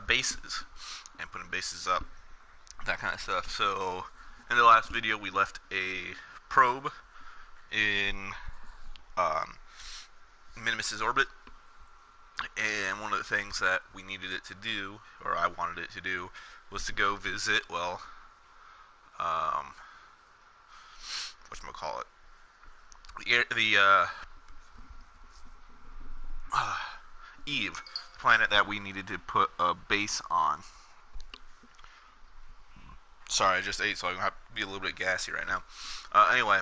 bases and putting bases up, that kind of stuff. So in the last video, we left a probe in Minmus's orbit, and one of the things that we needed it to do, or I wanted it to do, was to go visit, well, whatchamacallit, the Eve, the planet that we needed to put a base on. Sorry, I just ate, so I'm going to have to be a little bit gassy right now. Anyway.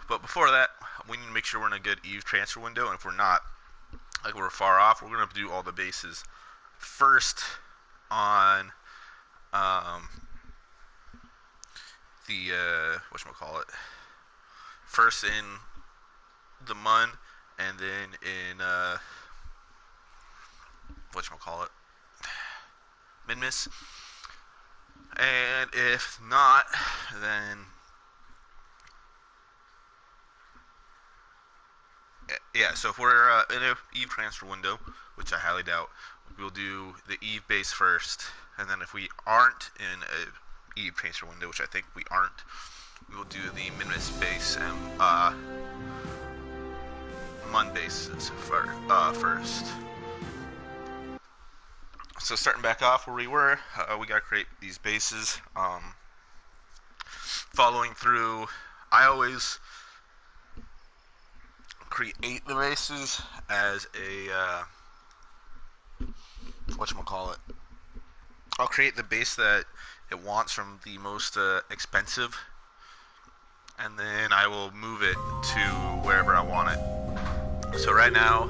But before that, we need to make sure we're in a good Eve transfer window, and if we're not, like we're far off, we're going to have to do all the bases first on the whatchamacallit, first in the Mun, and then in whatchamacallit, Minmus. And if not, then yeah, so if we're in a Eve transfer window, which I highly doubt, we'll do the Eve base first, and then if we aren't in a Eve transfer window, which I think we aren't, we will do the Minmus base and Mun bases first. So starting back off where we were, we gotta create these bases. Following through, I always create the bases as a whatchamacallit. I'll create the base that it wants from the most expensive, and then I will move it to wherever I want it. So right now,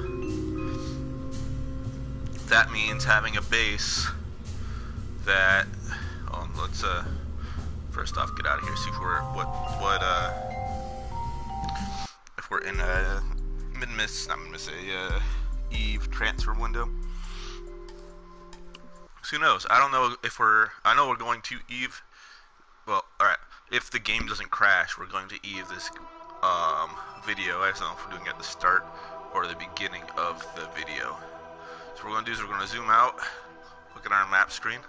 that means having a base that, let's first off get out of here, see if we're if we're in a Eve transfer window. So who knows? I don't know if I know we're going to Eve. Well, alright. If the game doesn't crash, we're going to Eve this video. I don't know if we're doing it at the start or the beginning of the video. So what we're going to do is we're going to zoom out, look at our map screen,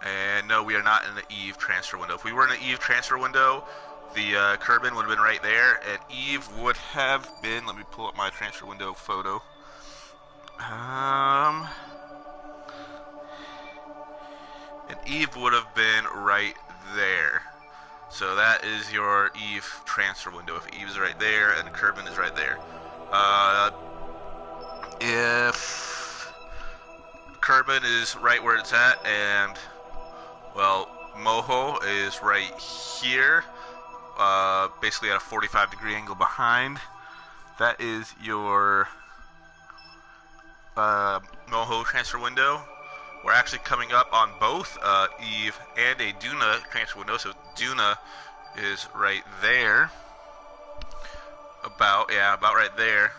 and no, we are not in the Eve transfer window. If we were in the Eve transfer window, the Kerbin would have been right there, and Eve would have been, let me pull up my transfer window photo. And Eve would have been right there. So that is your Eve transfer window. If Eve's right there and Kerbin is right there. If Kerbin is right where it's at, and, well, Moho is right here, basically at a 45-degree angle behind, that is your Moho transfer window. We're actually coming up on both Eve and a Duna transfer window, so Duna is right there. About right there.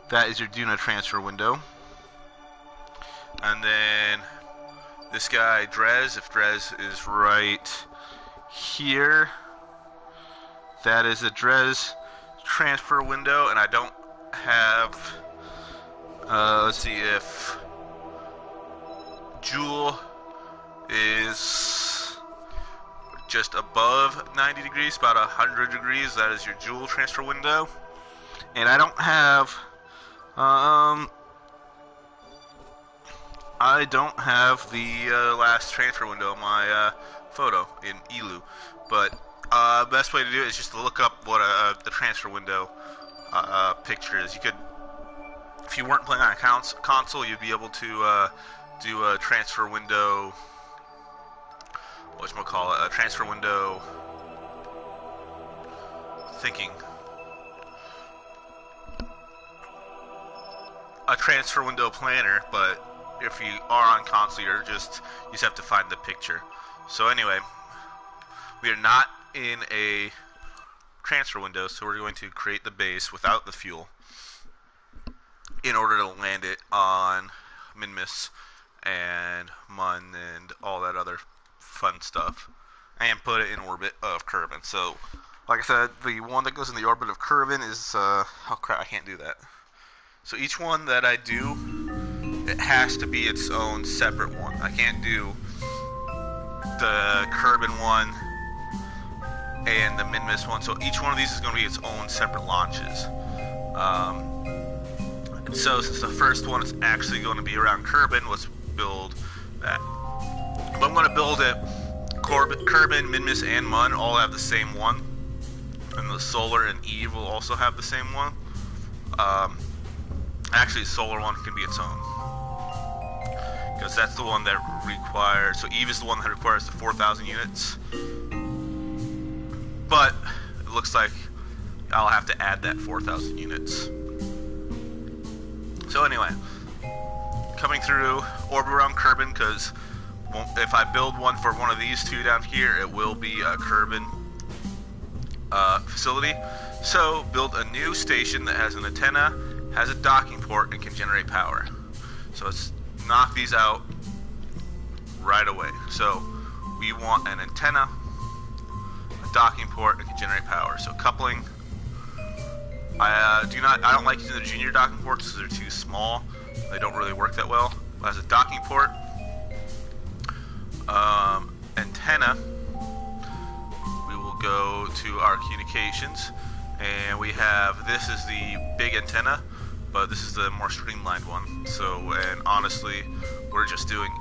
That is your Duna transfer window. And then this guy, Drez, if Drez is right here, that is a Drez transfer window, and I don't have, let's see if Joule is just above 90 degrees, about 100 degrees. That is your Joule transfer window. And I don't have, the last transfer window in my photo in ELU. But best way to do it is just to look up what the transfer window picture is. You could, if you weren't playing on a console, you'd be able to do a transfer window, whatchamacallit, a transfer window thinking. A transfer window planner, but if you are on console, you just have to find the picture. So anyway, we are not in a transfer window, so we're going to create the base without the fuel in order to land it on Minmus and Mun and all that other fun stuff, and put it in orbit of Kerbin. So, like I said, the one that goes in the orbit of Kerbin is, oh crap, I can't do that. So each one that I do, it has to be its own separate one. I can't do the Kerbin one and the Minmus one. So each one of these is going to be its own separate launches. So since the first one is actually going to be around Kerbin, let's build that. But I'm going to build it. Kerbin, Minmus, and Mun all have the same one. And the Solar and Eve will also have the same one. Actually, the Solar one can be its own. Because that's the one that requires... So Eve is the one that requires the 4,000 units. But it looks like I'll have to add that 4,000 units. So anyway, coming through, orbit around Kerbin, because if I build one for one of these two down here, it will be a Kerbin facility. So build a new station that has an antenna, has a docking port, and can generate power. So let's knock these out right away. So we want an antenna, a docking port, and can generate power. So coupling. I don't like using the junior docking ports because they're too small. They don't really work that well. As a docking port, antenna, we will go to our communications, and we have, this is the big antenna, but this is the more streamlined one. So, and honestly, we're just doing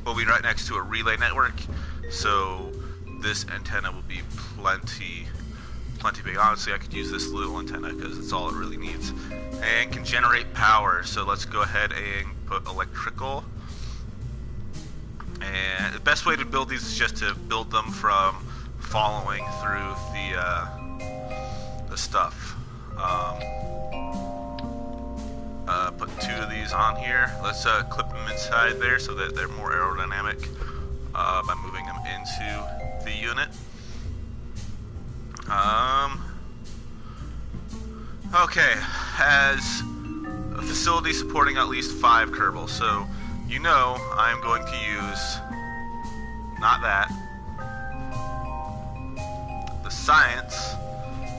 we'll be right next to a relay network, so this antenna will be plenty big. Honestly, I could use this little antenna because it's all it really needs, and can generate power. So let's go ahead and put electrical. And the best way to build these is just to build them from following through the stuff. Put two of these on here. Let's clip them inside there so that they're more aerodynamic by moving them into the unit. Okay, has a facility supporting at least 5 Kerbals. So, you know, I'm going to use, not that, the Science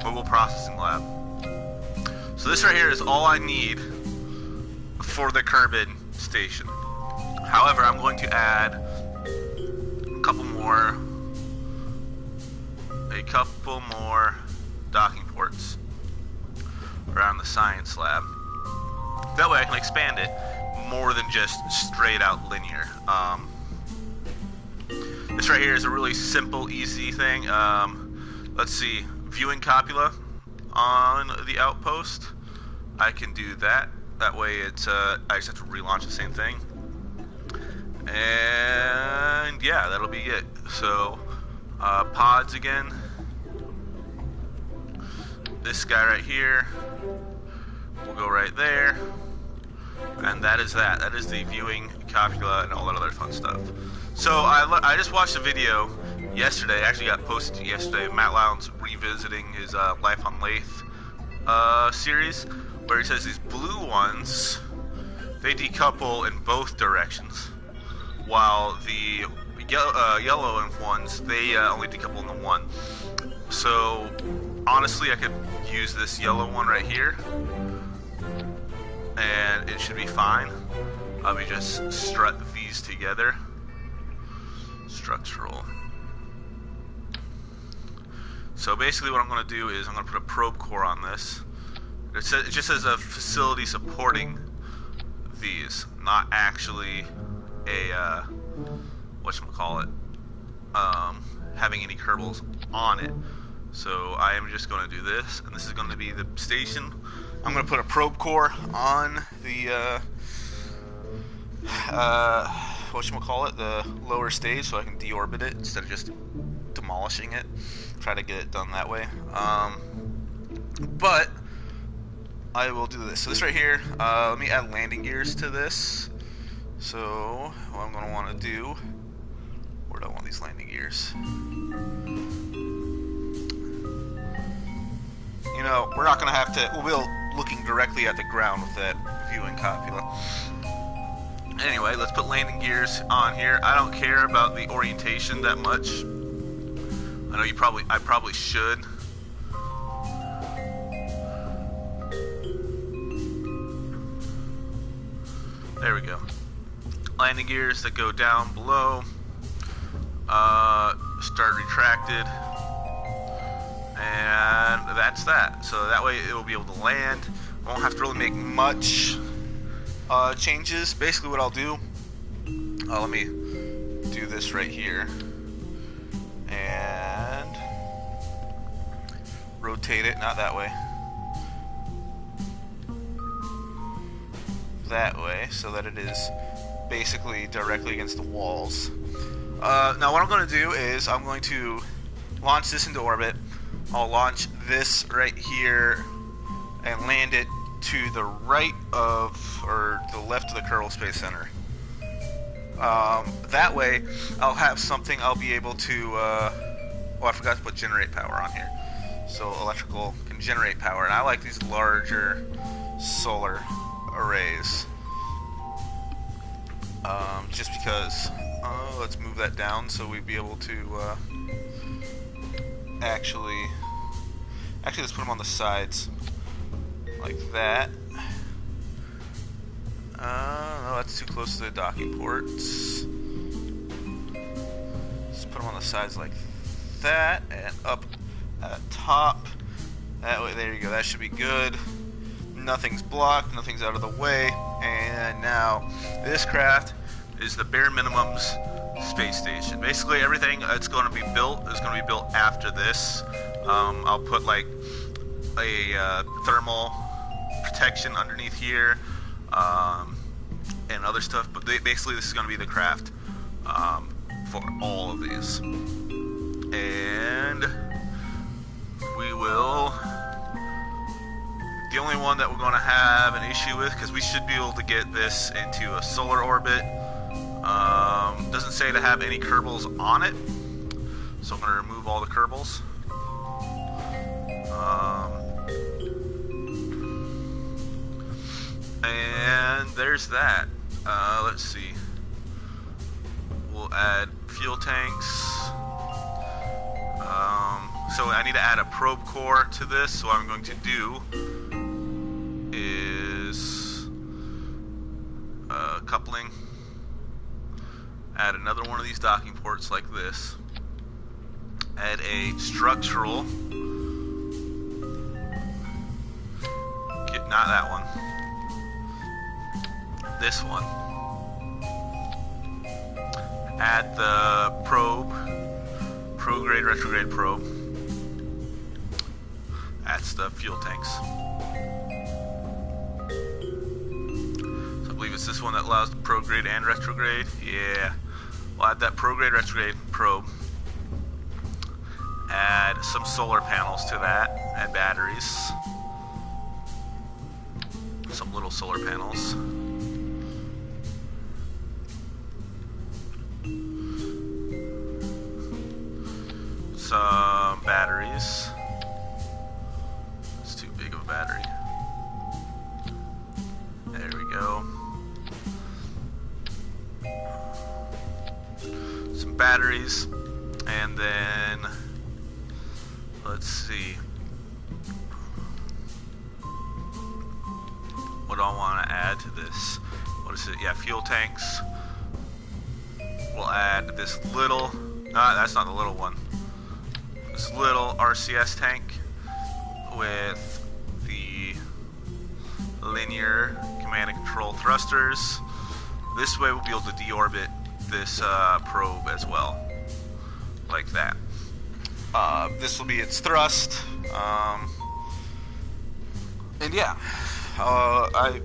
Mobile Processing Lab. So this right here is all I need for the Kerbin station. However, I'm going to add a couple more docking ports around the Science Lab. That way I can expand it more than just straight out linear. This right here is a really simple, easy thing. Let's see, viewing copula on the outpost. I can do that. That way it's I just have to relaunch the same thing. And yeah, that'll be it. So pods again. This guy right here will go right there, and that is that. That is the viewing copula and all that other fun stuff. So I just watched a video yesterday. Actually got posted yesterday. Matt Lowndes revisiting his Life on Lathe series, where he says these blue ones, they decouple in both directions, while the yellow ones, they only decouple in the one. So honestly, I could use this yellow one right here, and it should be fine. Let me just strut these together. Structural. So basically what I'm going to do is I'm going to put a probe core on this. It just says a facility supporting these, not actually a, whatchamacallit, having any Kerbals on it. So I am just going to do this, and this is going to be the station. I'm going to put a probe core on the, whatchamacallit, the lower stage, so I can deorbit it instead of just demolishing it. Try to get it done that way. But I will do this. So this right here, let me add landing gears to this. So what I'm going to want to do, where do I want these landing gears? You know, we're not going to have to, we'll be looking directly at the ground with that viewing copula. Anyway, let's put landing gears on here. I don't care about the orientation that much. I know I probably should. There we go. Landing gears that go down below. Start retracted. And that's that. So that way it will be able to land. Won't have to really make much changes. Basically what I'll do, let me do this right here. And rotate it, not that way. That way, so that it is basically directly against the walls. Now what I'm going to do is I'm going to launch this into orbit. I'll launch this right here and land it to the right of, or the left of the Kerbal Space Center. That way I'll have something I'll be able to, oh, I forgot to put generate power on here. So electrical can generate power, and I like these larger solar arrays. Just because, let's move that down so we'd be able to actually let's put them on the sides like that. No, that's too close to the docking ports. Let's put them on the sides like that, and up at the top. That way, there you go, that should be good. Nothing's blocked, nothing's out of the way, and now this craft is the bare minimums space station. Basically everything that's going to be built is going to be built after this. I'll put like a thermal protection underneath here, and other stuff, but basically this is going to be the craft for all of these. And we will, the only one that we're going to have an issue with, because we should be able to get this into a solar orbit, doesn't say to have any Kerbals on it, so I'm going to remove all the Kerbals. And there's that. Let's see. We'll add fuel tanks. So I need to add a probe core to this. So what I'm going to do is coupling. Add another one of these docking ports like this. Add a structural. Not that one. This one. Add the probe. Prograde, retrograde probe. That's the fuel tanks. So I believe it's this one that allows the prograde and retrograde. Yeah. We'll add that prograde, retrograde probe. Add some solar panels to that. Add batteries. Some little solar panels. Some batteries. It's too big of a battery. There we go. Some batteries, and then let's see. What do I want to add to this? What is it? Yeah, fuel tanks. We'll add this little, that's not the little one. This little RCS tank with the linear command and control thrusters. This way we'll be able to deorbit this probe as well. Like that. This will be its thrust. And yeah. I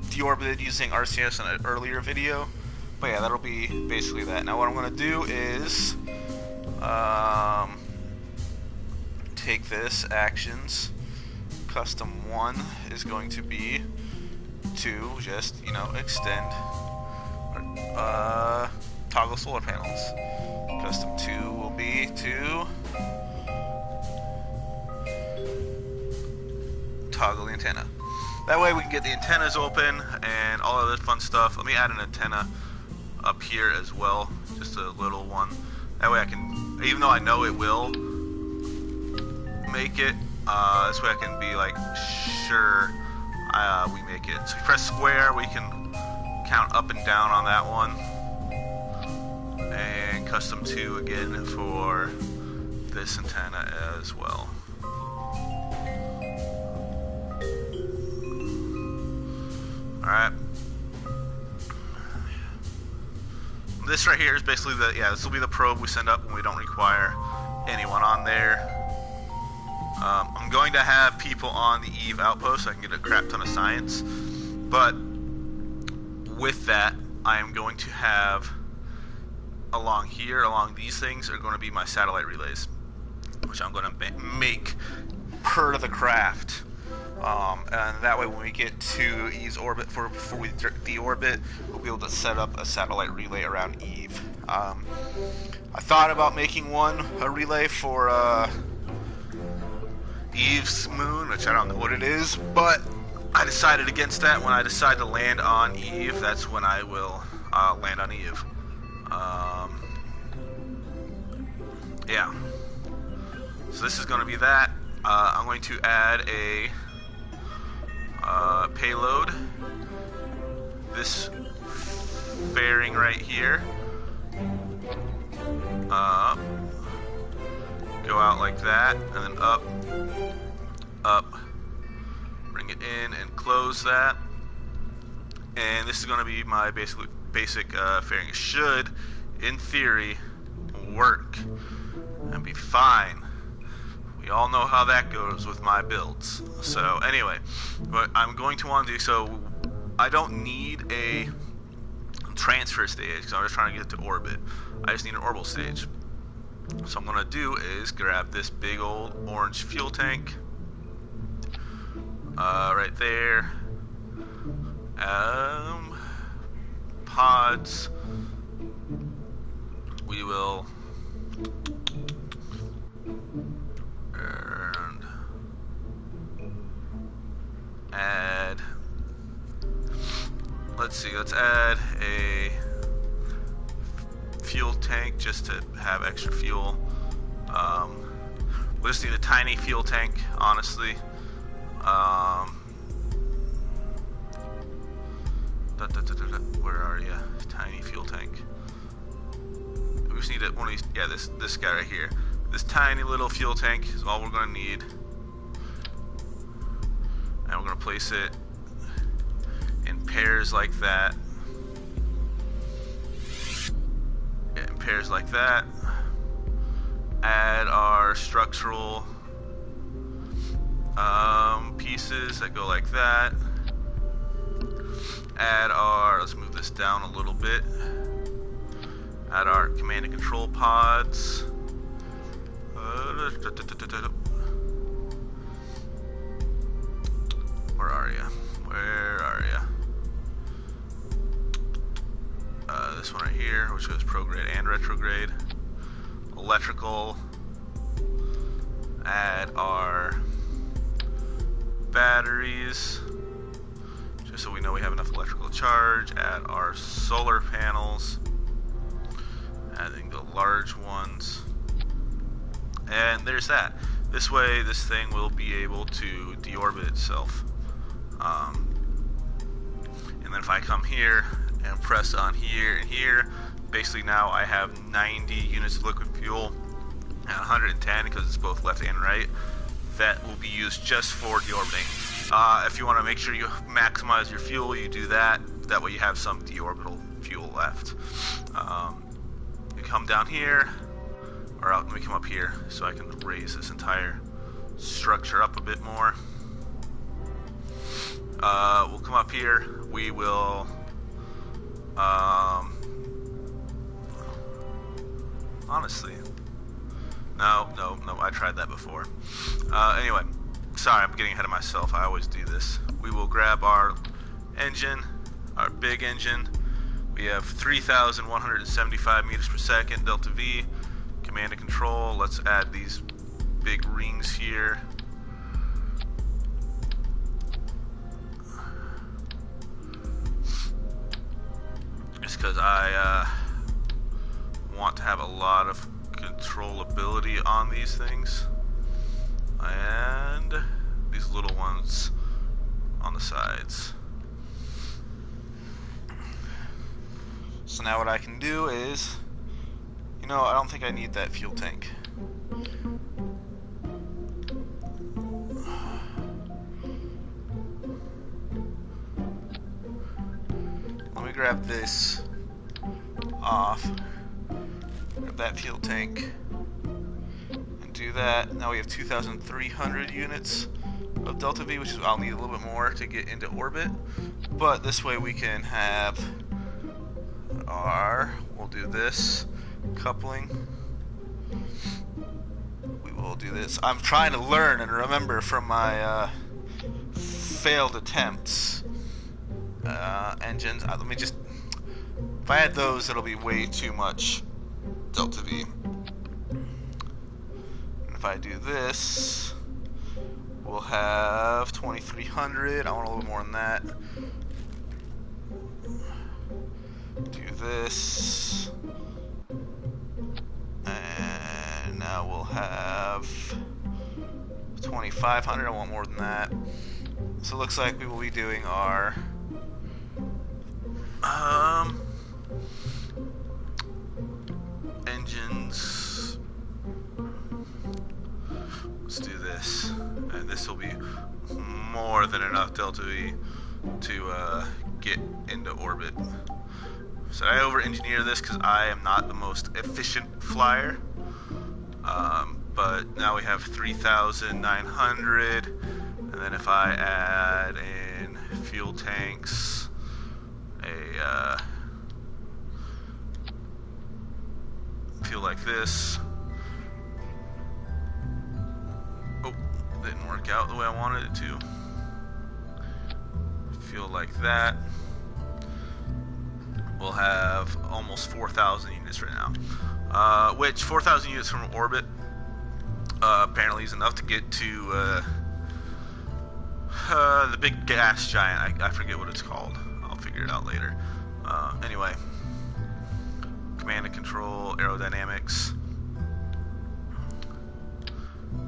deorbited using RCS in an earlier video, but yeah, that'll be basically that. Now what I'm going to do is take this actions. Custom 1 is going to be to just, you know, extend toggle solar panels. Custom 2 will be to toggle the antenna. That way we can get the antennas open and all of that fun stuff. Let me add an antenna up here as well, just a little one. That way I can, even though I know it will make it, this way I can be like sure we make it. So if you press square, we can count up and down on that one. And custom 2 again for this antenna as well. Alright. This right here is basically the, this will be the probe we send up when we don't require anyone on there. I'm going to have people on the Eve outpost so I can get a crap ton of science. But with that, I am going to have along here, along these things, are going to be my satellite relays, which I'm going to make per the craft. And that way when we get to Eve's orbit, before we deorbit, we'll be able to set up a satellite relay around Eve. I thought about making a relay for Eve's moon, which I don't know what it is, but I decided against that. When I decide to land on Eve, that's when I will land on Eve. Yeah. So this is going to be that. I'm going to add a payload. This fairing right here. Go out like that, and then up, bring it in and close that. And this is going to be my basic fairing. It should, in theory, work and be fine. We all know how that goes with my builds. So anyway, what I'm going to want to do, so I don't need a transfer stage because I'm just trying to get it to orbit. I just need an orbital stage. So I'm going to do is grab this big old orange fuel tank right there. Pods. We will add, let's add a fuel tank just to have extra fuel. We'll just need a tiny fuel tank, honestly. Where are you? Tiny fuel tank. We just need one of these, this guy right here. This tiny little fuel tank is all we're going to need. And we're going to place it in pairs like that. In pairs like that. Add our structural pieces that go like that. Add our, let's move this down a little bit. Add our command and control pods. Where are you? Where are you? This one right here, which goes prograde and retrograde. Electrical. Add our batteries, just so we know we have enough electrical charge. Add our solar panels. Adding the large ones. And there's that. This way, this thing will be able to deorbit itself. And then if I come here and press on here and here, basically now I have 90 units of liquid fuel and 110 because it's both left and right. That will be used just for deorbiting. If you want to make sure you maximize your fuel, you do that. That way you have some deorbital fuel left. You come down here, or let me come up here so I can raise this entire structure up a bit more. We'll come up here. We will honestly, no, I tried that before. Anyway, sorry, I'm getting ahead of myself. I always do this. We will grab our engine, our big engine. We have 3,175 meters per second, delta V, command and control. Let's add these big rings here. Just because I want to have a lot of controllability on these things. And these little ones on the sides. So now what I can do is, you know, I don't think I need that fuel tank. Let me grab this off, grab that fuel tank, and do that. Now we have 2,300 units of Delta V, which is, I'll need a little bit more to get into orbit, but this way we can have we'll do this coupling. We will do this. I'm trying to learn and remember from my failed attempts. Engines, let me just, if I add those, it'll be way too much Delta V. And if I do this, we'll have 2,300. I want a little more than that. Do this. And now we'll have 2,500. I want more than that. So it looks like we will be doing our engines. Let's do this, and this will be more than enough Delta V to get into orbit. So I over-engineer this because I am not the most efficient flyer. But now we have 3,900, and then if I add in fuel tanks, a fuel like this. Oh, didn't work out the way I wanted it to. Fuel like that. We'll have almost 4,000 units right now, which 4,000 units from orbit apparently is enough to get to the big gas giant. I forget what it's called. I'll figure it out later. Anyway, command and control, aerodynamics,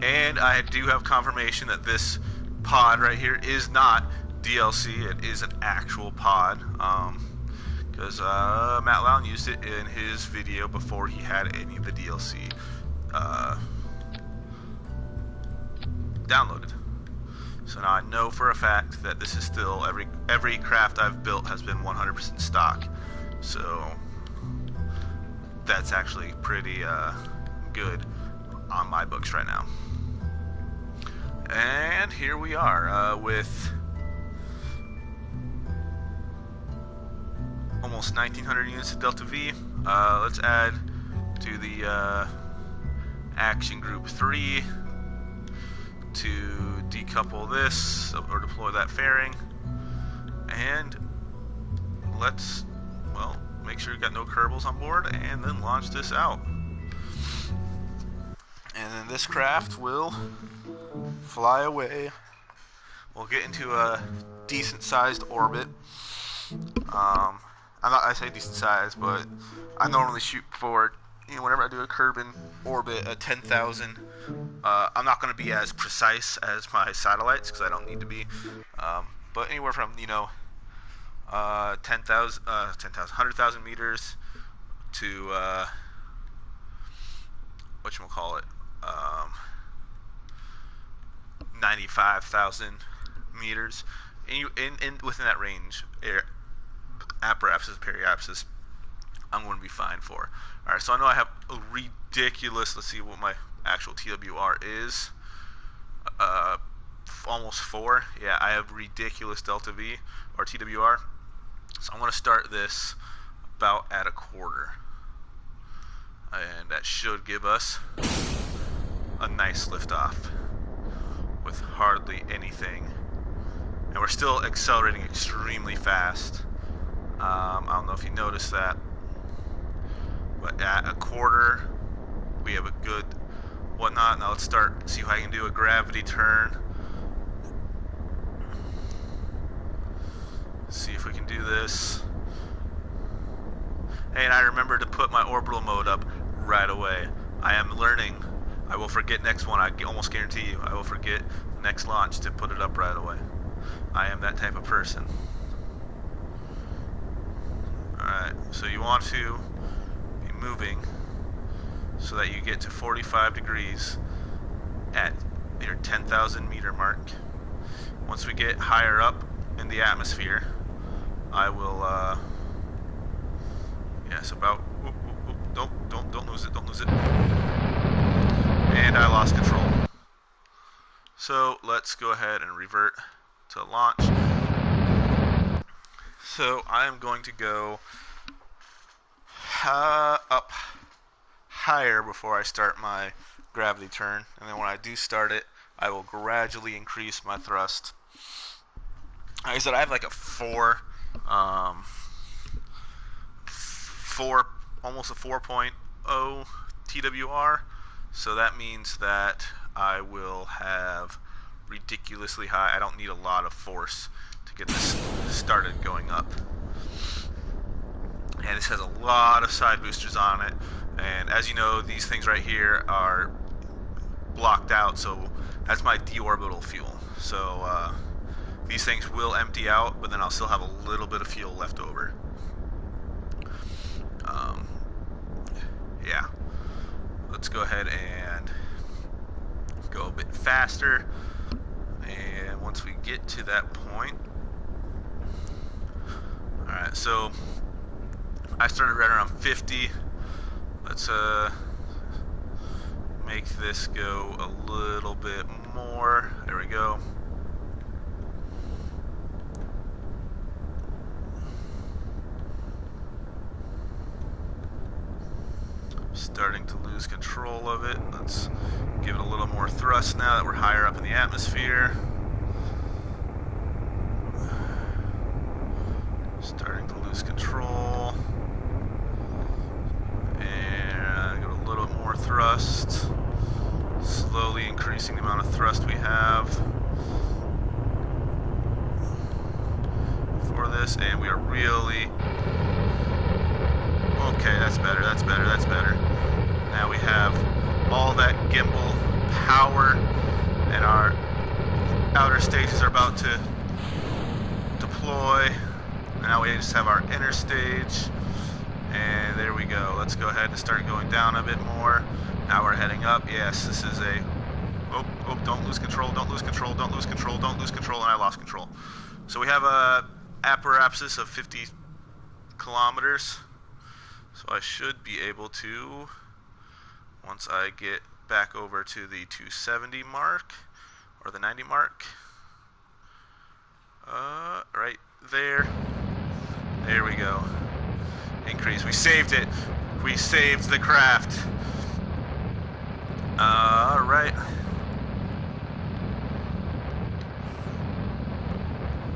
and I do have confirmation that this pod right here is not DLC. It is an actual pod. Because Matt Lown used it in his video before he had any of the DLC downloaded. So now I know for a fact that this is still, every craft I've built has been 100% stock. So that's actually pretty good on my books right now. And here we are with almost 1,900 units of Delta V. Let's add to the Action Group 3 to decouple this or deploy that fairing, and let's, well, make sure you got no Kerbals on board, and then launch this out. And then this craft will fly away. We'll get into a decent sized orbit. I say decent size, but I normally shoot for, you know, whenever I do a Kerbin orbit, a 10,000. I'm not going to be as precise as my satellites because I don't need to be, but anywhere from, you know, 100,000 meters to whatchamacallit, 95,000 meters, and within that range, apparatuses, periapsis, I'm going to be fine for. Alright, so I know I have a ridiculous, let's see what my actual TWR is, almost 4. Yeah, I have ridiculous Delta V, or TWR, so I'm going to start this about at 1/4, and that should give us a nice liftoff with hardly anything, and we're still accelerating extremely fast. I don't know if you noticed that, but at 1/4 we have a good whatnot. Now let's start, see if I can do a gravity turn. See if we can do this. And I remember to put my orbital mode up right away. I am learning. I will forget next one. I almost guarantee you I will forget next launch to put it up right away. I am that type of person. Alright. So you want to be moving so that you get to 45 degrees at your 10,000 meter mark. Once we get higher up in the atmosphere, I will, yes, about, don't lose it, don't lose it. And I lost control. So let's go ahead and revert to launch. So I am going to go up higher before I start my gravity turn, and then when I do start it, I will gradually increase my thrust. Like I said, I have like a almost a 4.0 TWR, so that means that I will have ridiculously high. I don't need a lot of force to get this started going up. And this has a lot of side boosters on it, and as you know, these things right here are blocked out, so that's my deorbital fuel. So these things will empty out, but then I'll still have a little bit of fuel left over. Yeah, let's go ahead and go a bit faster, and once we get to that point, alright, so I started right around 50. Let's make this go a little bit more. There we go. Starting to lose control of it. Let's give it a little more thrust now that we're higher up in the atmosphere. Starting to lose control. And give it a little bit more thrust. Slowly increasing the amount of thrust we have for this, and we are really... Okay, that's better, that's better, that's better. Now we have all that gimbal power, and our outer stages are about to deploy. Now we just have our inner stage, and there we go. Let's go ahead and start going down a bit more. Now we're heading up. Yes, this is a... Oh, don't lose control, don't lose control, don't lose control, don't lose control, and I lost control. So we have a apparatus of 50 kilometers. So I should be able to, once I get back over to the 270 mark, or the 90 mark, right there. There we go. Increase. We saved it. We saved the craft. Alright.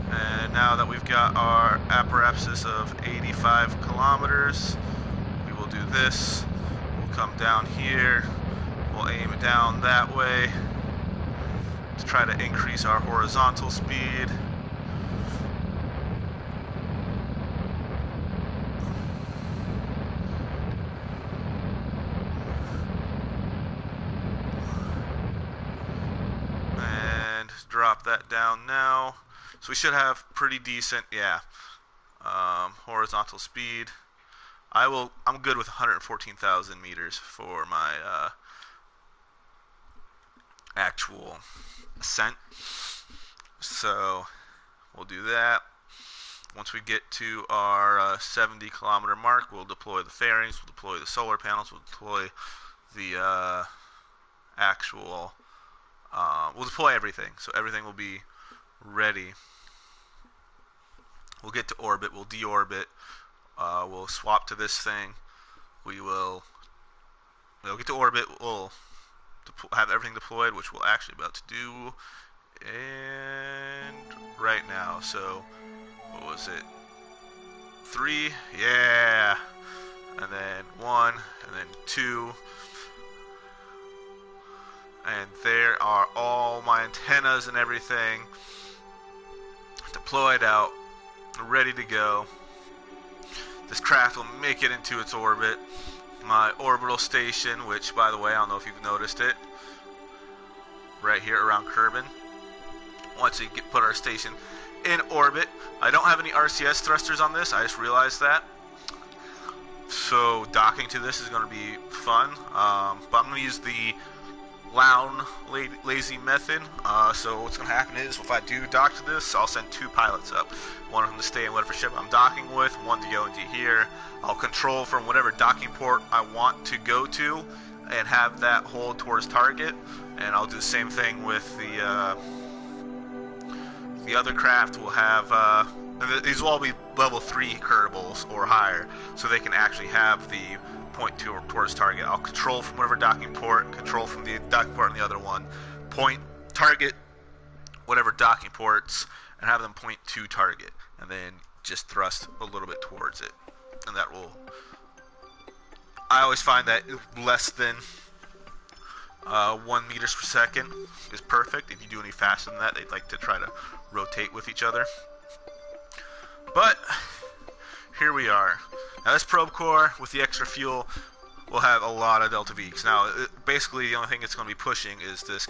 And now that we've got our apparatus of 85 kilometers, we will do this. We'll come down here. We'll aim it down that way to try to increase our horizontal speed. And drop that down now. So we should have pretty decent, horizontal speed. I'm good with 114,000 meters for my actual ascent. So we'll do that. Once we get to our 70 kilometer mark, we'll deploy the fairings, we'll deploy the solar panels, we'll deploy the we'll deploy everything. So everything will be ready. We'll get to orbit, we'll deorbit, we'll swap to this thing, we'll get to orbit, we'll have everything deployed, which we're actually about to do, and right now. So what was it, 3, yeah, and then 1, and then 2, and there are all my antennas and everything deployed out, ready to go. This craft will make it into its orbit. My orbital station, which, by the way, I don't know if you've noticed it, right here around Kerbin. Once we put our station in orbit, I don't have any RCS thrusters on this. I just realized that. So docking to this is going to be fun, but I'm going to use the Lounge lazy method. So what's going to happen is, if I do dock to this, I'll send 2 pilots up. One of them to stay in whatever ship I'm docking with, one to go into here. I'll control from whatever docking port I want to go to and have that hold towards target. And I'll do the same thing with the other craft. Will have these will all be level 3 Kerbals or higher, so they can actually have the point towards target. I'll control from whatever docking port, control from the docking port on the other one, point target whatever docking ports, and have them point to target, and then just thrust a little bit towards it. And that will, I always find that less than 1 meters per second is perfect. If you do any faster than that, they'd like to try to rotate with each other. But here we are. Now this probe core with the extra fuel will have a lot of Delta V's. Now basically the only thing it's going to be pushing is this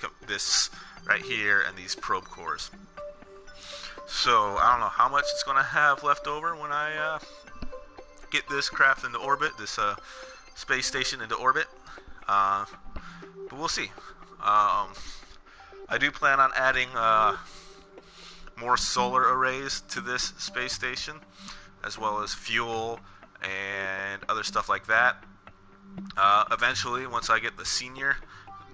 right here and these probe cores. So I don't know how much it's going to have left over when I get this craft into orbit, this space station into orbit. But we'll see. I do plan on adding more solar arrays to this space station, as well as fuel and other stuff like that. Eventually, once I get the senior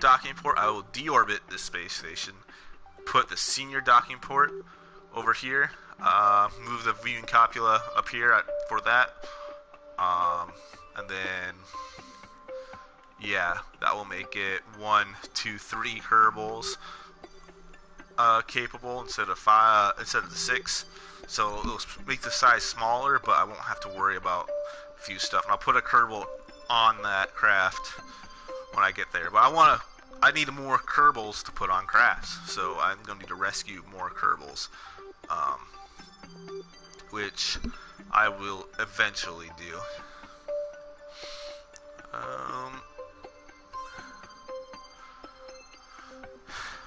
docking port, I will deorbit this space station, put the senior docking port over here, move the viewing copula up here for that, and then yeah, that will make it 1, 2, 3 Kerbals capable instead of the 6. So it'll make the size smaller, but I won't have to worry about a few stuff. And I'll put a Kerbal on that craft when I get there. But I need more Kerbals to put on crafts, so I'm going to need to rescue more Kerbals, which I will eventually do.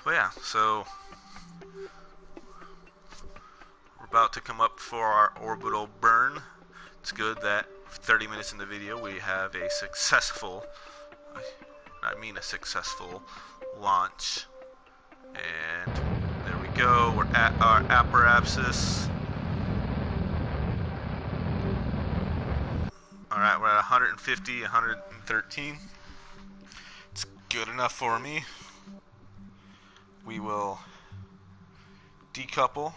But yeah, so we're about to come up for our orbital burn. It's good that 30 minutes in the video we have a successful, a successful launch. And there we go, we're at our apparatus. Alright, we're at 150, 113. It's good enough for me. We will decouple.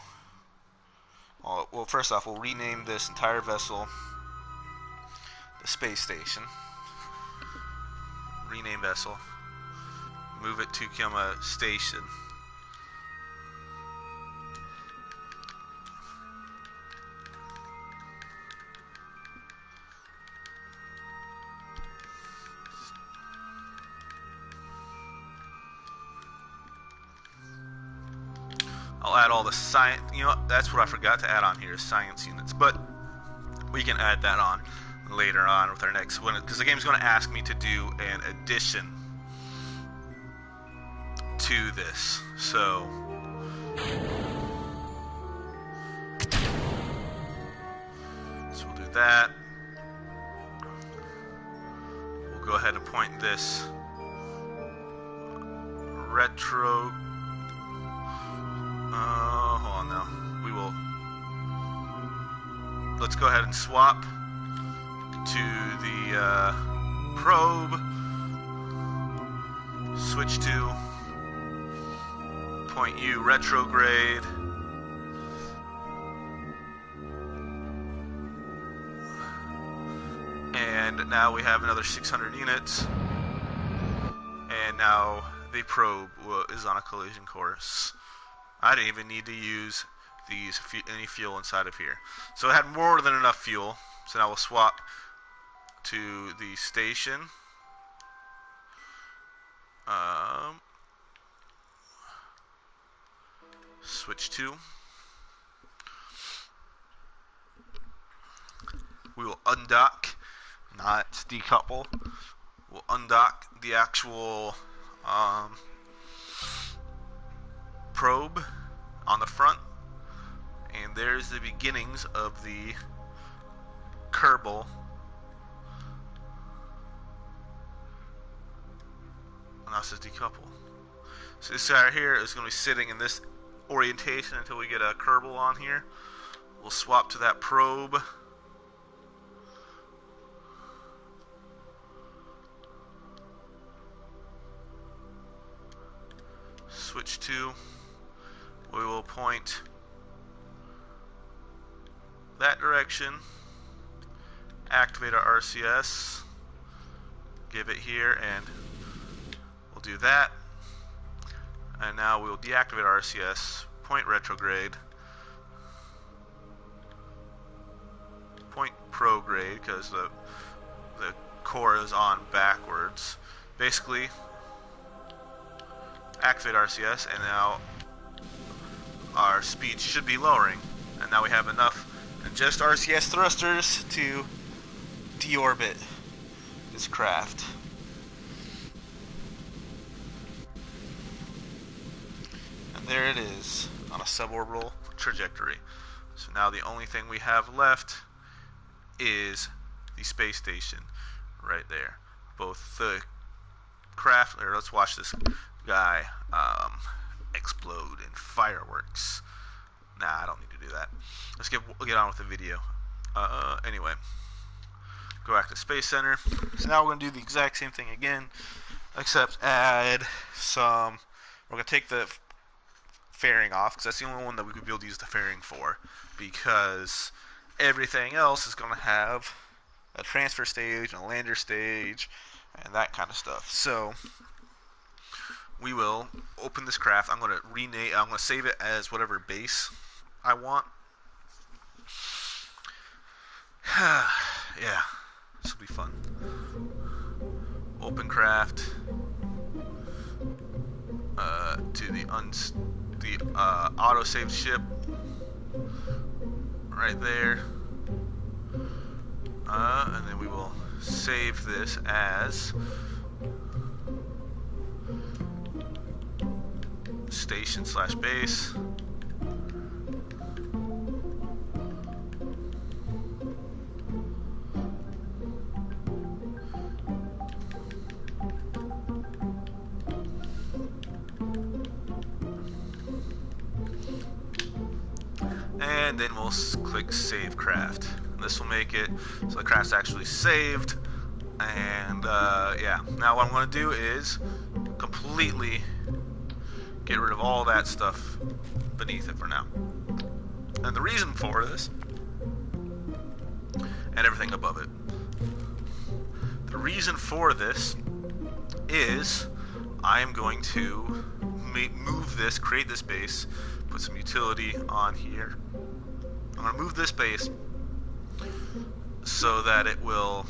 Well, first off, we'll rename this entire vessel the space station. Rename vessel. Move it to become a station. I'll add all the science, that's what I forgot to add on here, is science units, but we can add that on later on with our next one, because the game's going to ask me to do an addition to this, so we'll do that. We'll go ahead and point this retro. Hold on now. Let's go ahead and swap to the probe. Switch to point U retrograde. And now we have another 600 units. And now the probe is on a collision course. I didn't even need to use any fuel inside of here. So it had more than enough fuel. So now we'll swap to the station. Switch to. We will undock, not decouple. We'll undock the actual probe on the front, and there's the beginnings of the Kerbal now it says decouple. So this guy right here is going to be sitting in this orientation until we get a Kerbal on here. We'll swap to that probe. Switch to. We will point that direction. Activate our RCS. Give it here, and we'll do that. And now we'll deactivate our RCS. Point retrograde. Point prograde, because the core is on backwards. Basically, activate RCS, and now our speed should be lowering. And now we have enough and just RCS thrusters to deorbit this craft. And there it is on a suborbital trajectory. So now the only thing we have left is the space station right there. Both the craft, or let's watch this guy explode in fireworks. Nah, I don't need to do that. We'll get on with the video. Anyway, go back to Space Center. So now we're going to do the exact same thing again, except add some. We're going to take the fairing off, because that's the only one that we could be able to use the fairing for, because everything else is going to have a transfer stage and a lander stage and that kind of stuff. So we will open this craft. I'm going to rename. I'm going to save it as whatever base I want. Yeah, this will be fun. Open craft to the auto-saved ship right there, and then we will save this as station/base. And then we'll click Save Craft. This will make it so the craft's actually saved. And yeah, now what I'm going to do is completely get rid of all that stuff beneath it for now. And the reason for this, and everything above it, the reason for this is I am going to move this, create this base, put some utility on here. I'm going to move this base so that it will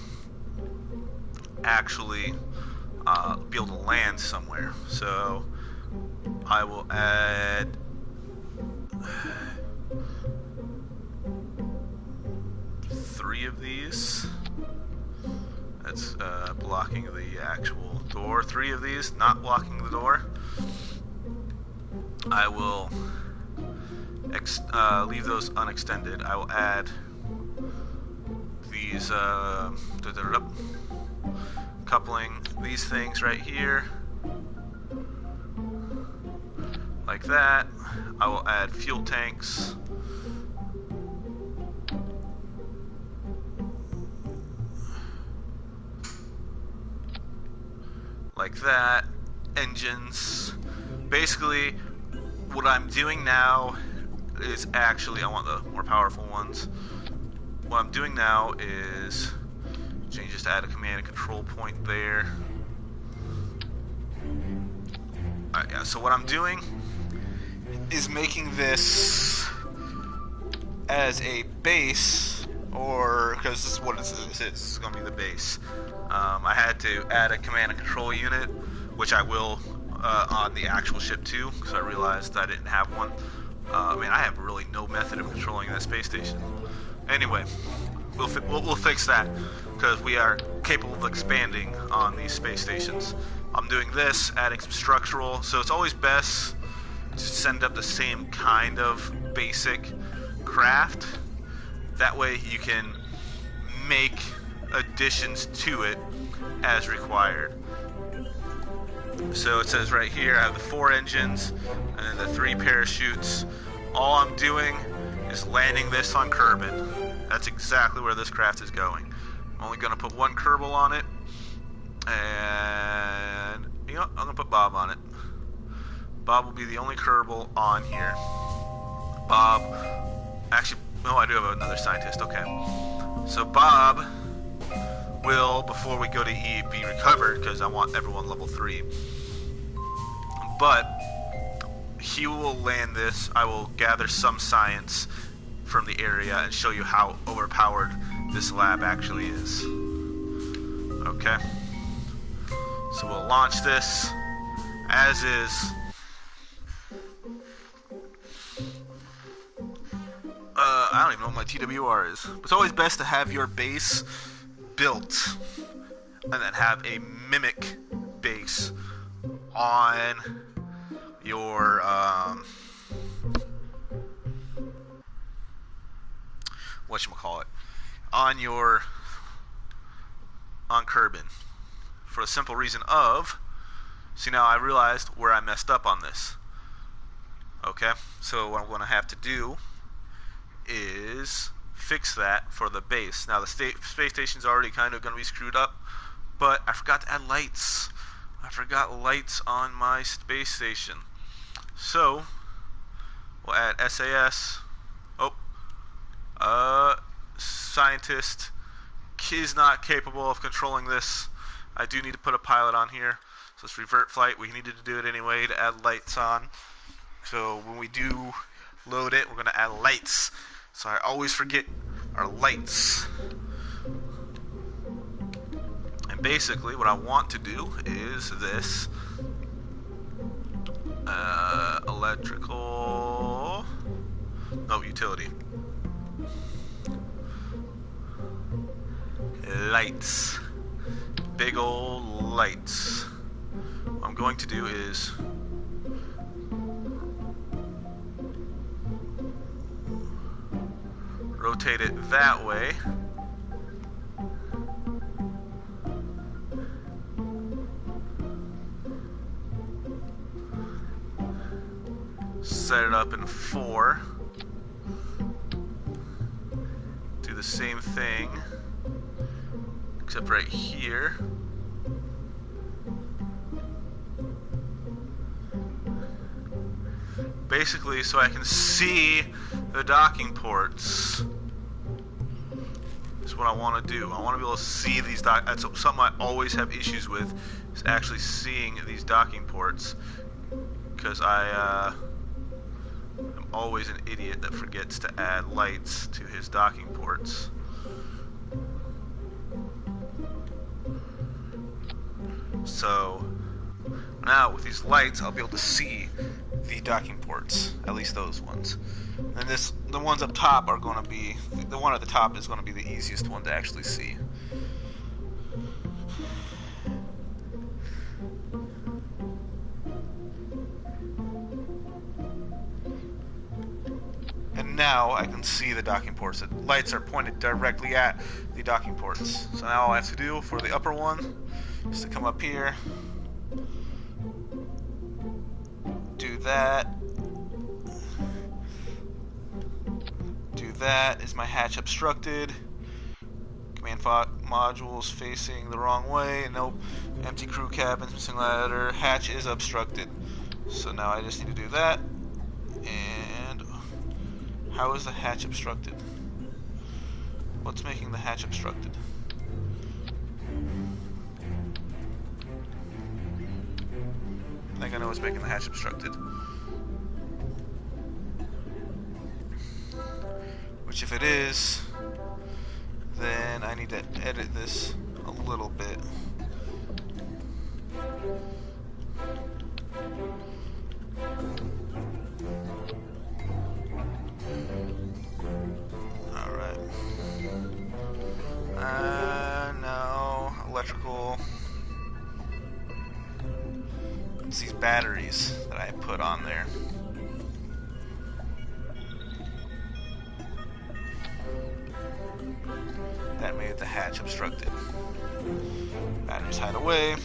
actually be able to land somewhere. So I will add three of these. That's blocking the actual door. 3 of these, not blocking the door. I will leave those unextended. I will add these coupling these things right here, like that. I will add fuel tanks. Like that. Engines. Basically, what I'm doing now is actually, I want the more powerful ones. What I'm doing now is just add a command and control point there. Alright, yeah, so what I'm doing is making this as a base, or because this is what this is. It's going to be the base. I had to add a command and control unit, which I will on the actual ship too, because I realized I didn't have one. I mean, I have really no method of controlling that space station. Anyway, we'll fix that, because we are capable of expanding on these space stations. I'm doing this, adding some structural, so it's always best to send up the same kind of basic craft. That way you can make additions to it as required. So it says right here, I have the 4 engines and then the 3 parachutes. All I'm doing is landing this on Kerbin. That's exactly where this craft is going. I'm only going to put 1 Kerbal on it. And, you know, I'm going to put Bob on it. Bob will be the only Kerbal on here. Bob, actually, no, I do have another scientist, okay. So Bob will, before we go to E, be recovered, because I want everyone level 3. But he will land this. I will gather some science from the area and show you how overpowered this lab actually is. Okay. So we'll launch this as is. I don't even know what my TWR is. It's always best to have your base built and then have a mimic base on your whatchamacallit, on Kerbin, for the simple reason of, see, now I realized where I messed up on this. Okay, so what I'm going to have to do is fix that for the base. Now the space station's already kind of going to be screwed up, but I forgot to add lights. I forgot lights on my space station. So we'll add SAS. Scientist is not capable of controlling this. I do need to put a pilot on here. So let's revert flight. We needed to do it anyway to add lights on. So when we do load it, we're going to add lights. So I always forget our lights. And basically what I want to do is this. Electrical... No, utility. Lights. Big old lights. What I'm going to do is rotate it that way. Set it up in 4. Do the same thing, except right here. Basically, so I can see the docking ports. That's what I want to do. I want to be able to see these that's something I always have issues with, is actually seeing these docking ports, because I'm always an idiot that forgets to add lights to his docking ports. So now with these lights, I'll be able to see the docking ports, at least those ones. And the ones up top are going to be, the one at the top is going to be the easiest one to actually see. And now I can see the docking ports. The lights are pointed directly at the docking ports. So now all I have to do for the upper one is to come up here, do that. Do that. Is my hatch obstructed? Command modules facing the wrong way. Nope. Empty crew cabins, missing ladder. Hatch is obstructed. So now I just need to do that. And how is the hatch obstructed? What's making the hatch obstructed? I think I know what's making the hatch obstructed. Which, if it is, then I need to edit this a little bit. Alright. No. Electrical. It's these batteries that I put on there. That made the hatch obstructed. Batteries hide away.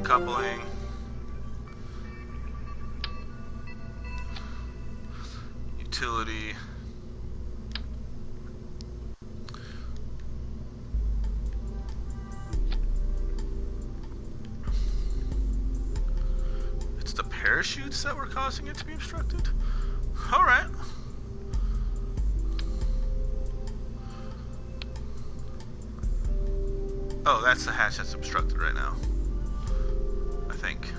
Coupling. Utility. It's the parachutes that were causing it to be obstructed? Alright. Oh, that's the hatch that's obstructed right now. I think.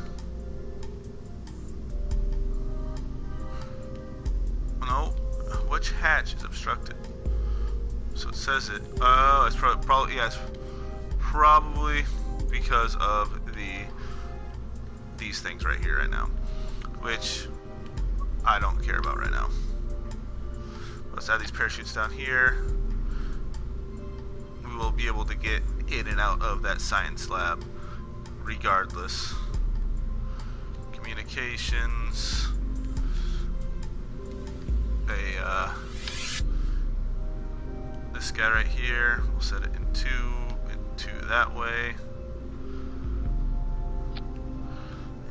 No. Which hatch is obstructed? So it says it. Oh, it's probably yeah, it's probably because of these things right here right now, which I don't care about right now. Let's add these parachutes down here. We will be able to get in and out of that science lab regardless. Communications. This guy right here, we'll set it into that way.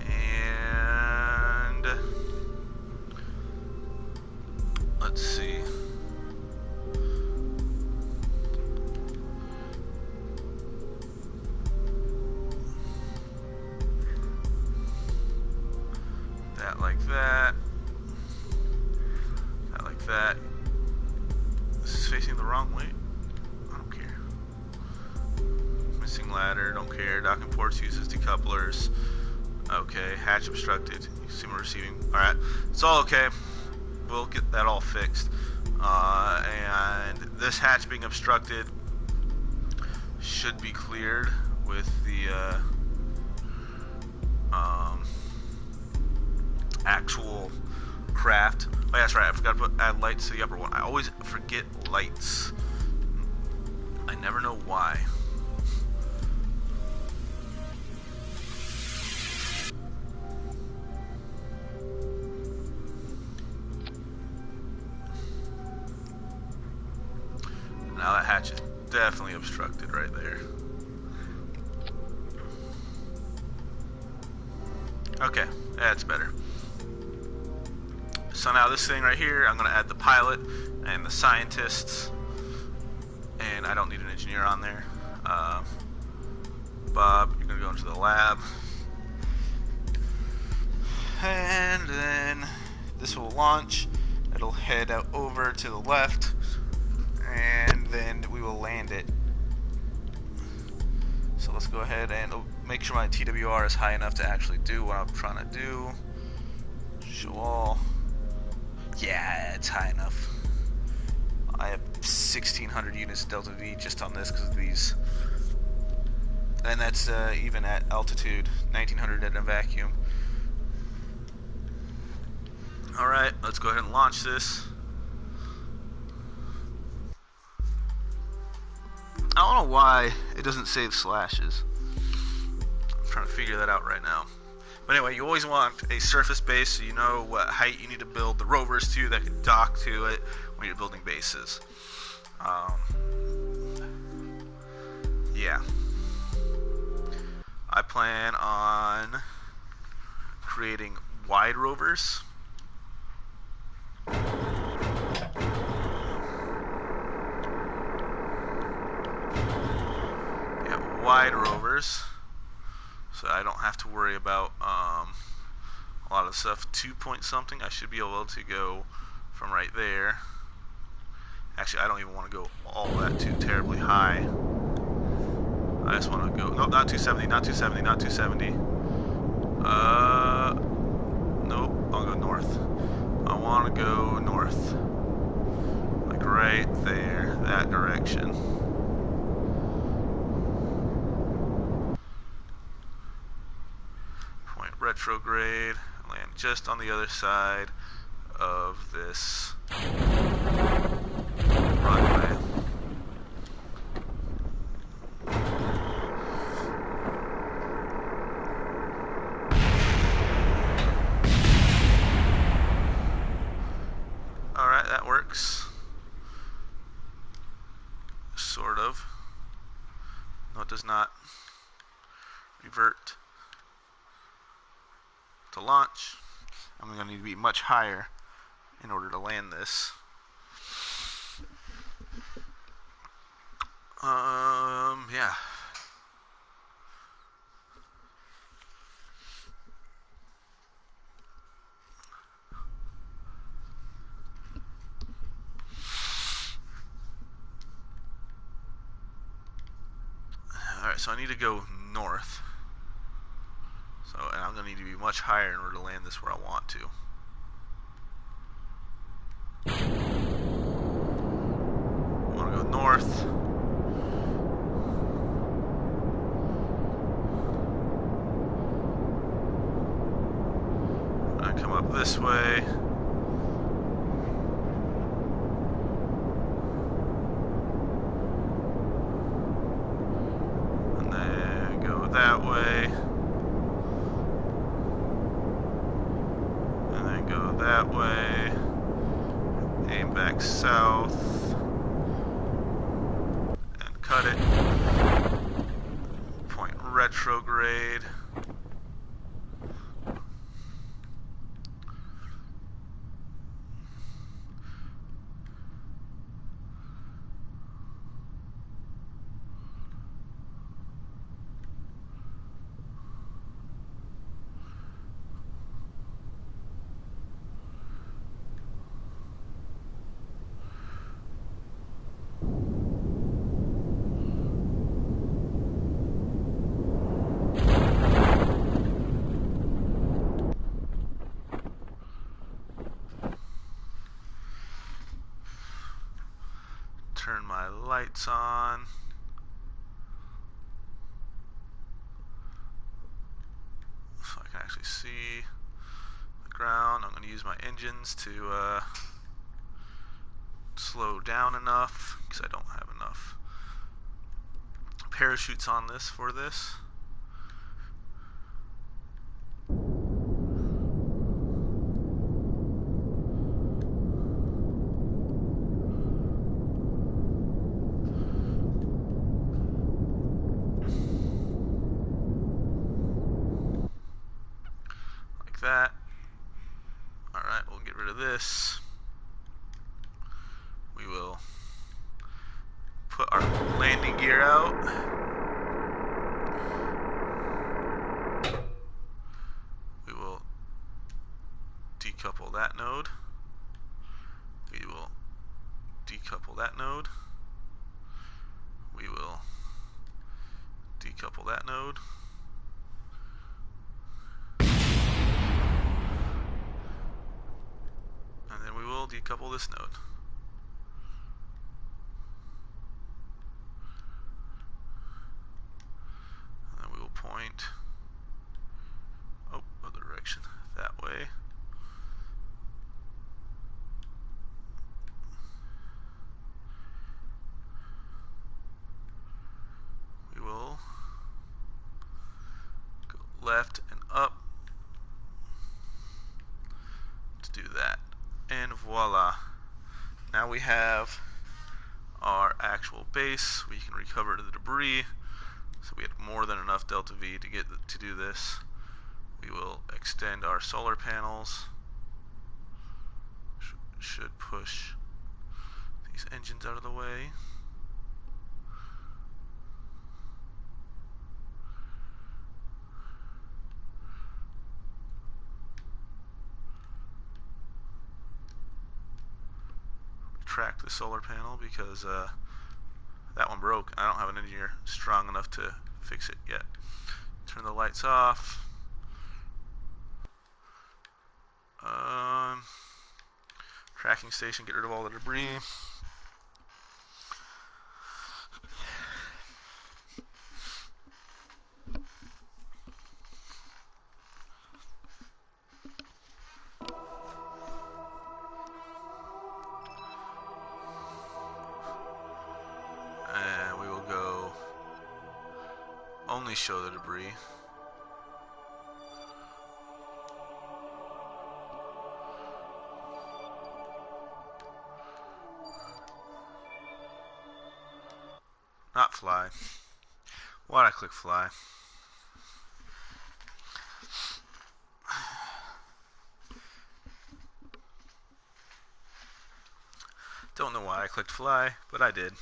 And let's see. That like that. That like that. This is facing the wrong way. I don't care. Missing ladder, don't care. Docking ports uses decouplers. Okay, hatch obstructed. Consumer receiving. Alright, it's all okay. We'll get that all fixed. And this hatch being obstructed should be cleared with the actual craft. Oh, yeah, that's right. I forgot to add lights to the upper one. I always forget lights. I never know why. Now that hatch is definitely obstructed right there. Okay, that's better. So now this thing right here, I'm going to add the pilot and the scientists. And I don't need an engineer on there. Bob, you're going to go into the lab. And then this will launch. It'll head out over to the left. And then we will land it. So let's go ahead and make sure my TWR is high enough to actually do what I'm trying to do. Show all. Yeah, it's high enough. I have 1,600 units Delta V just on this because of these. And that's even at altitude, 1,900 at a vacuum. Alright, let's go ahead and launch this. I don't know why it doesn't save slashes. I'm trying to figure that out right now. But anyway, you always want a surface base so you know what height you need to build the rovers to that can dock to it when you're building bases. Yeah. I plan on creating wide rovers. Wide rovers, so I don't have to worry about a lot of stuff. 2 point something, I should be able to go from right there. Actually, I don't even want to go all that too terribly high. I just want to go, nope, not 270, not 270, not 270. Nope, I'll go north. I want to go north, like right there, that direction. Retrograde, land just on the other side of this runway. Alright, that works. Sort of. does not revert to launch. I'm going to need to be much higher in order to land this. Yeah. Alright, so I need to go north. And I'm going to need to be much higher in order to land this where I want to. I want to go north. I come up this way. And then go that way. That way, aim back south, and cut it, point retrograde, turn my lights on. So I can actually see the ground. I'm going to use my engines to slow down enough because I don't have enough parachutes on this for this. That. Alright, we'll get rid of this. We will put our landing gear out. We will decouple that node. We will decouple that node. We will decouple that node. And then we will decouple this node. And then we will point, other direction, that way. We will go left and up to do that. And voila. Now we have our actual base. We can recover the debris. So we have more than enough delta V to do this. We will extend our solar panels. Should push these engines out of the way. Retract the solar panel because that one broke. I don't have an engineer strong enough to fix it yet. Turn the lights off. Tracking station, get rid of all the debris. And we will go only show the debris. Not fly. Why'd I click fly? Don't know why I clicked fly, but I did.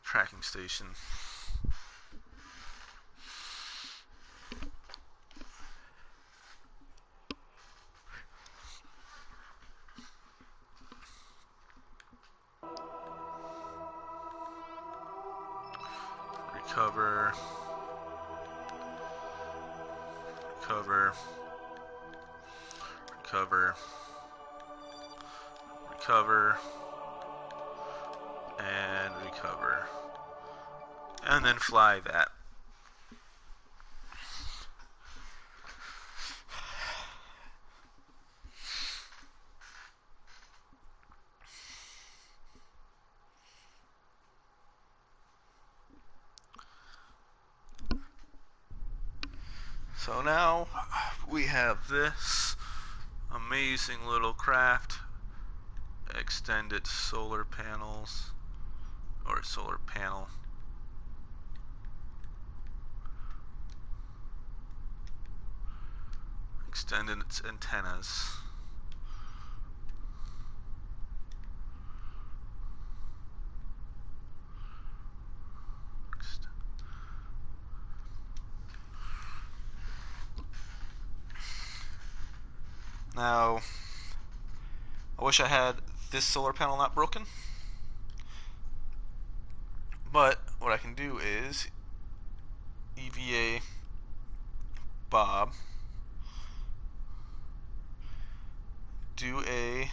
Tracking station. Recover. Recover. Recover. Recover. And recover. And then fly that. So now we have this amazing little craft. Extended solar panels, or solar panel. Extended its antennas. Now, I wish I had this solar panel not broken, but what I can do is EVA Bob, do a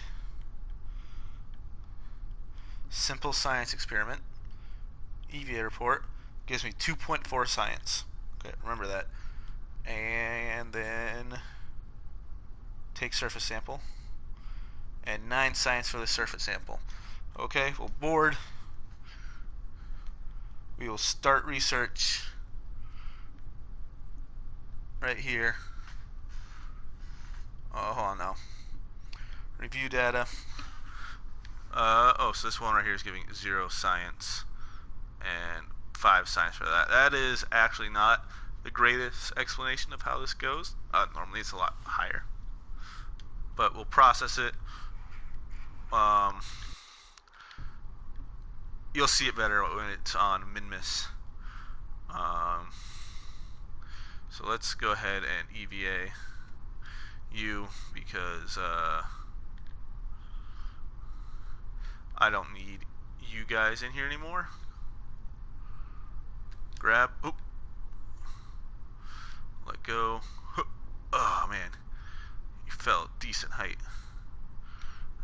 simple science experiment. EVA report gives me 2.4 science. Okay, remember that. And then take surface sample, and 9 science for the surface sample. Okay, well, board. We will start research right here. Oh, hold on now. Review data. So this one right here is giving 0 science and 5 science for that. That is actually not the greatest explanation of how this goes. Normally it's a lot higher, but we'll process it. You'll see it better when it's on Minmus. So let's go ahead and EVA you, because I don't need you guys in here anymore. Grab. Oop. Let go. Oh man, you fell a decent height.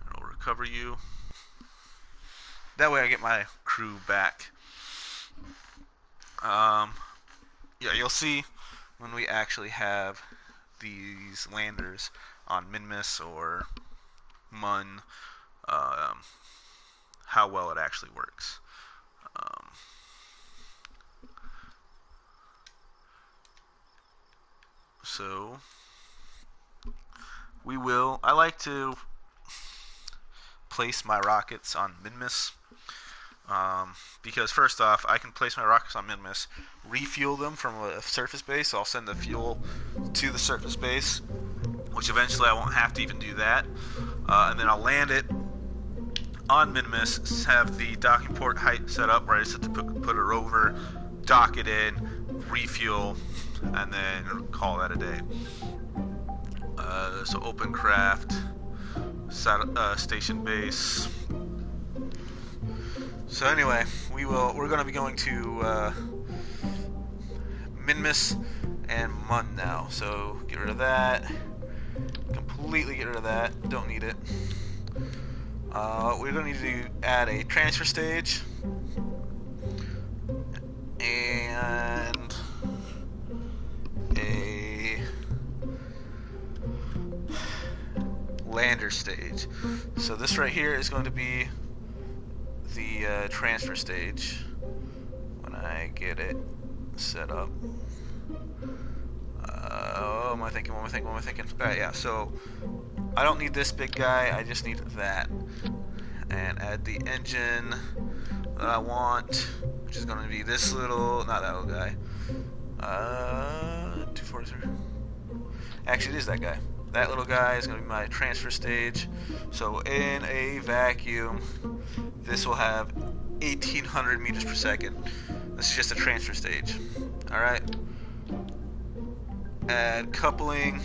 And I'll recover you. That way I get my crew back. Yeah, you'll see when we actually have these landers on Minmus or Mun, how well it actually works. So we will. I like to place my rockets on Minmus. Because first off, I can place my rockets on Minmus, refuel them from a surface base, so I'll send the fuel to the surface base, which eventually I won't have to even do that, and then I'll land it on Minmus, have the docking port height set up where I just have to put a rover, dock it in, refuel, and then call that a day. So open craft, station base. So anyway, we're going to be going to Minmus and Mun now. So get rid of that. Completely get rid of that. Don't need it. We're going to need to add a transfer stage and a lander stage. So this right here is going to be the transfer stage when I get it set up. What am I thinking? Alright, yeah, so I don't need this big guy, I just need that. And add the engine that I want, which is going to be this little, not that little guy. 243. Actually, it is that guy. That little guy is going to be my transfer stage. So in a vacuum, this will have 1800 meters per second. This is just a transfer stage. Alright. Add coupling.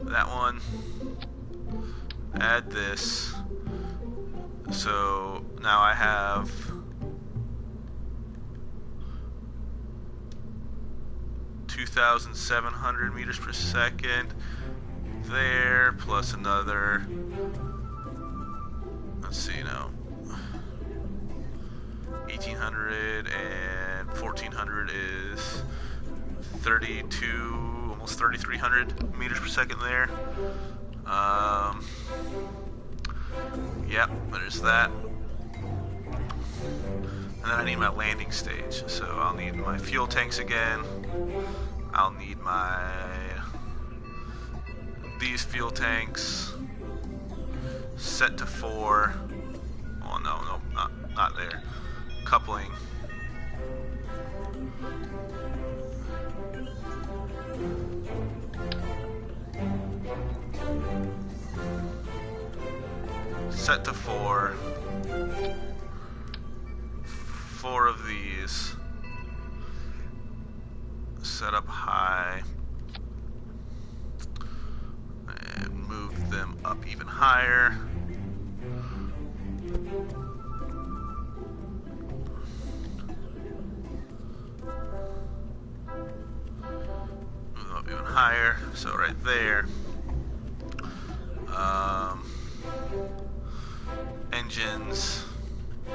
That one. Add this. So now I have 2,700 meters per second there, plus another, let's see now, 1,800 and 1,400 is 32, almost 3,300 meters per second there. Yep, there's that. And then I need my landing stage. So I'll need my fuel tanks again. I'll need these fuel tanks set to 4. Oh no, not there. Coupling. Set to 4. 4 of these. Set up high. And move them up even higher. Move them up even higher. So right there. Engines. I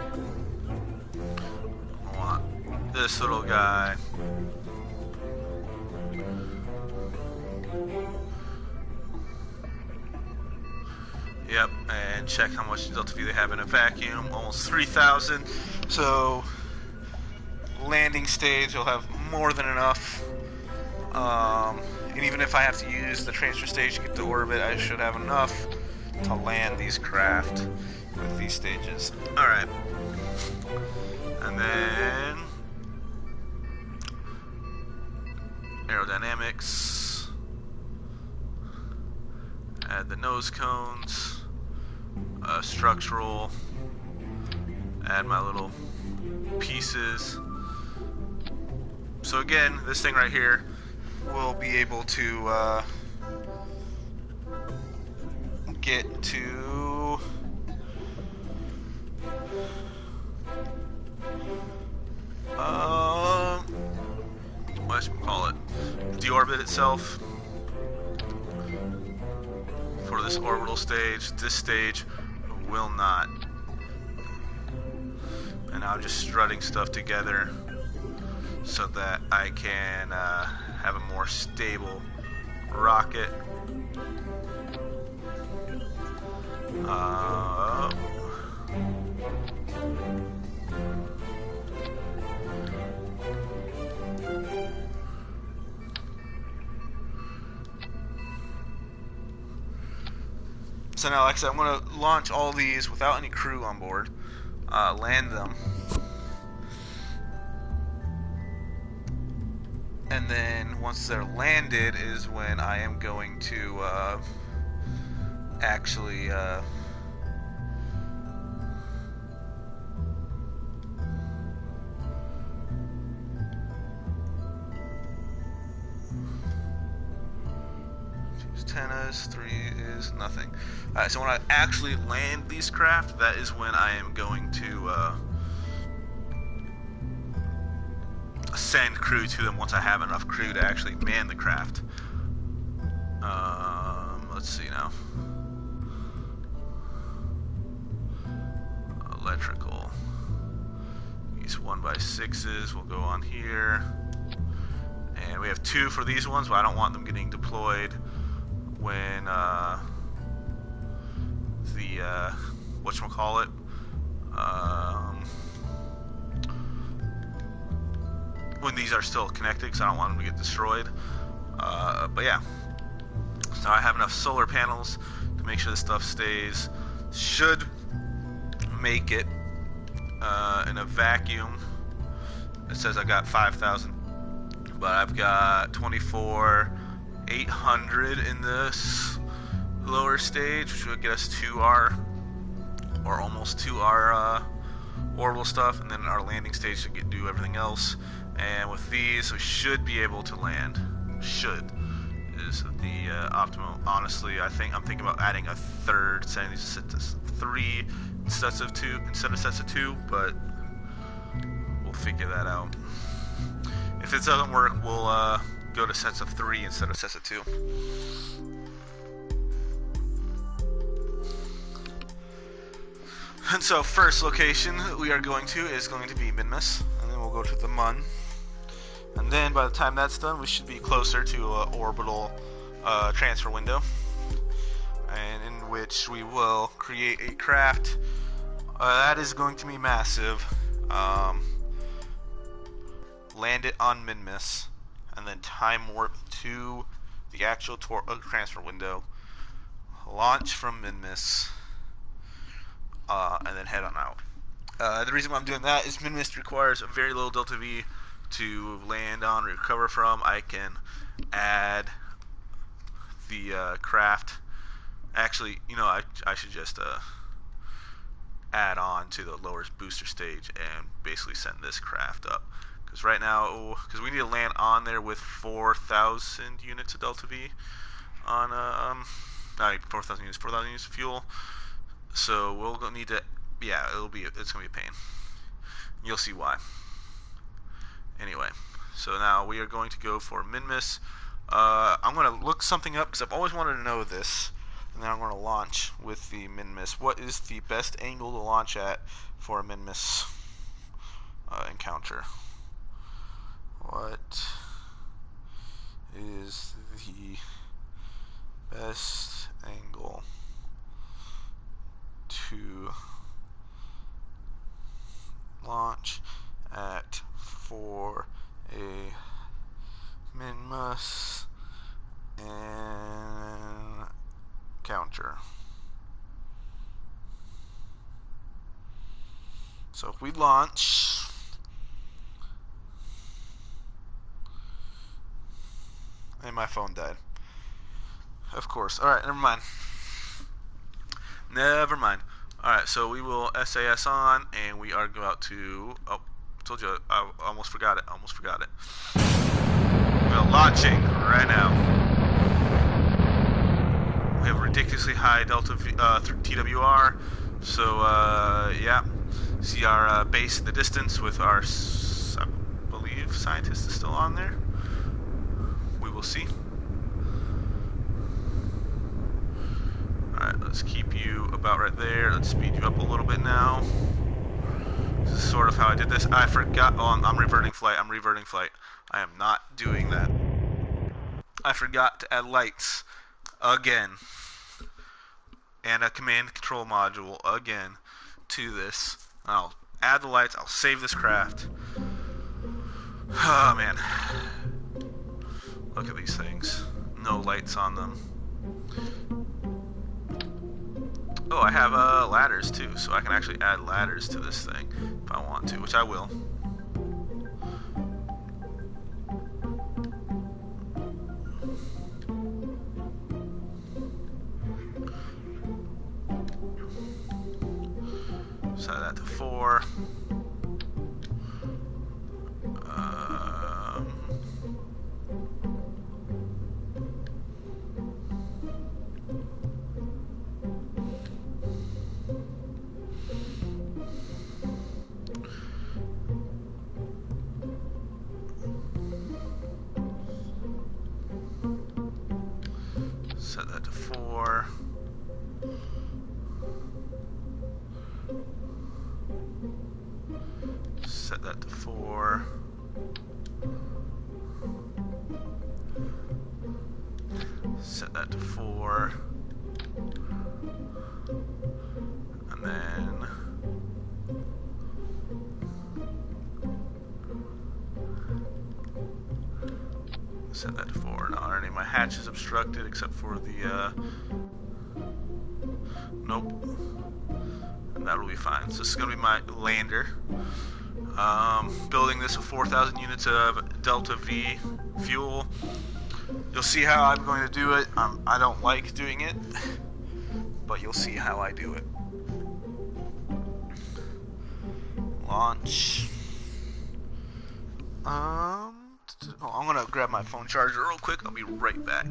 want this little guy. Yep, and check how much delta V they have in a vacuum. Almost 3,000. So landing stage will have more than enough. And even if I have to use the transfer stage to get to orbit, I should have enough to land these craft with these stages. Alright. And then aerodynamics. Add the nose cones. Structural. Add my little pieces. So again, this thing right here will be able to get to what should we call it? Deorbit itself for this orbital stage. This stage will not. And I'm just strutting stuff together so that I can have a more stable rocket. So now, like I said, I'm going to launch all these without any crew on board, land them, and then once they're landed is when I am going to actually antennas, 3 is nothing. Alright, so when I actually land these craft, that is when I am going to send crew to them once I have enough crew to actually man the craft. Let's see now. Electrical. These 1x6s will go on here. And we have 2 for these ones, but I don't want them getting deployed when whatchamacallit, when these are still connected, because I don't want them to get destroyed. But yeah, so I have enough solar panels to make sure this stuff stays. Should make it in a vacuum. It says I got 5,000, but I've got 24,800 in this lower stage, which would get us to our, or almost to our orbital stuff, and then our landing stage should do everything else. And with these, we should be able to land. Should is the optimal. Honestly, I'm thinking about adding a third, setting these to 3 instead of 2, but we'll figure that out. If it doesn't work, we'll go to sets of 3 instead of sets of 2. And so, first location we are going to is going to be Minmus, and then we'll go to the Mun. And then by the time that's done, we should be closer to an orbital transfer window, and in which we will create a craft that is going to be massive. Land it on Minmus, and then time warp to the actual transfer window. Launch from Minmus, and then head on out. The reason why I'm doing that is Minmus requires a very low delta V to land on, recover from. I can add the craft. Actually, you know, I should just add on to the lower booster stage and basically send this craft up. Because right now, because we need to land on there with 4,000 units of delta V on 4,000 units, 4,000 units of fuel. So we'll need to, yeah, it's gonna be a pain. You'll see why. Anyway, so now we are going to go for Minmus. I'm going to look something up because I've always wanted to know this, and then I'm going to launch with the Minmus. What is the best angle to launch at for a Minmus encounter? What is the best angle to launch at for a Minmus encounter? So if we launch, and my phone died. Of course. Alright, never mind. Never mind. Alright, so we will SAS on, and we are about to... Oh, told you, I almost forgot it. We're launching right now. We have ridiculously high delta TWR. So, yeah. See our base in the distance with our, I believe, scientist is still on there. We will see. Alright, let's keep you about right there. Let's speed you up a little bit now. This is sort of how I did this. I forgot. Oh, I'm reverting flight. I am not doing that. I forgot to add lights again. And a command control module again to this. I'll add the lights. I'll save this craft. Oh, man. Look at these things. No lights on them. Oh, I have ladders too, so I can actually add ladders to this thing if I want to, which I will. Set that to 4. Set that to 4. Set that to 4. Set that to 4. And then set that to 4. Set that to 4. Now, are any of my hatches obstructed except for the, nope. And that'll be fine. So this is going to be my lander. Building this with 4,000 units of Delta V fuel. You'll see how I'm going to do it. I don't like doing it, but you'll see how I do it. Launch. I'm gonna grab my phone charger real quick. I'll be right back.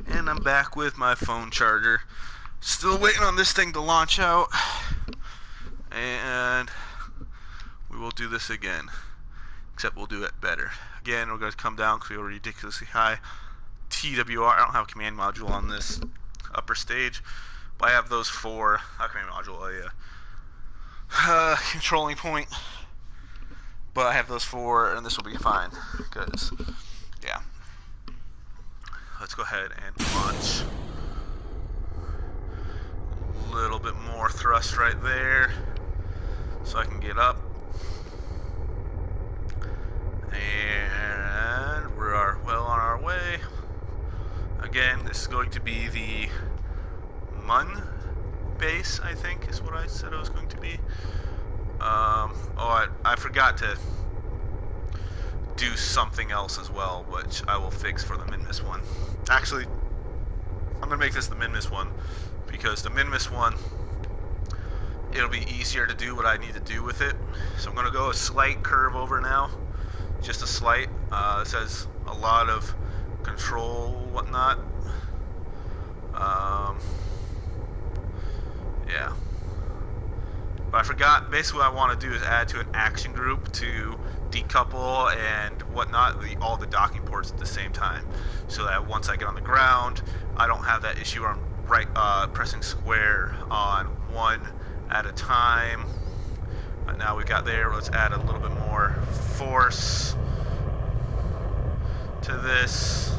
And I'm back with my phone charger. Still waiting on this thing to launch out, and we will do this again, except we'll do it better. Again, we're going to come down because we have a ridiculously high TWR. I don't have a command module on this upper stage, but I have those 4, not command module, a controlling point, but I have those 4, and this will be fine, because, yeah. Let's go ahead and launch. Little bit more thrust right there so I can get up, and we are well on our way. Again, this is going to be the Mun base, I think is what I said it was going to be. I forgot to do something else as well, which I will fix for the Minmus one. Actually, I'm gonna make this the Minmus one, because the Minmus one, it'll be easier to do what I need to do with it. So I'm going to go a slight curve over now. Just a slight. This has a lot of control, whatnot. Yeah. But I forgot, basically what I want to do is add to an action group to decouple and whatnot, all the docking ports at the same time. So that once I get on the ground, I don't have that issue where I'm pressing square on one at a time. Now we got there. Let's add a little bit more force to this.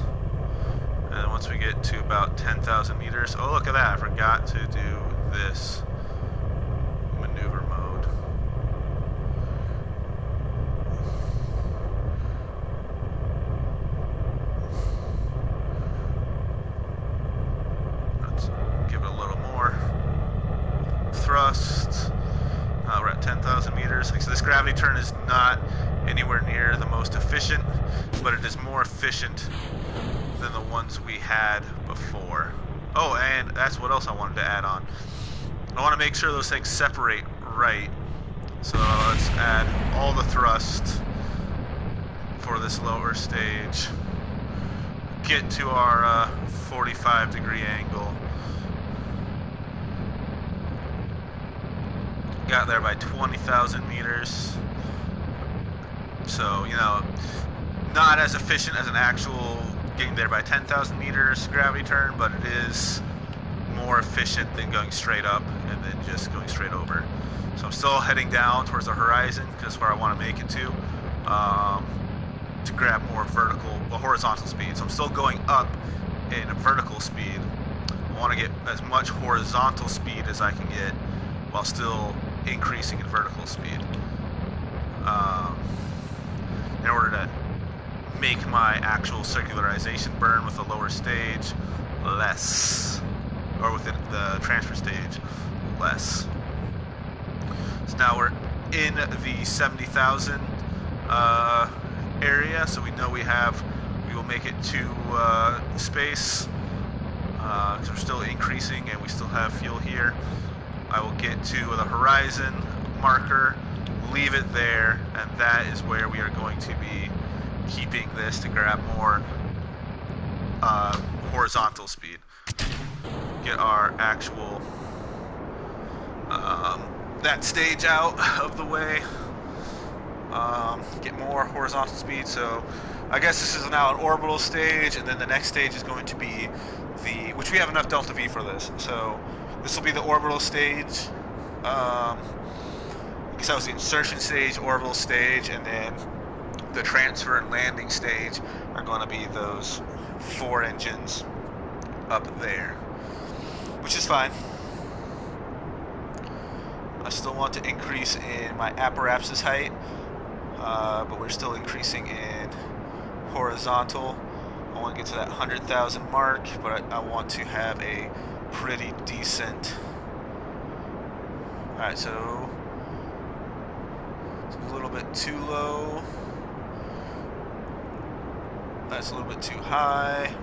And once we get to about 10,000 meters, oh look at that! I forgot to do this maneuver mode. Give it a little more thrust. We're at 10,000 meters. So this gravity turn is not anywhere near the most efficient, but it is more efficient than the ones we had before. Oh, and that's what else I wanted to add on. I want to make sure those things separate right. So let's add all the thrust for this lower stage. Get to our 45-degree angle. Got there by 20,000 meters. So, you know, not as efficient as an actual getting there by 10,000 meters gravity turn, but it is more efficient than going straight up and then just going straight over. So I'm still heading down towards the horizon because that's where I want to make it to grab more horizontal speed. So I'm still going up in vertical speed. I want to get as much horizontal speed as I can get while still increasing in vertical speed. In order to make my actual circularization burn with the lower stage less, or with the transfer stage less. So now we're in the 70,000 area, so we know we will make it to space, because we're still increasing and we still have fuel here. I will get to the horizon marker, leave it there, and that is where we are going to be keeping this to grab more horizontal speed. Get our actual that stage out of the way. Get more horizontal speed. So I guess this is now an orbital stage, and then the next stage is going to be which we have enough delta V for this. So this will be the orbital stage, I guess that was the insertion stage, orbital stage, and then the transfer and landing stage are going to be those 4 engines up there, which is fine. I still want to increase in my apparatus height, but we're still increasing in horizontal. I want to get to that 100,000 mark, but I want to have a pretty decent. Alright, so it's a little bit too low. That's a little bit too high.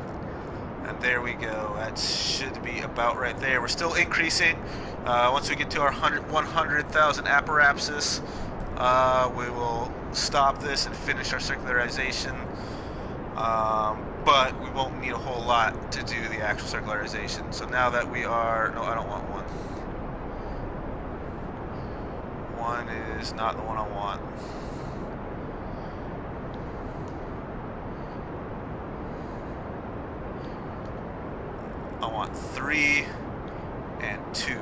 And there we go. That should be about right there. We're still increasing. Once we get to our 100,000 apparatus, we will stop this and finish our circularization. But we won't need a whole lot to do the actual circularization. So now that we are... No, I don't want one. One is not the one I want. I want 3 and 2.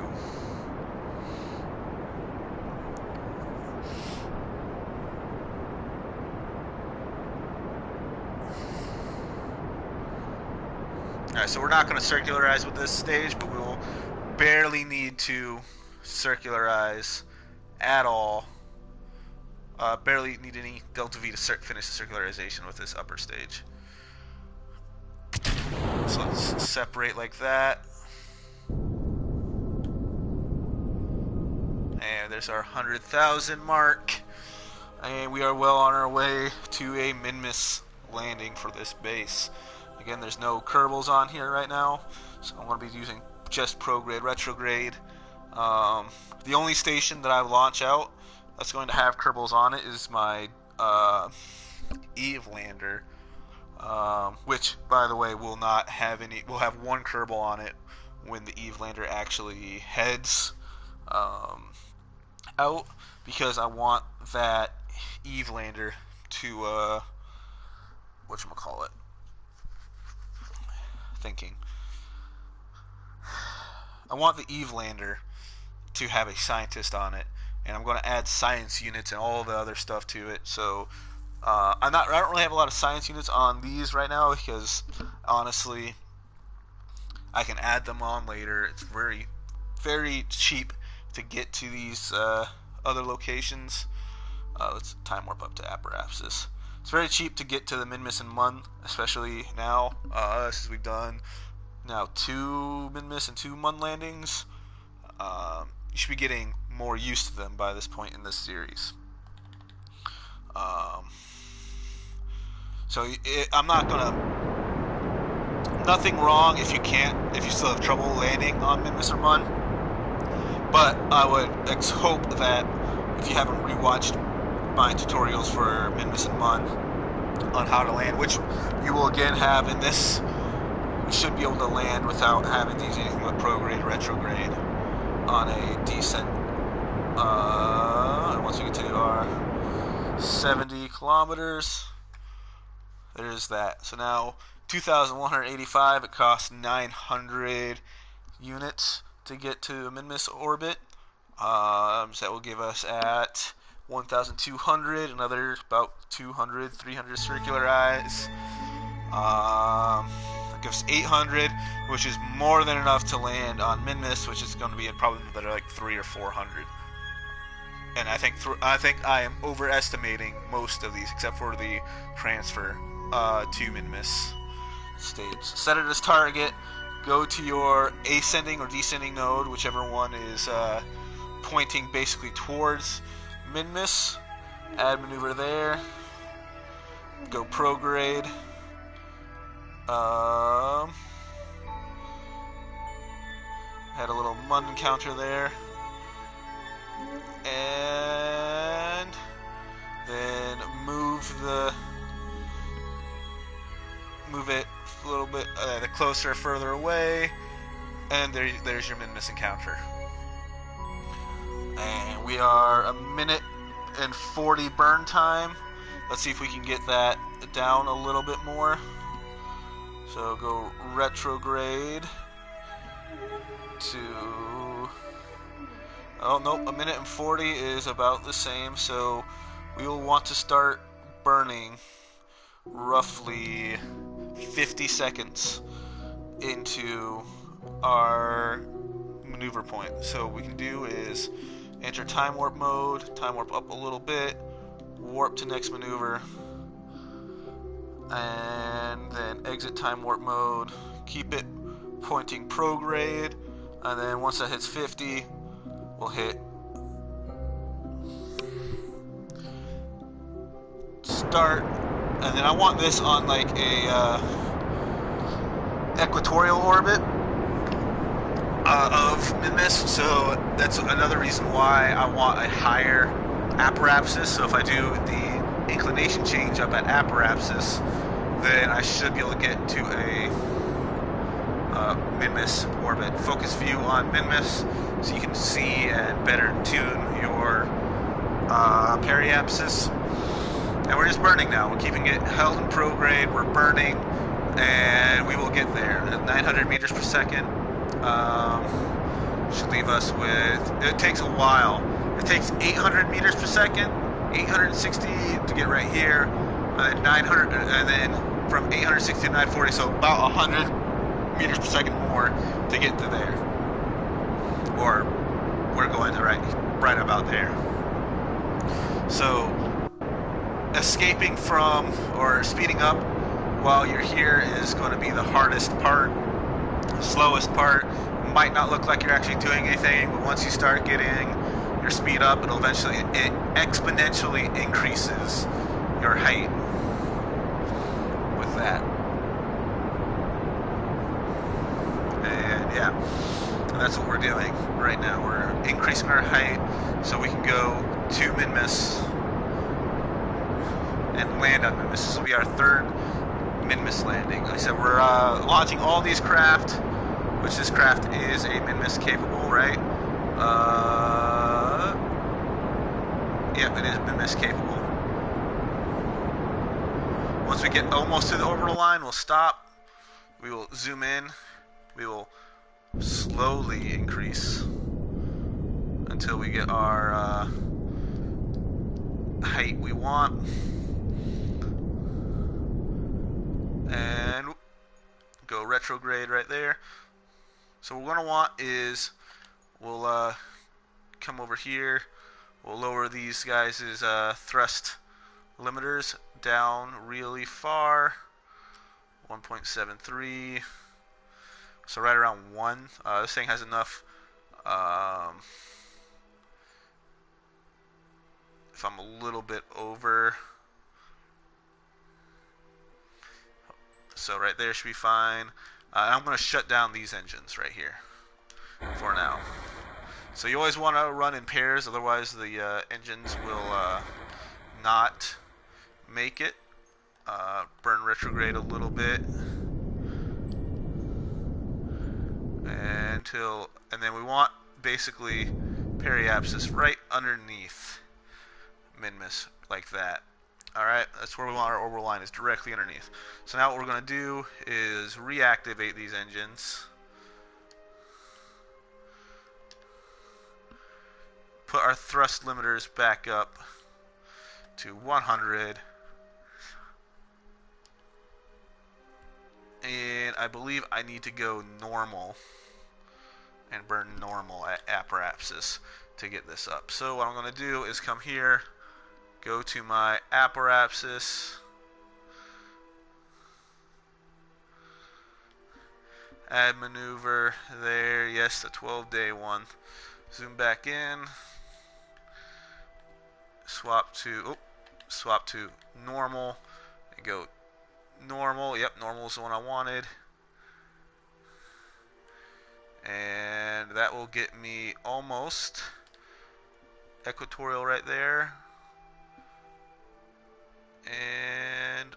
Alright, so we're not going to circularize with this stage, but we will barely need to circularize at all. Barely need any delta V to finish the circularization with this upper stage. So let's separate like that. And there's our 100,000 mark. And we are well on our way to a Minmus landing for this base. Again, there's no Kerbals on here right now, so I'm going to be using just prograde, retrograde. The only station that I launch out that's going to have Kerbals on it is my Eve lander. Which, by the way, will not have any. We'll have 1 Kerbal on it when the Eve lander actually heads out, because I want that Eve lander to whatchamacallit, thinking. I want the Eve lander to have a scientist on it, and I'm going to add science units and all the other stuff to it. So. I don't really have a lot of science units on these right now because, honestly, I can add them on later. It's very, very cheap to get to these other locations. Let's time warp up to apparatus. It's very cheap to get to the Minmus and Mun, especially now, since we've done now 2 Minmus and 2 Mun landings. You should be getting more used to them by this point in this series. So I'm not gonna. Nothing wrong if you still have trouble landing on Minmus or Mun. But I would hope that if you haven't rewatched my tutorials for Minmus and Mun on how to land, which you will again have in this, you should be able to land without having to use anything but prograde, retrograde on a decent. Once we get to our 70 kilometers. There's that. So now 2,185. It costs 900 units to get to a Minmus orbit. So that will give us at 1,200, another about 200, 300 circularize. That gives 800, which is more than enough to land on Minmus, which is going to be probably another like 300 or 400. And I think I am overestimating most of these, except for the transfer to Minmus stage. Set it as target. Go to your ascending or descending node, whichever one is pointing basically towards Minmus. Add maneuver there. Go prograde. Had a little Mun counter there. And then move it a little bit closer, further away, and there's your Minmus encounter. And we are a minute and 40 burn time. Let's see if we can get that down a little bit more. So go retrograde to Oh, nope, 1 minute and 40 is about the same, so we will want to start burning roughly 50 seconds into our maneuver point. So what we can do is enter time warp mode, time warp up a little bit, warp to next maneuver, and then exit time warp mode, keep it pointing prograde, and then once that hits 50, we'll hit start, and then I want this on like a equatorial orbit of Minmus, so that's another reason why I want a higher apoapsis. So if I do the inclination change up at apoapsis, then I should be able to get to a Minmus orbit. Focus view on Minmus, so you can see and better tune your periapsis. And we're just burning now. We're keeping it held in prograde. We're burning, and we will get there. At 900 meters per second should leave us with. It takes a while. It takes 800 meters per second, 860 to get right here, and then 900, and then from 860 to 940, so about 100 meters per second more to get to there. Or we're going to right about there. So escaping from or speeding up while you're here is going to be the hardest part, slowest part. Might not look like you're actually doing anything, but once you start getting your speed up, it'll eventually, it exponentially increases your height with that. And yeah, that's what we're doing right now. We're increasing our height so we can go to Minmus and land on Minmus. This will be our third Minmus landing. Like I said, we're launching all these craft, which this craft is a Minmus capable, right? Yep, it is Minmus capable. Once we get almost to the orbital line, we'll stop. We will zoom in. We will slowly increase until we get our height we want. And go retrograde right there. So what we're going to want is we'll come over here. We'll lower these guys' thrust limiters down really far. 1.73. So right around 1. This thing has enough. If I'm a little bit over. So right there should be fine. I'm going to shut down these engines right here for now. So you always want to run in pairs, otherwise the engines will not make it. Burn retrograde a little bit and then we want basically periapsis right underneath Minmus, like that. Alright, that's where we want our orbital line, is directly underneath. So now what we're going to do is reactivate these engines. Put our thrust limiters back up to 100. And I believe I need to go normal and burn normal at apoapsis to get this up. So what I'm going to do is come here, go to my apoapsis, add maneuver there, yes, the 12-day one. Zoom back in, swap to normal, and go normal. Yep, normal is the one I wanted. And that will get me almost equatorial right there. And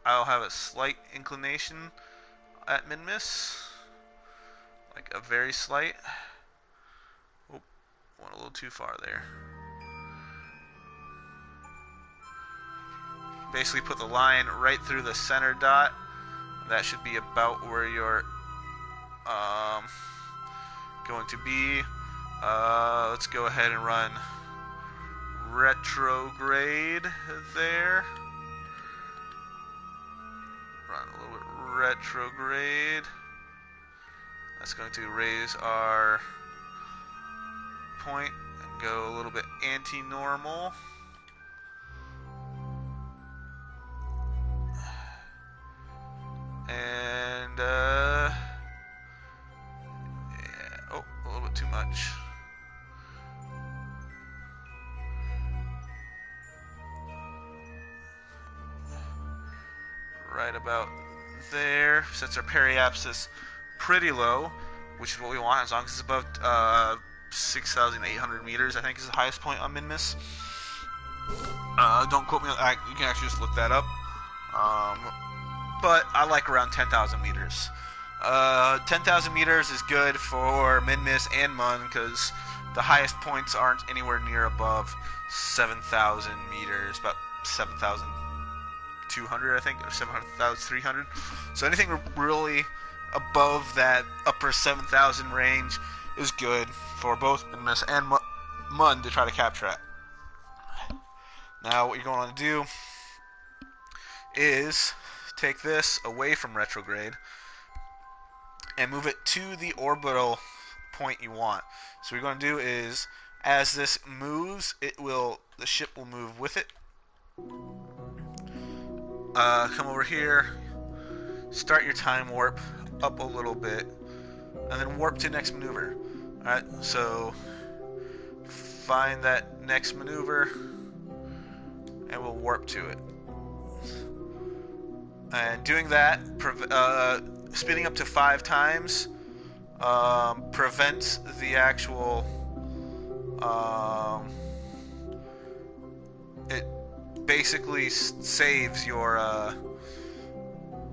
I'll have a slight inclination at Minmus, like a very slight. Oh, went a little too far there. Basically put the line right through the center dot. That should be about where you're going to be. Let's go ahead and run retrograde there. Run a little bit retrograde. That's going to raise our point and go a little bit anti-normal. And yeah, oh, a little bit too much. Right about there. Sets our periapsis pretty low, which is what we want as long as it's above 6,800 meters, I think is the highest point on Minmus. Don't quote me on that. You can actually just look that up. But I like around 10,000 meters. 10,000 meters is good for Minmus and Mun because the highest points aren't anywhere near above 7,000 meters, about 7,200 I think, or 7,300. So anything really above that upper 7,000 range is good for both Minmus and Mun to try to capture at. Now what you're going to do is take this away from retrograde and move it to the orbital point you want. So what you're going to do is, as this moves, the ship will move with it. Come over here, start your time warp up a little bit, and then warp to next maneuver. Alright, so find that next maneuver, and we'll warp to it. And doing that, speeding up to 5 times prevents the actual it basically saves your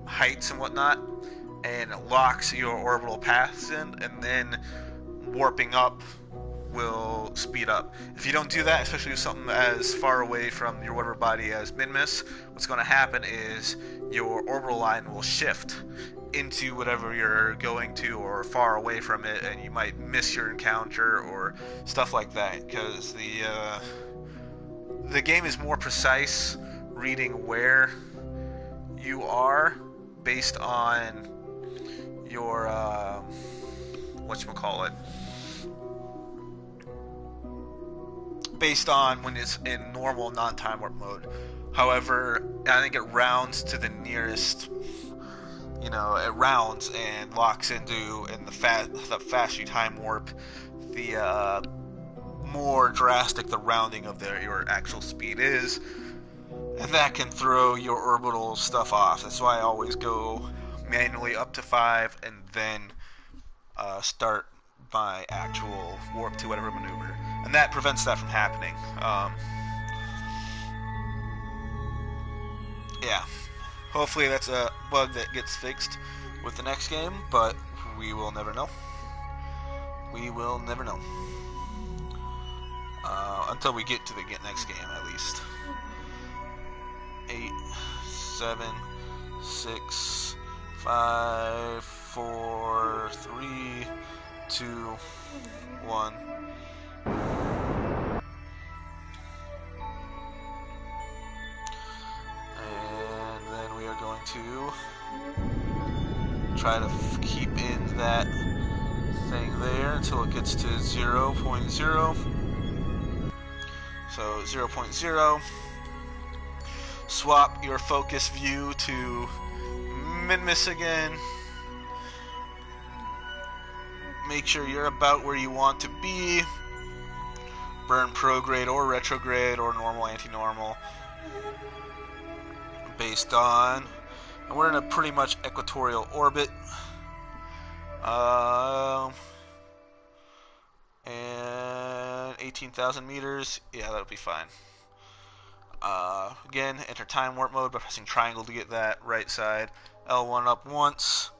heights and whatnot and locks your orbital paths in, and then warping up will speed up. If you don't do that, especially with something as far away from your water body as Minmus, what's going to happen is your orbital line will shift into whatever you're going to or far away from it, and you might miss your encounter or stuff like that, because the game is more precise reading where you are based on your whatchamacallit, based on when it's in normal non-time warp mode. However, I think it rounds to the nearest, it rounds and locks into, and the faster you time warp, the more drastic the rounding of your actual speed is, and that can throw your orbital stuff off. That's why I always go manually up to 5 and then start my actual warp to whatever maneuver, and that prevents that from happening. Yeah, hopefully that's a bug that gets fixed with the next game, but we will never know. We will never know. Until we get to the next game, at least. 8, 7, 6, 5, 4, 3, 2, 1. And then we are going to try to keep in that thing there until it gets to 0.0. So 0.0. Swap your focus view to Minmus again. Make sure you're about where you want to be. Burn prograde or retrograde or normal, anti-normal. Based on, and we're in a pretty much equatorial orbit. And 18,000 meters. Yeah, that'll be fine. Again, enter time warp mode by pressing triangle to get that right side. L1 up once,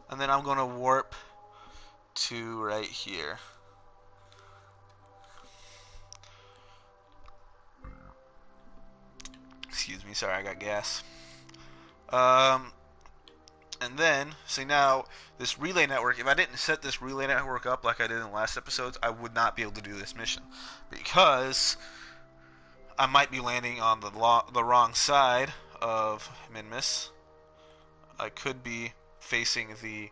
and then I'm going to warp to right here. Excuse me, sorry, I got gas. And And then, see now, this relay network, if I didn't set this relay network up like I did in the last episodes, I would not be able to do this mission. Because I might be landing on the wrong side of Minmus. I could be facing the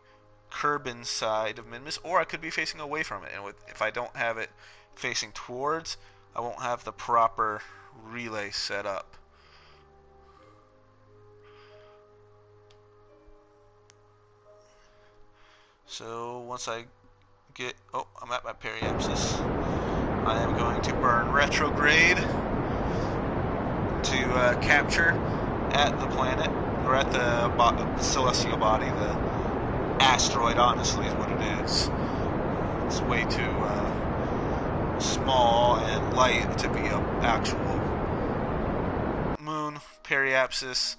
Kerbin side of Minmus, or I could be facing away from it. And if I don't have it facing towards, I won't have the proper relay set up. So once I get, oh, I'm at my periapsis, I am going to burn retrograde to capture at the planet, or at the celestial body, the asteroid, honestly, is what it is. It's way too small and light to be an actual moon. Periapsis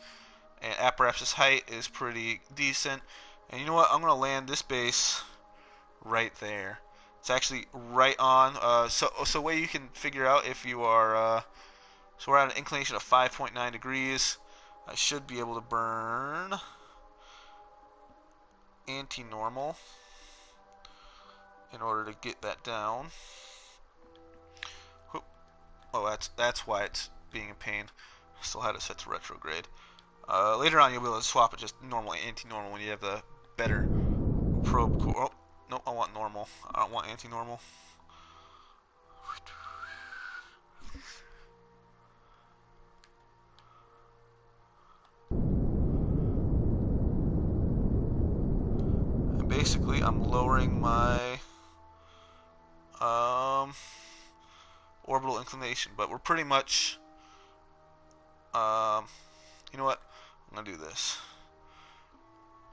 and apoapsis height is pretty decent. And you know what? I'm going to land this base right there. It's actually right on. So way you can figure out if you are... so we're at an inclination of 5.9 degrees. I should be able to burn anti-normal in order to get that down. Oh, that's why it's being a pain. Still had it set to retrograde. Later on, you'll be able to swap it just normal, anti-normal when you have the better probe core. Oh, no, I want normal. I don't want anti-normal. And basically, I'm lowering my orbital inclination, but we're pretty much, you know what, I'm going to do this,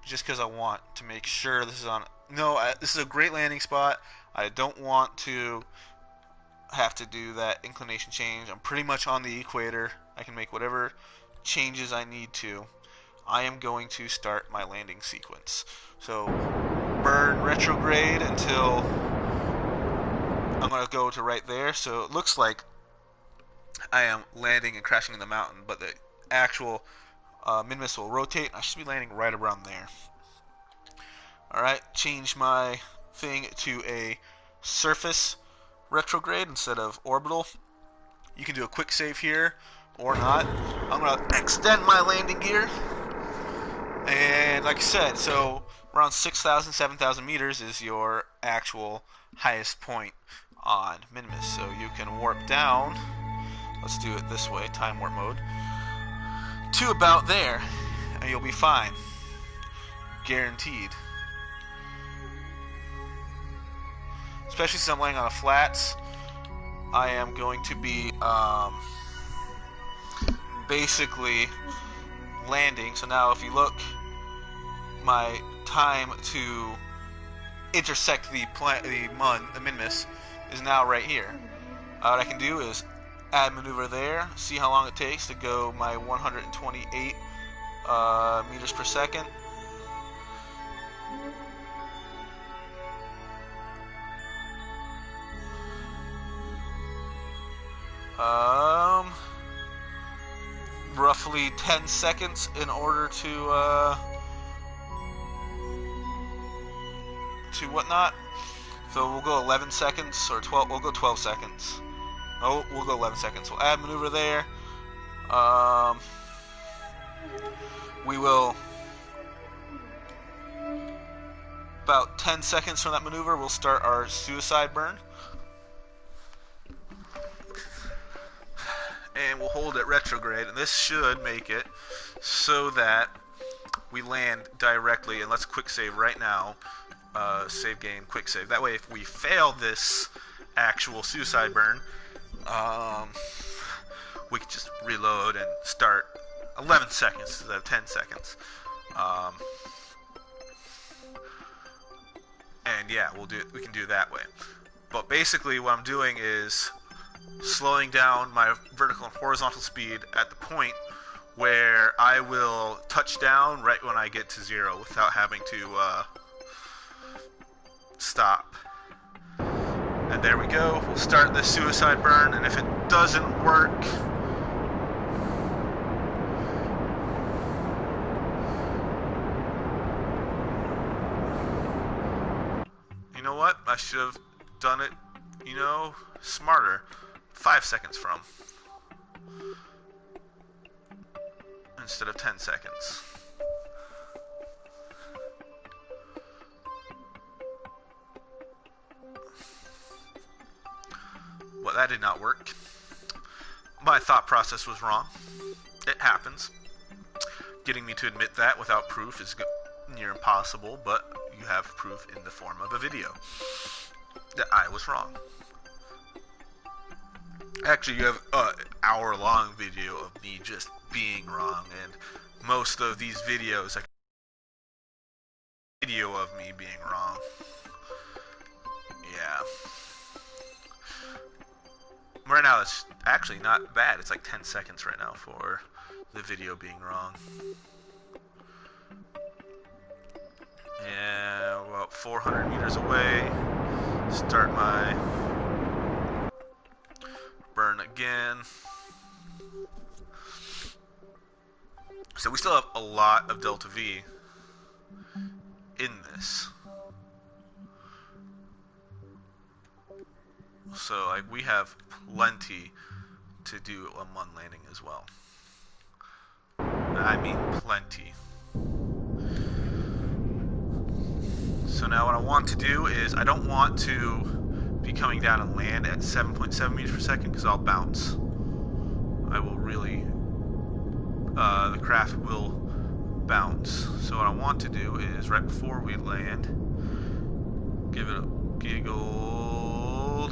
just because I want to make sure this is on, this is a great landing spot. I don't want to have to do that inclination change. I'm pretty much on the equator. I can make whatever changes I need to. I am going to start my landing sequence. So, burn retrograde until I'm going to go to right there. So it looks like I am landing and crashing in the mountain, but the actual Minmus will rotate. I should be landing right around there. Alright, change my thing to a surface retrograde instead of orbital. You can do a quick save here or not. I'm going to extend my landing gear. And like I said, so around 6,000, 7,000 meters is your actual highest point on Minmus. So you can warp down, let's do it this way, time warp mode, to about there, and you'll be fine. Guaranteed. Especially since I'm laying on the flats, I am going to be basically landing. So now if you look, my time to intersect the Minmus is now right here. What I can do is add maneuver there, see how long it takes to go my 128 meters per second. Roughly 10 seconds in order to whatnot. So we'll go 11 seconds or 12. We'll go 12 seconds. Oh, we'll go 11 seconds. We'll add maneuver there. We will, about 10 seconds from that maneuver, we'll start our suicide burn. And we'll hold it retrograde, and this should make it so that we land directly. And let's quick save right now. Save game, quick save. That way, if we fail this actual suicide burn, we can just reload and start 11 seconds instead of 10 seconds. And yeah, we can do it that way. But basically, what I'm doing is slowing down my vertical and horizontal speed at the point where I will touch down right when I get to 0 without having to stop. And there we go. We'll start the suicide burn, and if it doesn't work, know what? I should have done it, you know, smarter. 5 seconds from. Instead of 10 seconds. Well, that did not work. My thought process was wrong. It happens. Getting me to admit that without proof is near impossible, but you have proof in the form of a video that I was wrong. Actually, you have an hour-long video of me just being wrong, and most of these videos, like video of me being wrong. Yeah. Right now, it's actually not bad. It's like 10 seconds right now for the video being wrong. And about 400 meters away, start my burn again. So we still have a lot of delta V in this. So like we have plenty to do on one landing as well. I mean plenty. So now what I want to do is I don't want to be coming down and land at 7.7 meters per second because I'll bounce. I will really, the craft will bounce. So what I want to do is right before we land, give it a giggle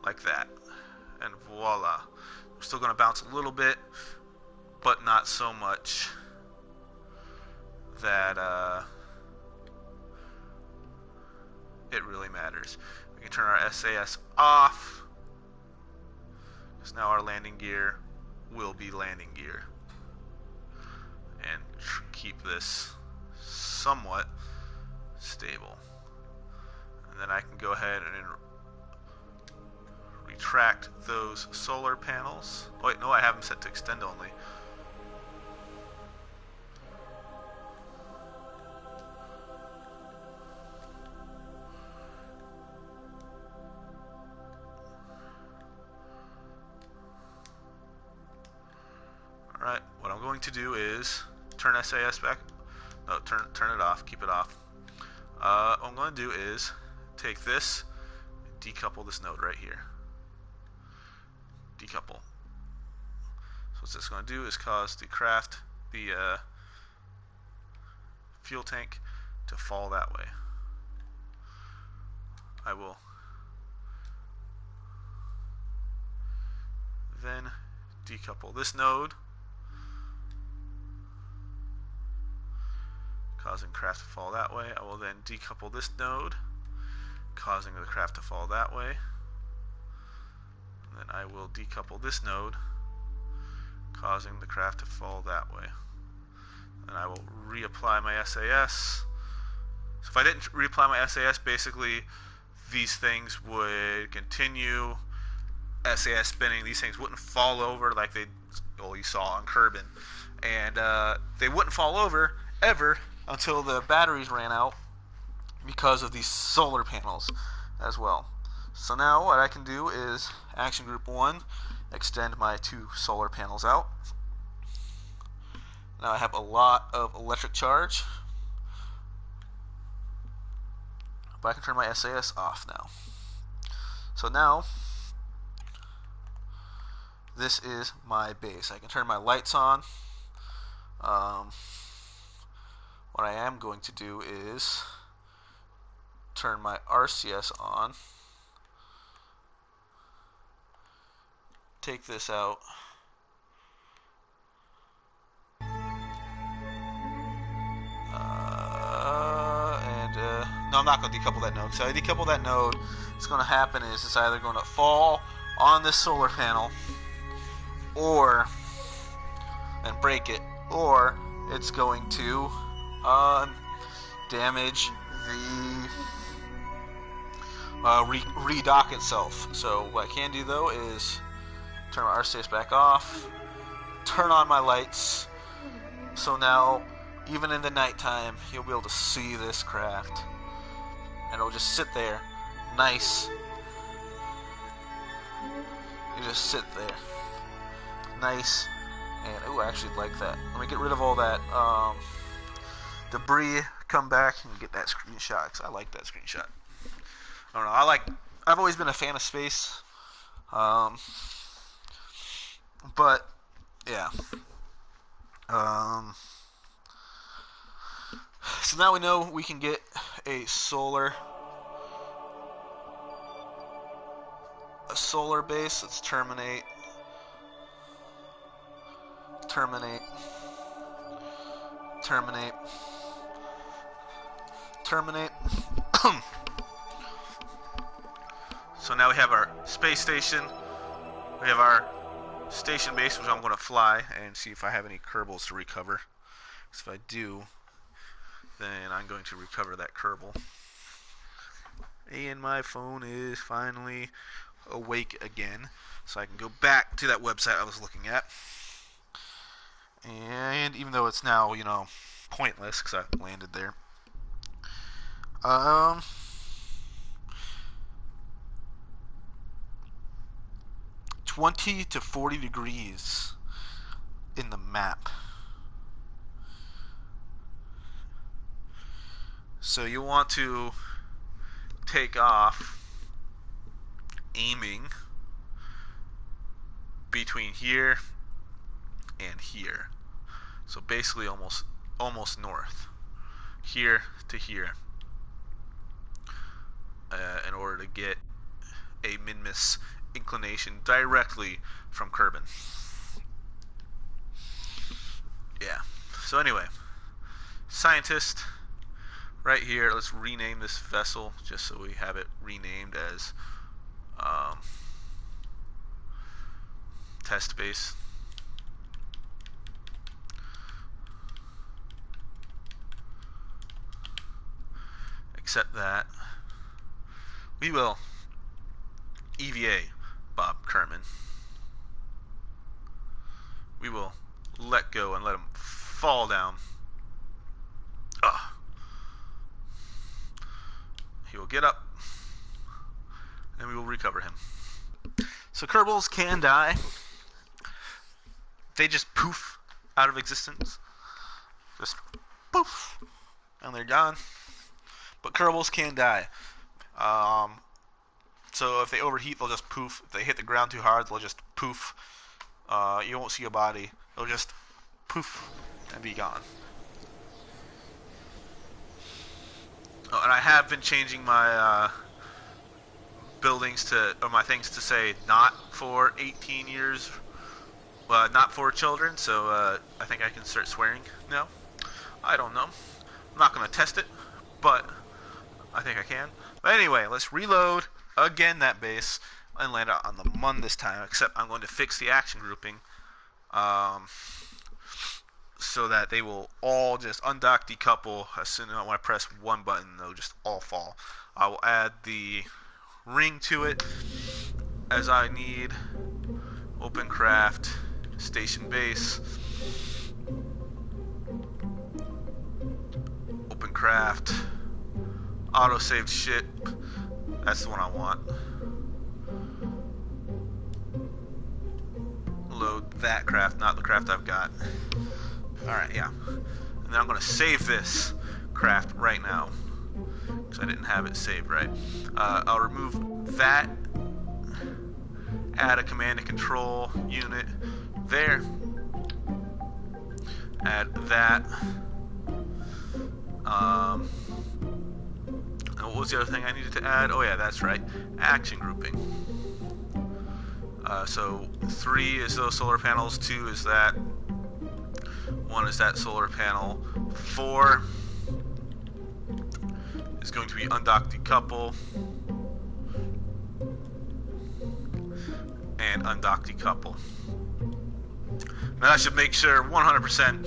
like that, and voila. We're still going to bounce a little bit, but not so much that it really matters. We can turn our SAS off, because now our landing gear will be landing gear, and keep this somewhat stable. And then I can go ahead and retract those solar panels. Oh, wait, no, I have them set to extend only. Alright, what I'm going to do is turn SAS back. No, turn it off. Keep it off. What I'm going to do is take this, decouple this node right here. Decouple. So what this is going to do is cause the craft, the fuel tank, to fall that way. I will then decouple this node, causing craft to fall that way. I will then decouple this node, causing the craft to fall that way. And then I will decouple this node, causing the craft to fall that way. And I will reapply my SAS. So if I didn't reapply my SAS, basically these things would continue SAS spinning. These things wouldn't fall over like you saw on Kerbin. And they wouldn't fall over ever until the batteries ran out because of these solar panels as well. So now what I can do is action group 1, extend my 2 solar panels out. Now I have a lot of electric charge, but I can turn my SAS off now. So now this is my base. I can turn my lights on. What I am going to do is turn my RCS on, take this out, no, I'm not going to decouple that node. So I decouple that node, what's going to happen is it's either going to fall on this solar panel or and break it, or it's going to damage the redock itself. So what I can do though is turn my RCS back off, turn on my lights. So now Even in the nighttime, you'll be able to see this craft. And it'll just sit there. Nice. You just sit there. Nice. And, ooh, I actually like that. Let me get rid of all that debris, come back, and get that screenshot, because I like that screenshot. I don't know, I've always been a fan of space. But, yeah. So now we know we can get a solar base. Let's terminate. Terminate. Terminate. Terminate. So now we have our space station. We have our station base, which I'm going to fly and see if I have any Kerbals to recover. Because if I do, then I'm going to recover that Kerbal. And my phone is finally awake again, so I can go back to that website I was looking at. And even though it's now, you know, pointless because I landed there. 20 to 40 degrees in the map. So you want to take off aiming between here and here. So basically almost north. Here to here. In order to get a Minmus inclination directly from Kerbin. Yeah. So anyway, scientist right here. Let's rename this vessel just so we have it renamed as test base. Accept that. We will EVA Bob Kerman. We will let go and let him fall down. He will get up and we will recover him. So Kerbals can die. They just poof out of existence. Just poof. And they're gone. But Kerbals can die. So if they overheat, they'll just poof. If they hit the ground too hard, they'll just poof. You won't see a body. They'll just poof and be gone. Oh, and I have been changing my buildings to, or my things to say not for 18 years, not for children. So I think I can start swearing now. I don't know. I'm not going to test it, but I think I can. But anyway, let's reload again that base and land it on the Mun this time, except I'm going to fix the action grouping so that they will all just undock, decouple as soon as I press one button. They'll just all fall. I will add the ring to it as I need. Open craft, station base, open craft, auto-saved ship. That's the one I want. Load that craft, not the craft I've got. Alright, yeah. And then I'm going to save this craft right now, because I didn't have it saved right. I'll remove that. Add a command and control unit there. Add that. And what was the other thing I needed to add? Oh yeah, that's right. Action grouping. So 3 is those solar panels, 2 is that, 1 is that solar panel, 4 is going to be undock, decouple, and undock, decouple. Now I should make sure 100%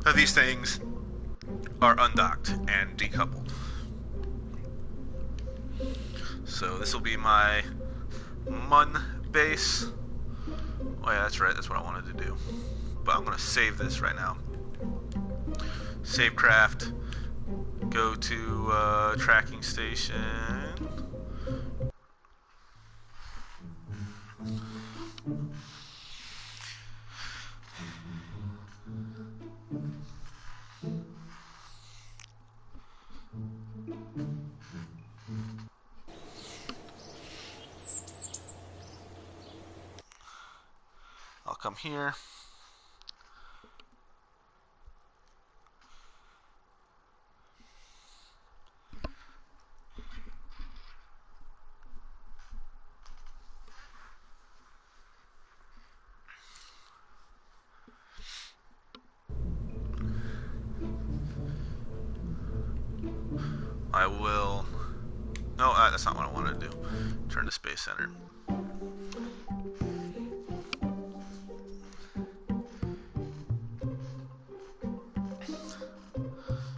of these things are undocked and decoupled. So this will be my Mun base. Oh yeah, that's right, that's what I wanted to do. But I'm going to save this right now. Save craft. Go to tracking station. I'll come here. I will... No, that's not what I wanted to do. Turn to Space Center.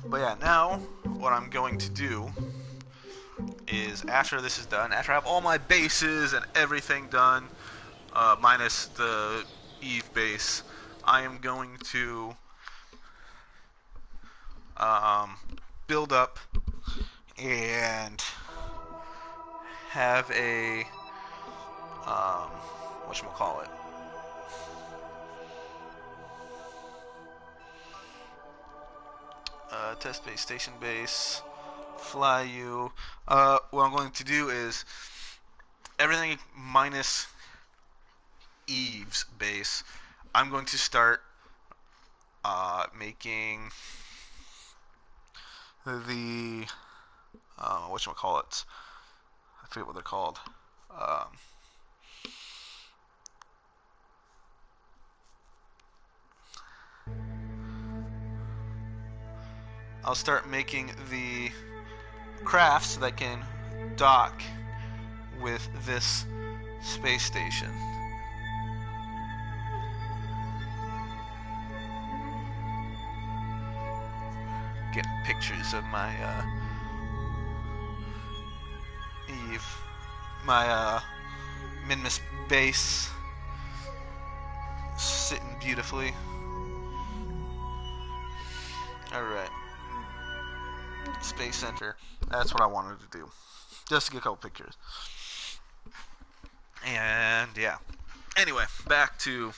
But yeah, now what I'm going to do is, after this is done, after I have all my bases and everything done, minus the Eve base, I am going to build up and have a whatchamacallit, test base, station base, fly you. What I'm going to do is everything minus Eve's base. I'm going to start making the whatchamacallit, I forget what they're called. I'll start making the crafts that can dock with this space station. Get pictures of my Eve, my Minmus base sitting beautifully. Alright. Space Center. That's what I wanted to do. Just to get a couple pictures. And yeah. Anyway, back to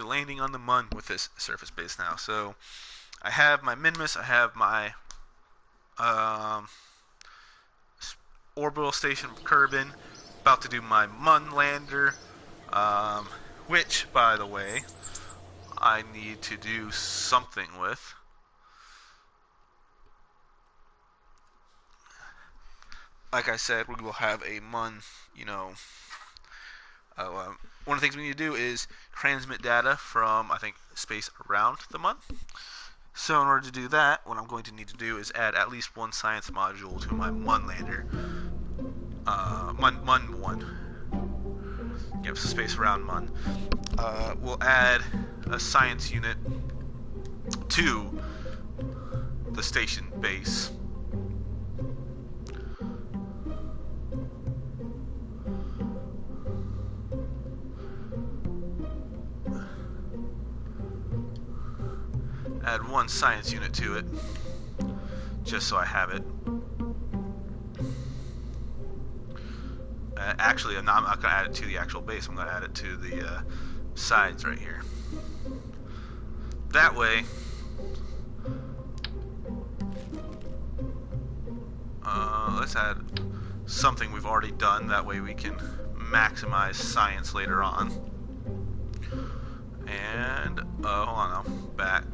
landing on the Mun with this surface base now. So I have my Minmus, I have my orbital station Kerbin, about to do my Mun lander, which, by the way, I need to do something with. Like I said, we will have a Mun, one of the things we need to do is transmit data from, I think, space around the Mun. So in order to do that, what I'm going to need to do is add at least one science module to my Mun lander. Mun 1. Yep, so space around Mun. We'll add a science unit to the station base. Add one science unit to it, just so I have it. Actually, I'm not going to add it to the actual base. I'm going to add it to the sides right here. That way, let's add something we've already done. That way we can maximize science later on. And, hold on now, back.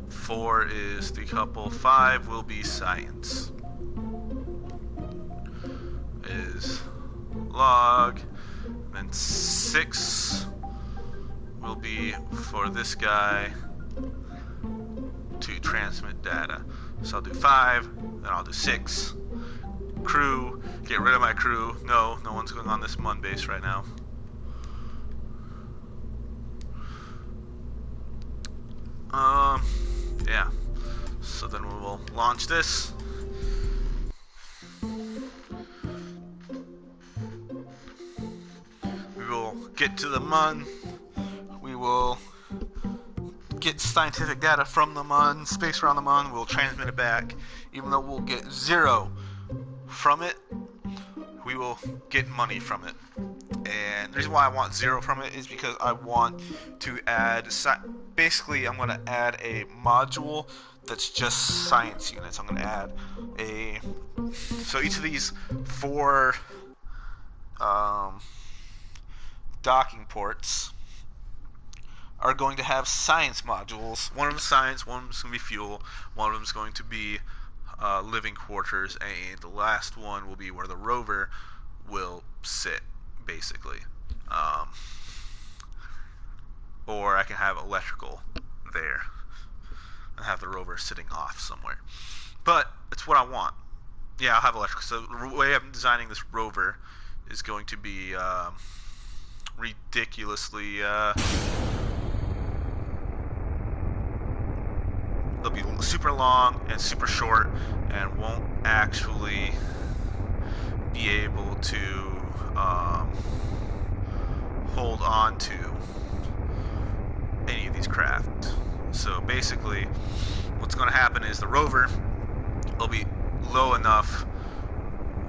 4 is decouple, 5 will be science. Is log, then 6 will be for this guy to transmit data. So I'll do 5, then I'll do 6. Crew, get rid of my crew. No one's going on this Mun base right now. Yeah. So then we will launch this. get to the Mun. We will get scientific data from the Mun, space around the Mun. We'll transmit it back. Even though we'll get 0 from it, we will get money from it. And the reason why I want 0 from it is because I want to add, basically I'm going to add a module that's just science units. I'm going to add so each of these 4 docking ports are going to have science modules. One of them is science, one of them is going to be fuel, one of them is going to be living quarters, and the last one will be where the rover will sit, basically. Or I can have electrical there and have the rover sitting off somewhere. But it's what I want. Yeah, I'll have electrical. So the way I'm designing this rover is going to be ridiculously... they'll be super long and super short and won't actually be able to hold on to any of these craft. So basically what's going to happen is the rover will be low enough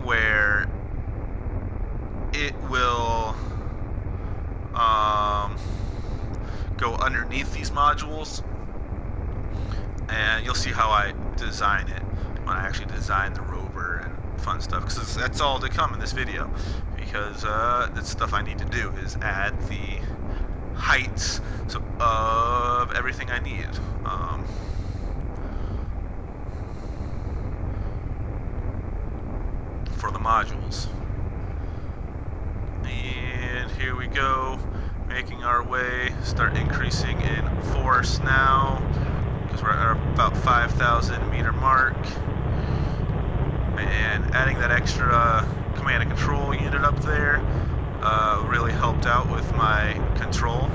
where it will go underneath these modules, and you'll see how I design it when I actually design the rover and fun stuff, because that's all to come in this video, because that's stuff I need to do is add the heights of everything I need. For the modules. And here we go, making our way, start increasing in force now, because we're at about 5,000 meter mark, and adding that extra command and control unit up there really helped out with my control.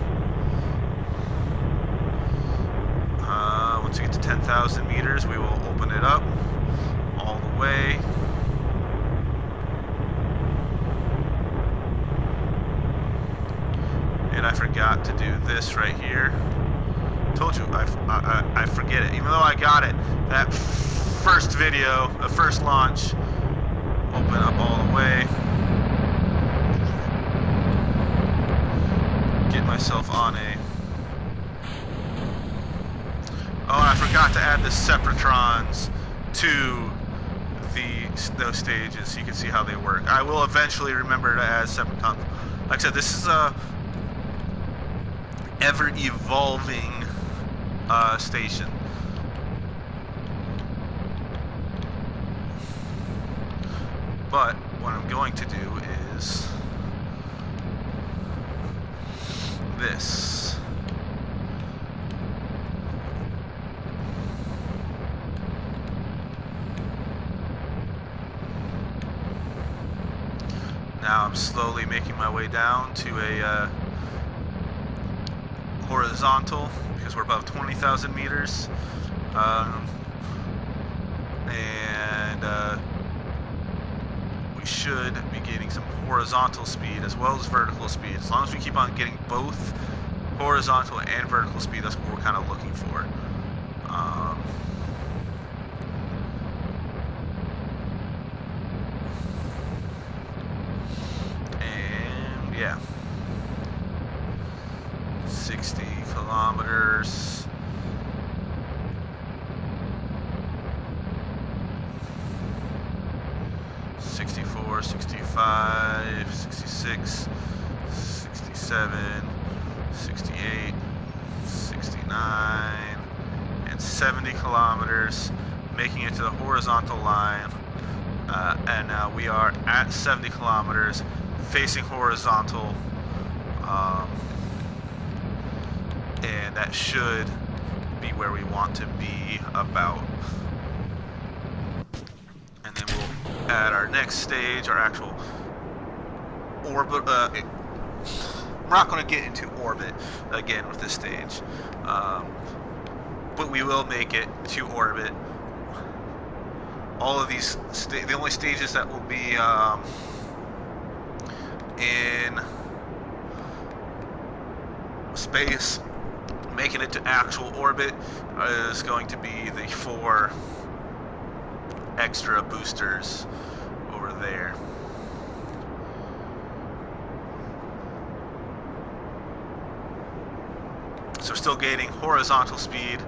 Once we get to 10,000 meters, we will open it up all the way. And I forgot to do this right here. Told you, I forget it. Even though I got it, that first video, the first launch, open up all the way. Get myself on a... Oh, and I forgot to add the Separatrons to those stages so you can see how they work. I will eventually remember to add Separatrons. Like I said, this is a ever-evolving station. But what I'm going to do is this. Now I'm slowly making my way down to a horizontal, because we're above 20,000 meters, and we should be gaining some horizontal speed as well as vertical speed. As long as we keep on getting both horizontal and vertical speed, that's what we're kind of looking for. And yeah, 60 kilometers. $64, $65, $66, $67, $68, $69, and 70 kilometers, making it to the horizontal line. And now we are at 70 kilometers, facing horizontal, and that should be where we want to be about. And then we'll add our next stage, our actual orbit. We're not going to get into orbit again with this stage, but we will make it to orbit. All of these, the only stages that will be in space. Making it to actual orbit is going to be the 4 extra boosters over there. So we're still gaining horizontal speed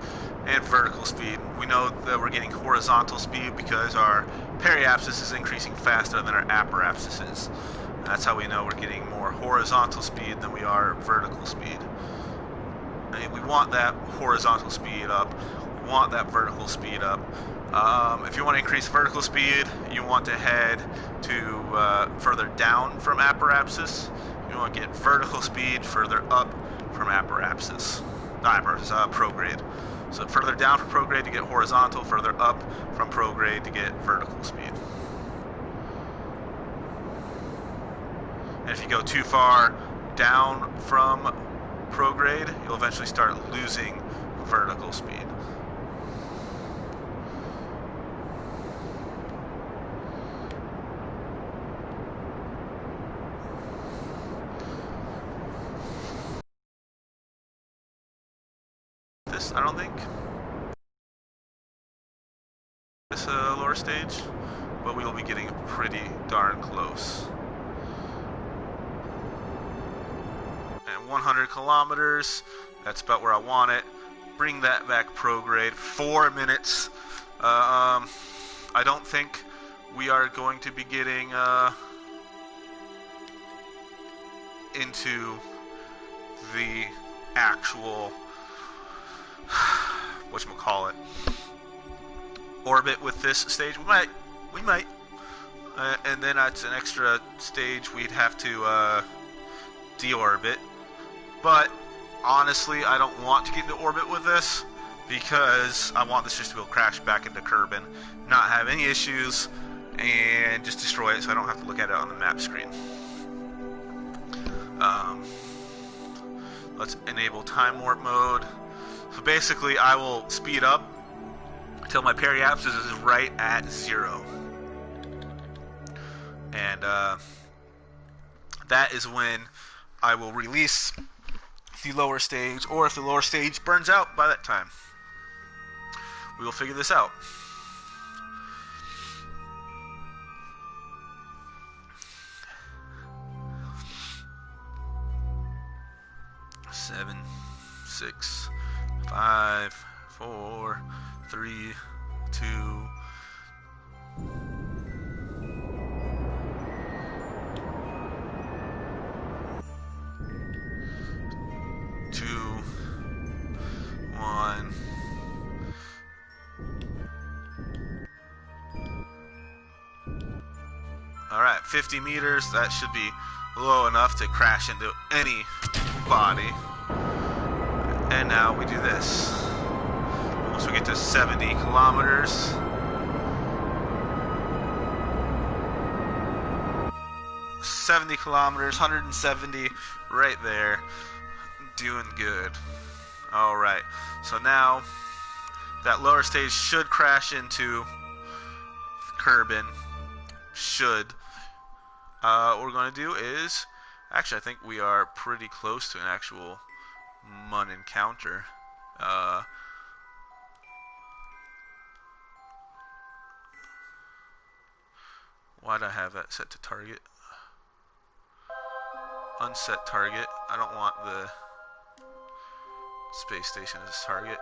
and vertical speed. We know that we're getting horizontal speed because our periapsis is increasing faster than our apoapsis is. And that's how we know we're getting more horizontal speed than we are vertical speed. And we want that horizontal speed up. We want that vertical speed up. If you want to increase vertical speed, you want to head to further down from apoapsis. You want to get vertical speed further up from apoapsis. Not apoapsis, prograde. So further down from prograde to get horizontal, further up from prograde to get vertical speed. And if you go too far down from prograde, you'll eventually start losing vertical speed. This, I don't think. This lower stage, but we will be getting pretty darn close. And 100 kilometers, that's about where I want it. Bring that back prograde. 4 minutes. I don't think we are going to be getting into the actual whatchamacallit orbit with this stage. We might. And then it's an extra stage we'd have to deorbit. But honestly, I don't want to get into orbit with this because I want this just to be able to crash back into Kerbin, not have any issues, and just destroy it so I don't have to look at it on the map screen. Let's enable time warp mode. So basically, I will speed up until my periapsis is right at 0. And that is when I will release the lower stage, or if the lower stage burns out by that time. We will figure this out. Seven, 6, 5, 4, 3, 2. Alright, 50 meters, that should be low enough to crash into any body. And now we do this. Once we get to 70 kilometers, '70 kilometers, 170, right there, doing good. Alright, so now that lower stage should crash into Kerbin. Should. What we're going to do is, actually I think we are pretty close to an actual Mun encounter. Why'd I have that set to target? Unset target. I don't want the space station as target.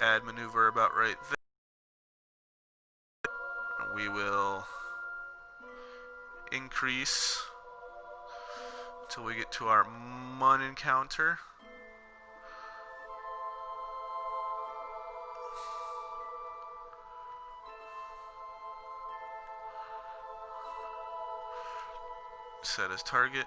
Add maneuver about right there. We will increase until we get to our Mun encounter. Set as target.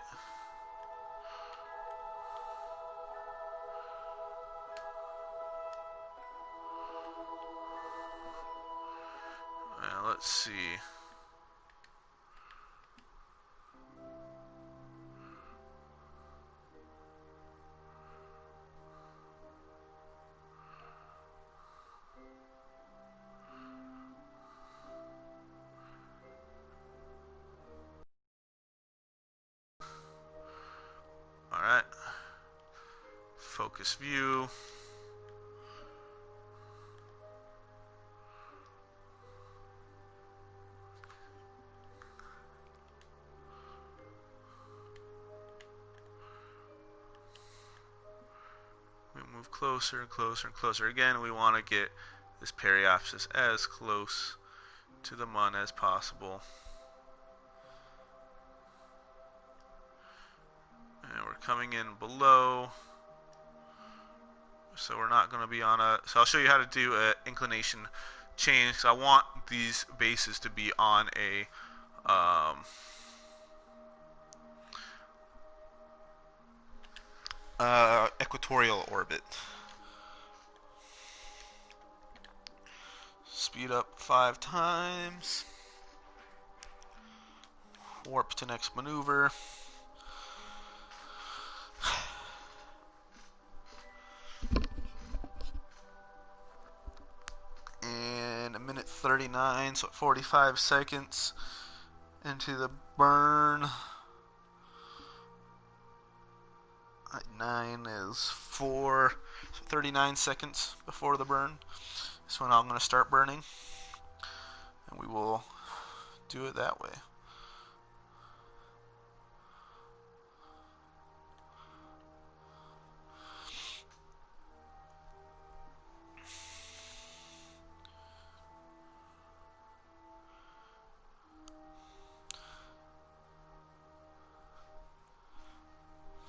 Let's see. focus view. We move closer and closer and closer. Again, we want to get this periapsis as close to the Mun as possible. And we're coming in below. So we're not going to be on a... So I'll show you how to do an inclination change. So I want these bases to be on a... equatorial orbit. Speed up 5 times. Warp to next maneuver. And 1:39, so 45 seconds into the burn. 9 is 4, so 39 seconds before the burn. That's when I'm going to start burning, and we will do it that way.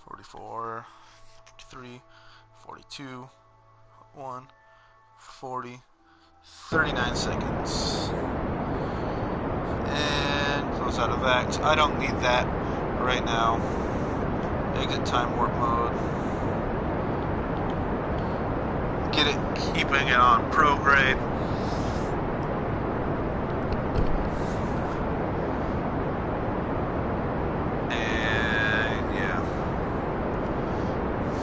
Forty-four, 43, 42, 1, 40, 39 seconds. And close out of vac. I don't need that right now. Exit time warp mode. Get it, keeping it on prograde.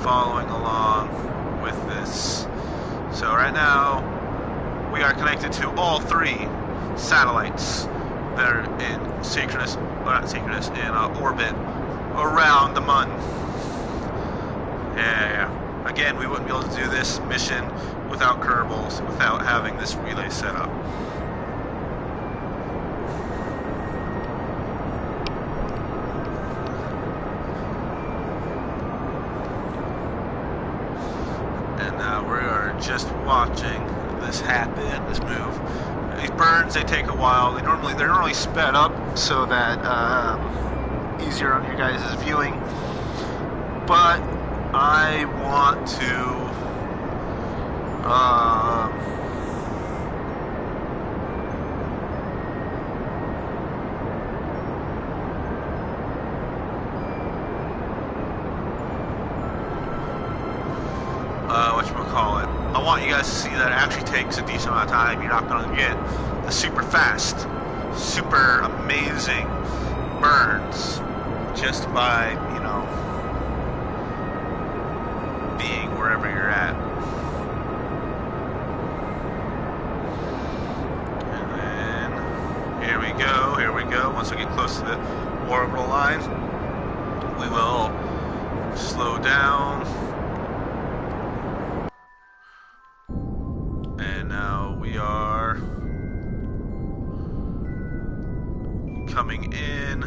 Following along with this. So right now we are connected to all 3 satellites that are in synchronous, or not synchronous, in orbit around the Mun. Yeah. Again, we wouldn't be able to do this mission without Kerbals, without having this relay set up. Just watching this happen, this move. These burns, they take a while. They're normally sped up so that easier on your guys' viewing. But I want to whatchamacallit. I want you guys to see that it actually takes a decent amount of time. You're not going to get the super fast, super amazing burns just by, you know, being wherever you're at. And then here we go, here we go. Once we get close to the orbital line, we will slow down. Are coming in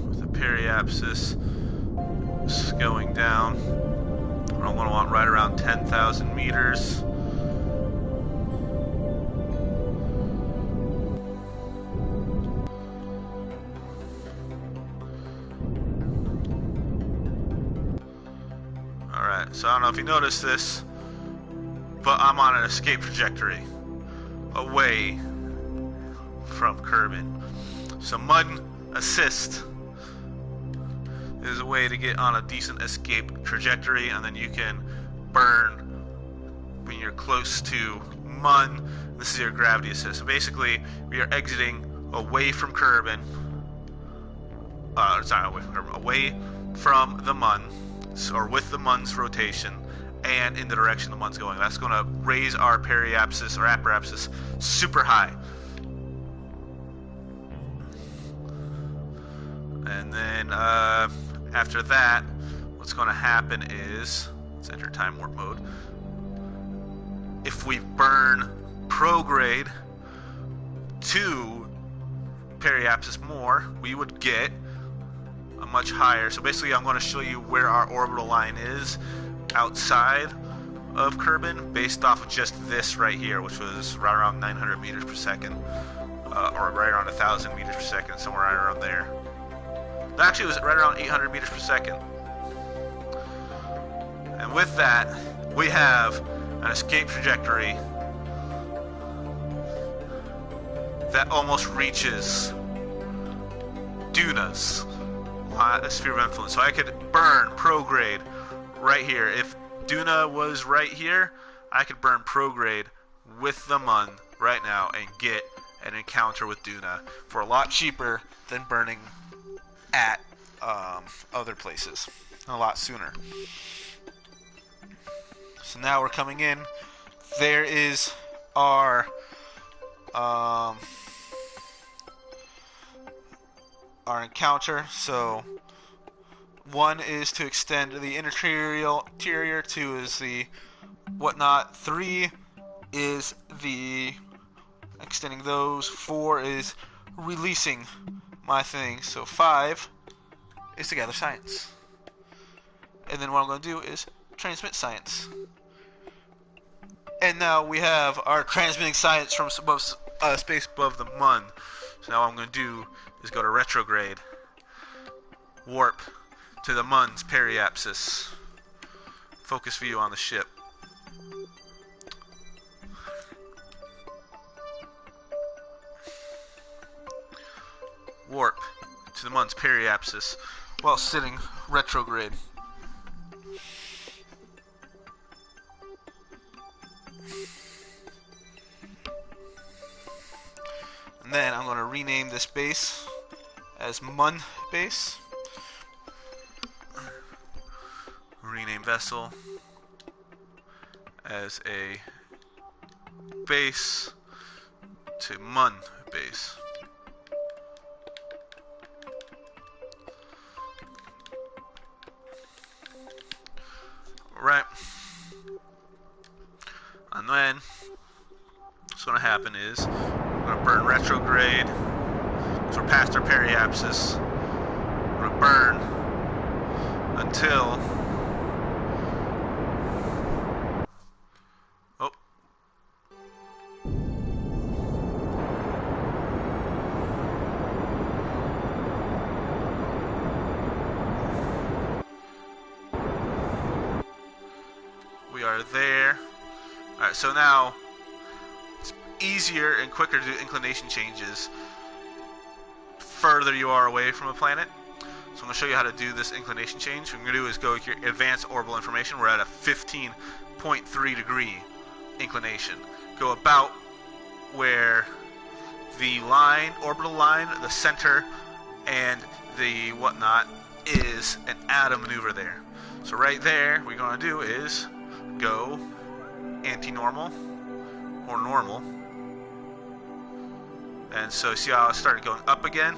with the periapsis going down. We're going to want right around 10,000 meters. So I don't know if you noticed this, but I'm on an escape trajectory away from Kerbin. So Mun assist is a way to get on a decent escape trajectory, and then you can burn when you're close to Mun. This is your gravity assist. So basically, we are exiting away from Kerbin. Sorry, away from the Mun. Or with the Mun's rotation and in the direction the Mun's going. That's going to raise our periapsis or apoapsis super high. And then After that, what's going to happen is, let's enter time warp mode. If we burn prograde 2 periapsis more, we would get a much higher. So basically, I'm going to show you where our orbital line is outside of Kerbin, based off of just this right here, which was right around 900 meters per second, or right around 1,000 meters per second, somewhere right around there. Actually, it was right around 800 meters per second. And with that, we have an escape trajectory that almost reaches Duna's sphere of influence. So I could burn prograde right here. If Duna was right here, I could burn prograde with the Mun right now and get an encounter with Duna for a lot cheaper than burning at other places, a lot sooner. So now we're coming in. There is our encounter. So 1 is to extend the interior, 2 is the whatnot, 3 is the extending those, 4 is releasing my thing, so 5 is to gather science. And then what I'm going to do is transmit science. And now we have our transmitting science from above, space above the Mun. So now what I'm going to do is go to retrograde, warp to the Mun's periapsis, focus view on the ship. Warp to the Mun's periapsis while sitting retrograde. And then I'm going to rename this base as Mun base. Rename vessel as a base to Mun base. Right. And then what's going to happen is we're going to burn retrograde. So we're past our periapsis. We're going to burn until we are there. Alright, so now it's easier and quicker to do inclination changes further you are away from a planet. So I'm going to show you how to do this inclination change. What I'm going to do is go here, advanced orbital information. We're at a 15.3 degree inclination. Go about where the line, orbital line, the center, and the whatnot is an atom maneuver there. So right there, what we're going to do is go anti-normal or normal. And so see how I started going up again?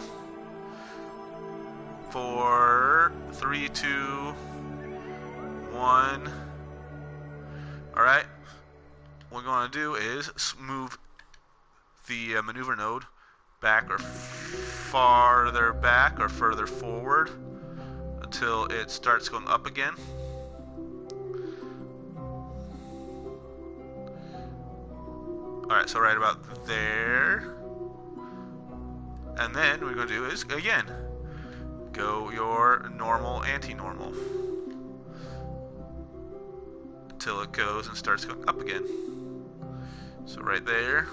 4, 3, 2, 1. Alright. What we're going to do is move the maneuver node back or farther back or further forward until it starts going up again. Alright, so right about there. And then what we're going to do is, again, go your normal, anti-normal until it goes and starts going up again. So right there.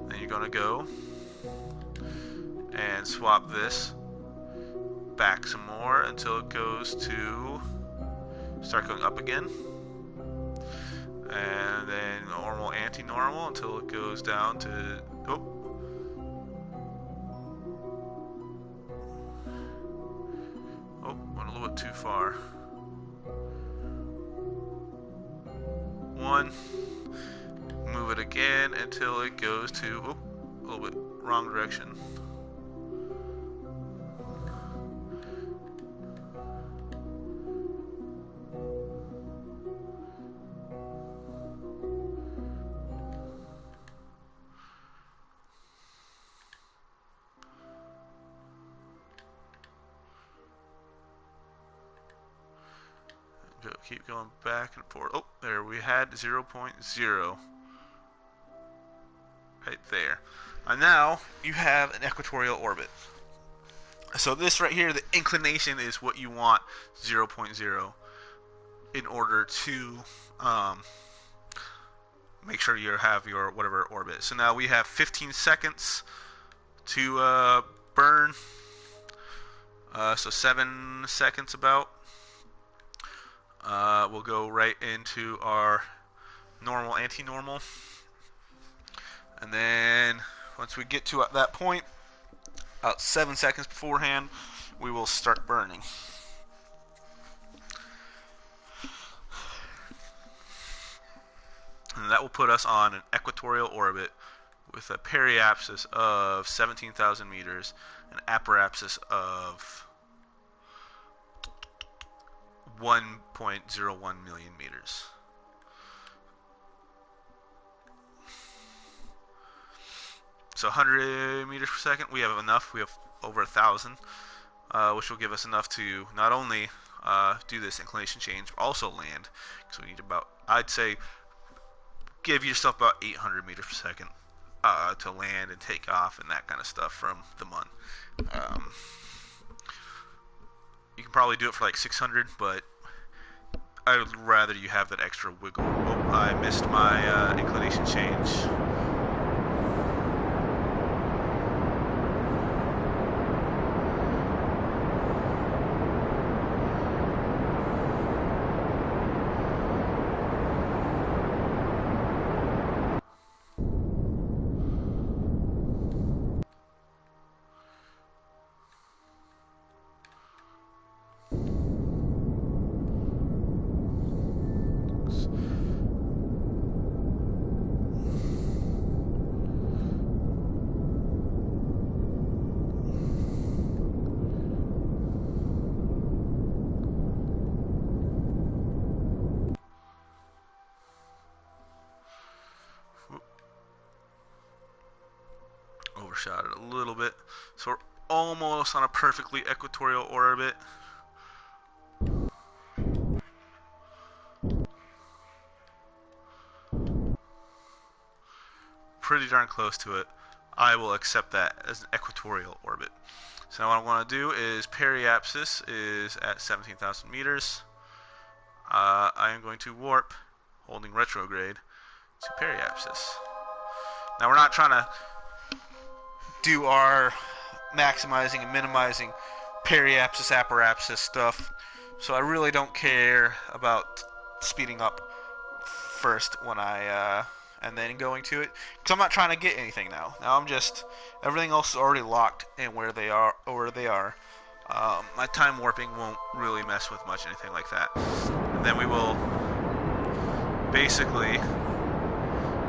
Then you're going to go and swap this back some more until it goes to start going up again. And then normal, anti-normal until it goes down to, went a little bit too far. 1. Move it again until it goes to, a little bit wrong direction. keep going back and forth. Oh, there we had 0.0 right there. And now you have an equatorial orbit. So this right here, the inclination is what you want, 0.0, in order to make sure you have your whatever orbit. So now we have 15 seconds to burn. So 7 seconds about. We'll go right into our normal, anti-normal. And then once we get to that point, about 7 seconds beforehand, we will start burning. And that will put us on an equatorial orbit with a periapsis of 17,000 meters, an apoapsis of 1.01 million meters. So 100 meters per second, we have enough. We have over 1,000, which will give us enough to not only do this inclination change, but also land. So we need about, I'd say, give yourself about 800 meters per second to land and take off and that kind of stuff from the Mun. You can probably do it for like 600, but I would rather you have that extra wiggle. Oh, I missed my inclination change. Overshot it a little bit. So we're almost on a perfectly equatorial orbit. Pretty darn close to it. I will accept that as an equatorial orbit. So now what I want to do is periapsis is at 17,000 meters. I am going to warp, holding retrograde, to periapsis. Now we're not trying to do our maximizing and minimizing periapsis, apoapsis stuff, so I really don't care about speeding up first when and then going to it, because I'm not trying to get anything now. Now I'm just, everything else is already locked in where they are. My time warping won't really mess with much anything like that. And then we will basically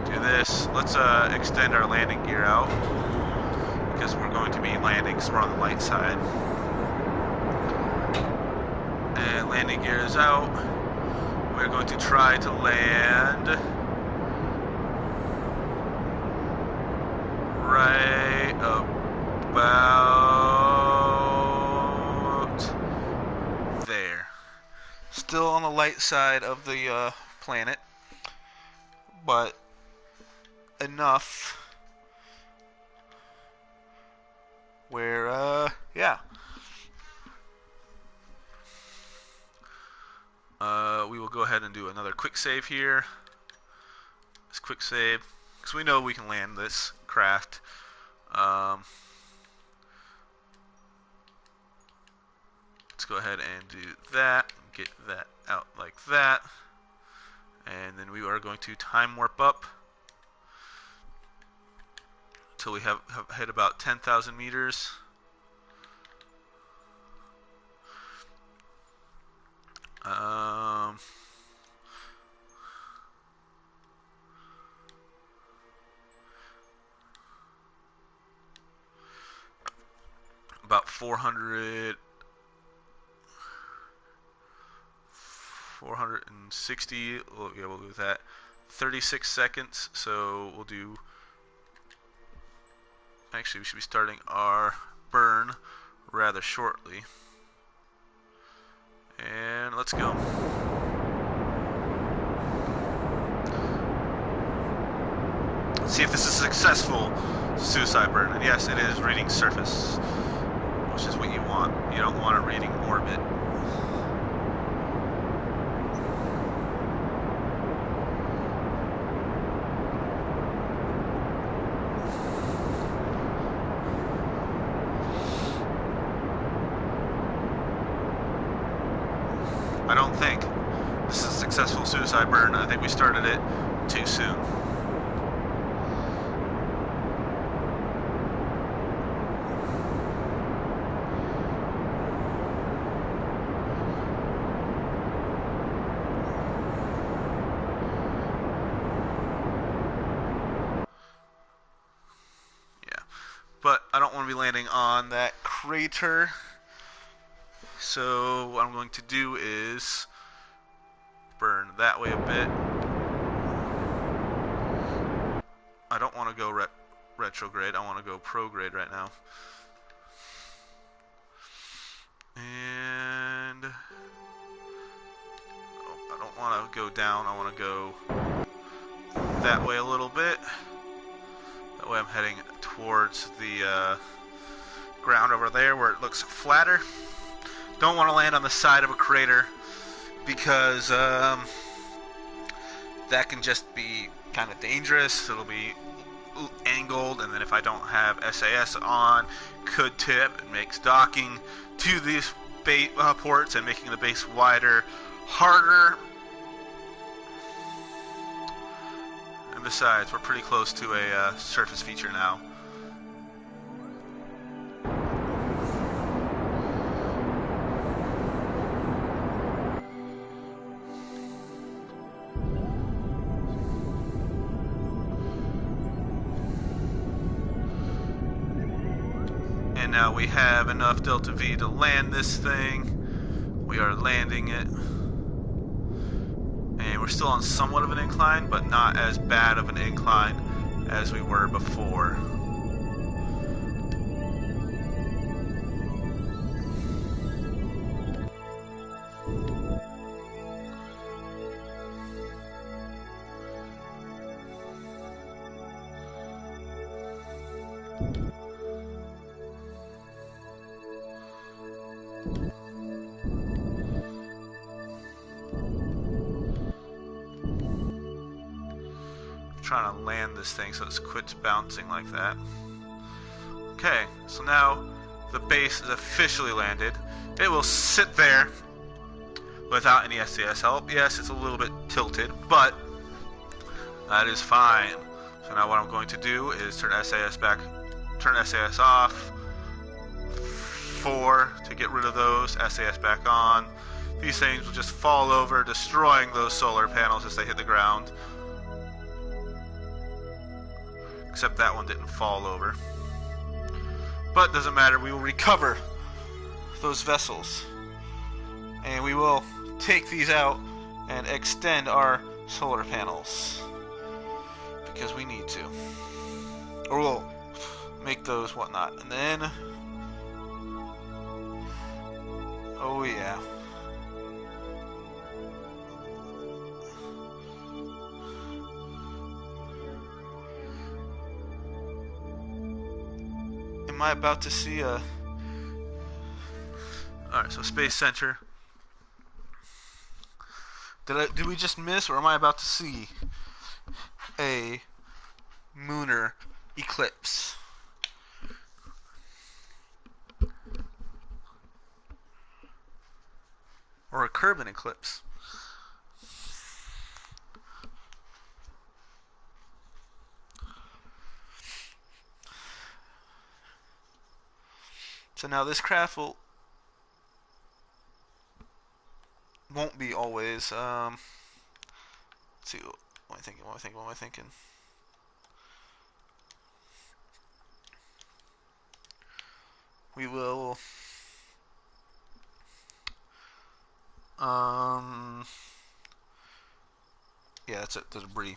do this. Let's extend our landing gear out, because we're going to be landing, so we're on the light side. And landing gear is out. We're going to try to land right about there. Still on the light side of the planet, but enough where, yeah. We will go ahead and do another quick save here. This quick save, because we know we can land this craft. Let's go ahead and do that. Get that out like that. And then we are going to time warp up until we have hit about 10,000 meters. About 460. Oh, yeah, we'll do that. 36 seconds. So we'll do. Actually, we should be starting our burn rather shortly. And let's go. See if this is a successful suicide burn. And yes, it is reading surface, which is what you want. You don't want a reading orbit. I don't think this is a successful suicide burn. I think we started it too soon. Yeah, but I don't want to be landing on that crater. So what I'm going to do is burn that way a bit. I don't want to go retrograde. I want to go prograde right now. And I don't want to go down. I want to go that way a little bit. That way I'm heading towards the ground over there where it looks flatter. Don't want to land on the side of a crater because that can just be kind of dangerous. It'll be angled, and then if I don't have SAS on, could tip. It makes docking to these ports and making the base wider harder. And besides, we're pretty close to a surface feature now. And now we have enough delta V to land this thing. We are landing it. And we're still on somewhat of an incline, but not as bad of an incline as we were before. Trying to land this thing so it quits bouncing like that. Okay, so now the base is officially landed. It will sit there without any SAS help. Yes, it's a little bit tilted, but that is fine. So now what I'm going to do is turn SAS off. 4 to get rid of those, SAS back on. These things will just fall over, destroying those solar panels as they hit the ground. Except that one didn't fall over. But doesn't matter, we will recover those vessels. And we will take these out and extend our solar panels. Because we need to. Or we'll make those whatnot. And then... oh yeah. Am I about to see a... Alright, so Space Center. Did we just miss, or am I about to see a lunar eclipse? Or a Kerbin eclipse? So now this craft won't be always. Let's see. What am I thinking? We will. Yeah, that's it. The debris.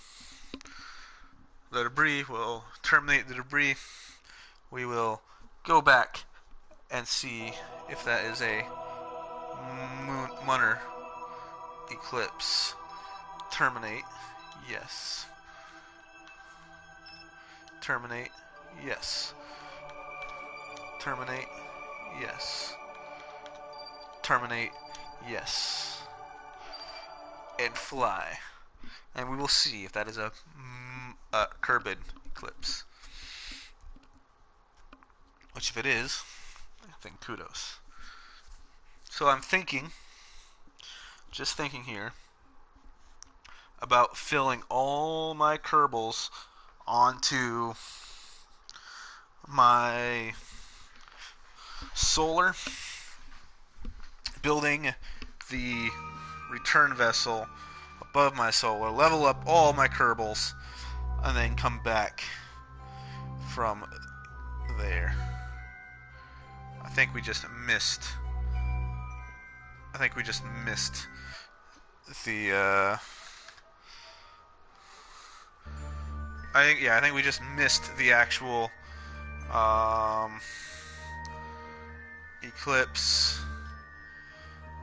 The debris will terminate the debris. We will go back and see if that is a lunar eclipse. Terminate. Yes. Terminate. Yes. Terminate. Yes. Terminate. Yes. And fly. And we will see if that is a Kerbin eclipse. Which if it is, then kudos. So I'm thinking, just thinking here, about filling all my Kerbals onto my solar, building the return vessel above my solar, level up all my Kerbals, and then come back from there. I think we just missed the I think we just missed the actual eclipse.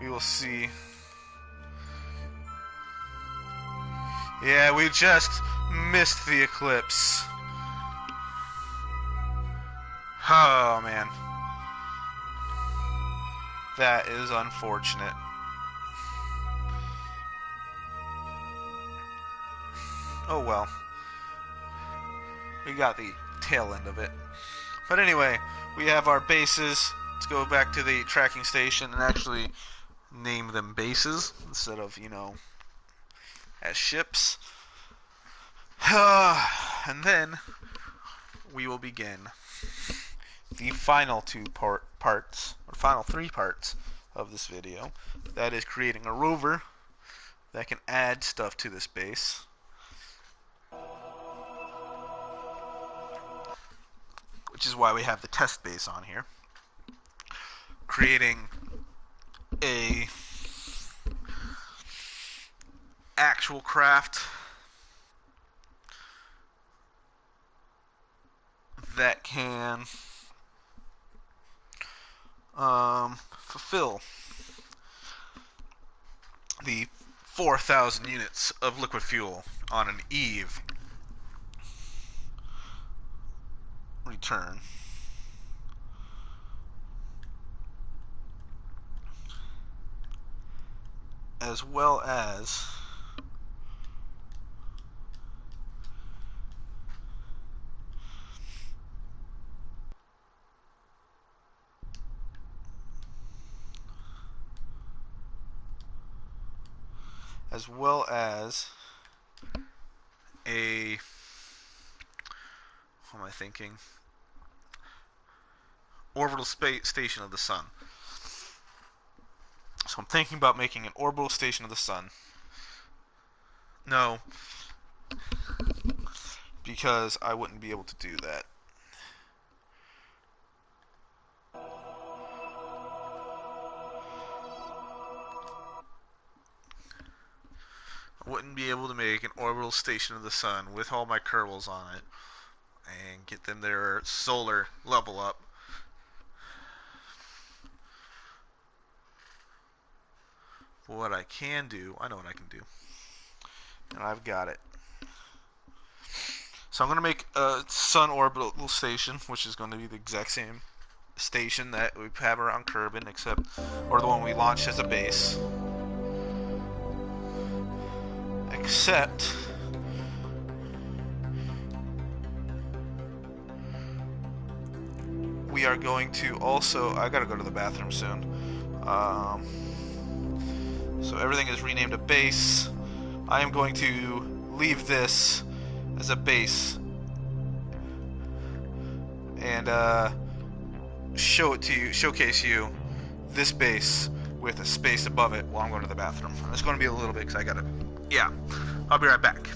We will see. Yeah, we just missed the eclipse. Oh man. That is unfortunate. Oh well. We got the tail end of it. But anyway, we have our bases. Let's go back to the tracking station and actually name them bases instead of, as ships. And then we will begin the final final three parts of this video. That is creating a rover that can add stuff to this base. Which is why we have the test base on here. Creating a actual craft that can fulfill the 4,000 units of liquid fuel on an Eve return. As well as a, what am I thinking? Orbital space station of the sun. So I'm thinking about making an orbital station of the sun. No, because I wouldn't be able to do that. I wouldn't be able to make an orbital station of the sun with all my Kerbals on it and get them their solar level up. What I can do, I know what I can do. And I've got it. So I'm going to make a sun orbital station, which is going to be the exact same station that we have around Kerbin, or the one we launched as a base. Except we are going to also, I gotta go to the bathroom soon. So everything is renamed a base. I am going to leave this as a base and showcase you this base with a space above it while I'm going to the bathroom. It's going to be a little bit because I gotta, yeah, I'll be right back.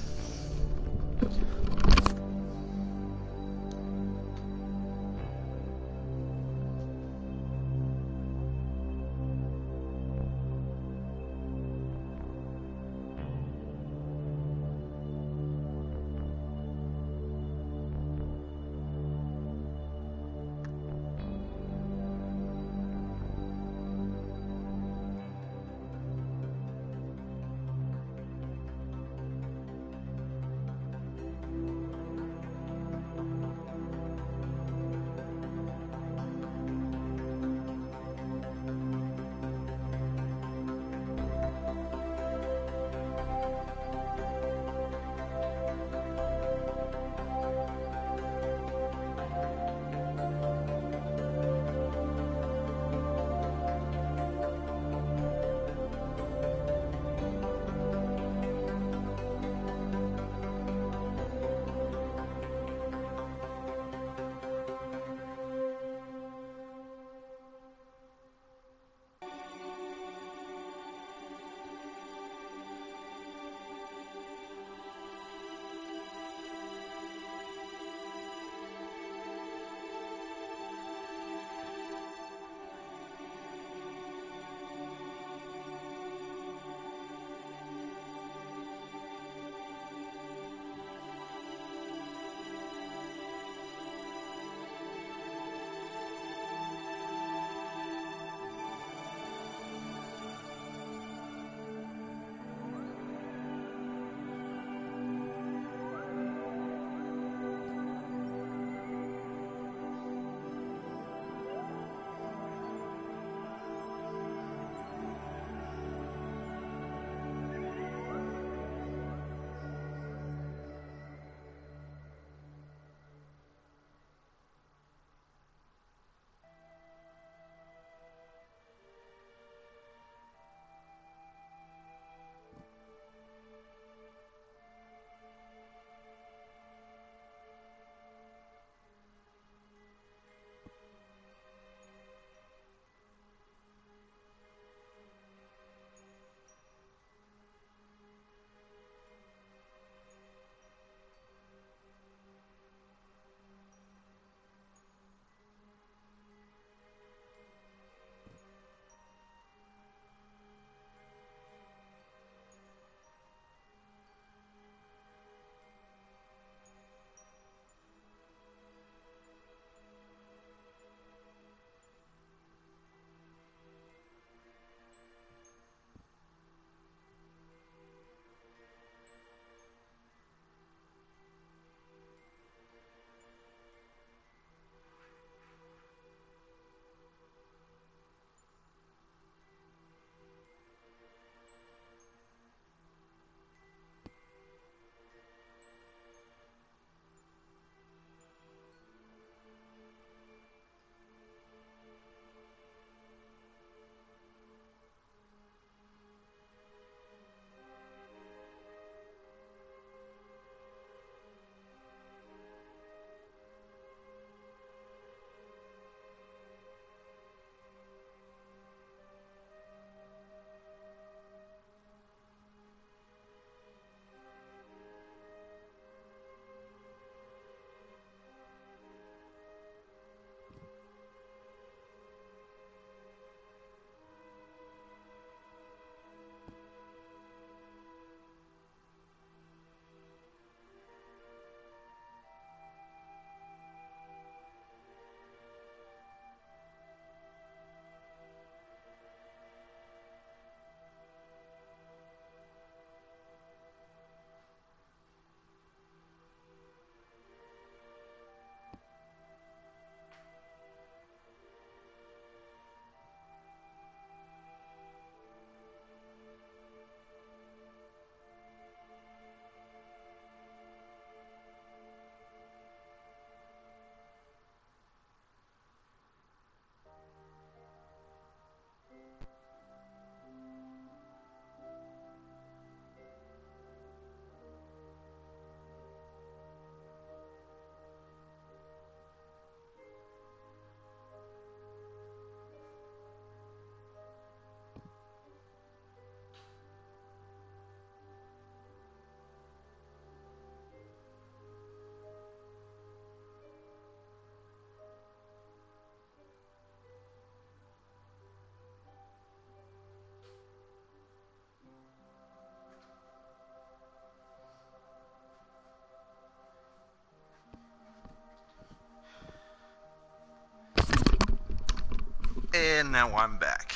And now I'm back.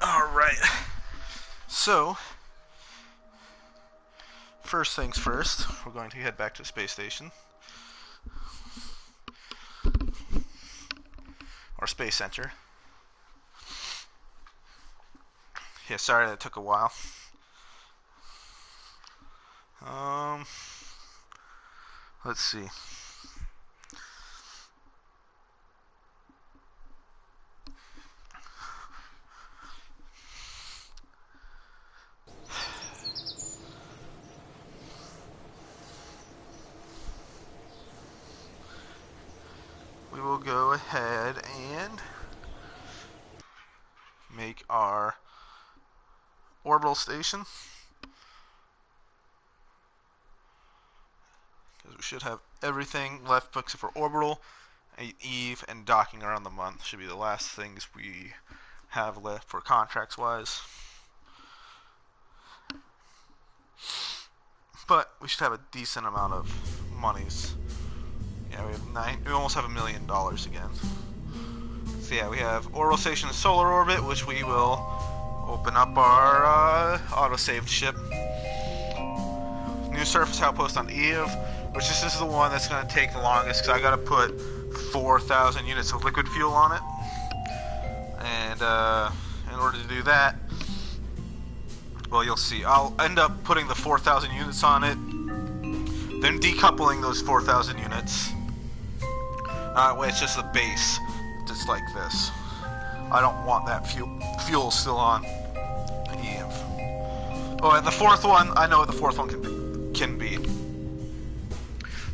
Alright. So, first things first, we're going to head back to the space station. Or Space Center. Yeah, sorry that took a while. Let's see. We will go ahead and make our orbital station. Because we should have everything left except for orbital, Eve, and docking around the month. Should be the last things we have left for contracts wise. But we should have a decent amount of monies. Yeah, we almost have $1 million again. So yeah, we have orbital station and solar orbit, which we will open up our auto-saved ship. New surface outpost on Eve, which this is the one that's going to take the longest because I got to put 4,000 units of liquid fuel on it. And in order to do that, well, you'll see. I'll end up putting the 4,000 units on it, then decoupling those 4,000 units. Wait, it's just the base, just like this. I don't want that fuel still on Eve. Oh, and the fourth one, I know what the fourth one can be.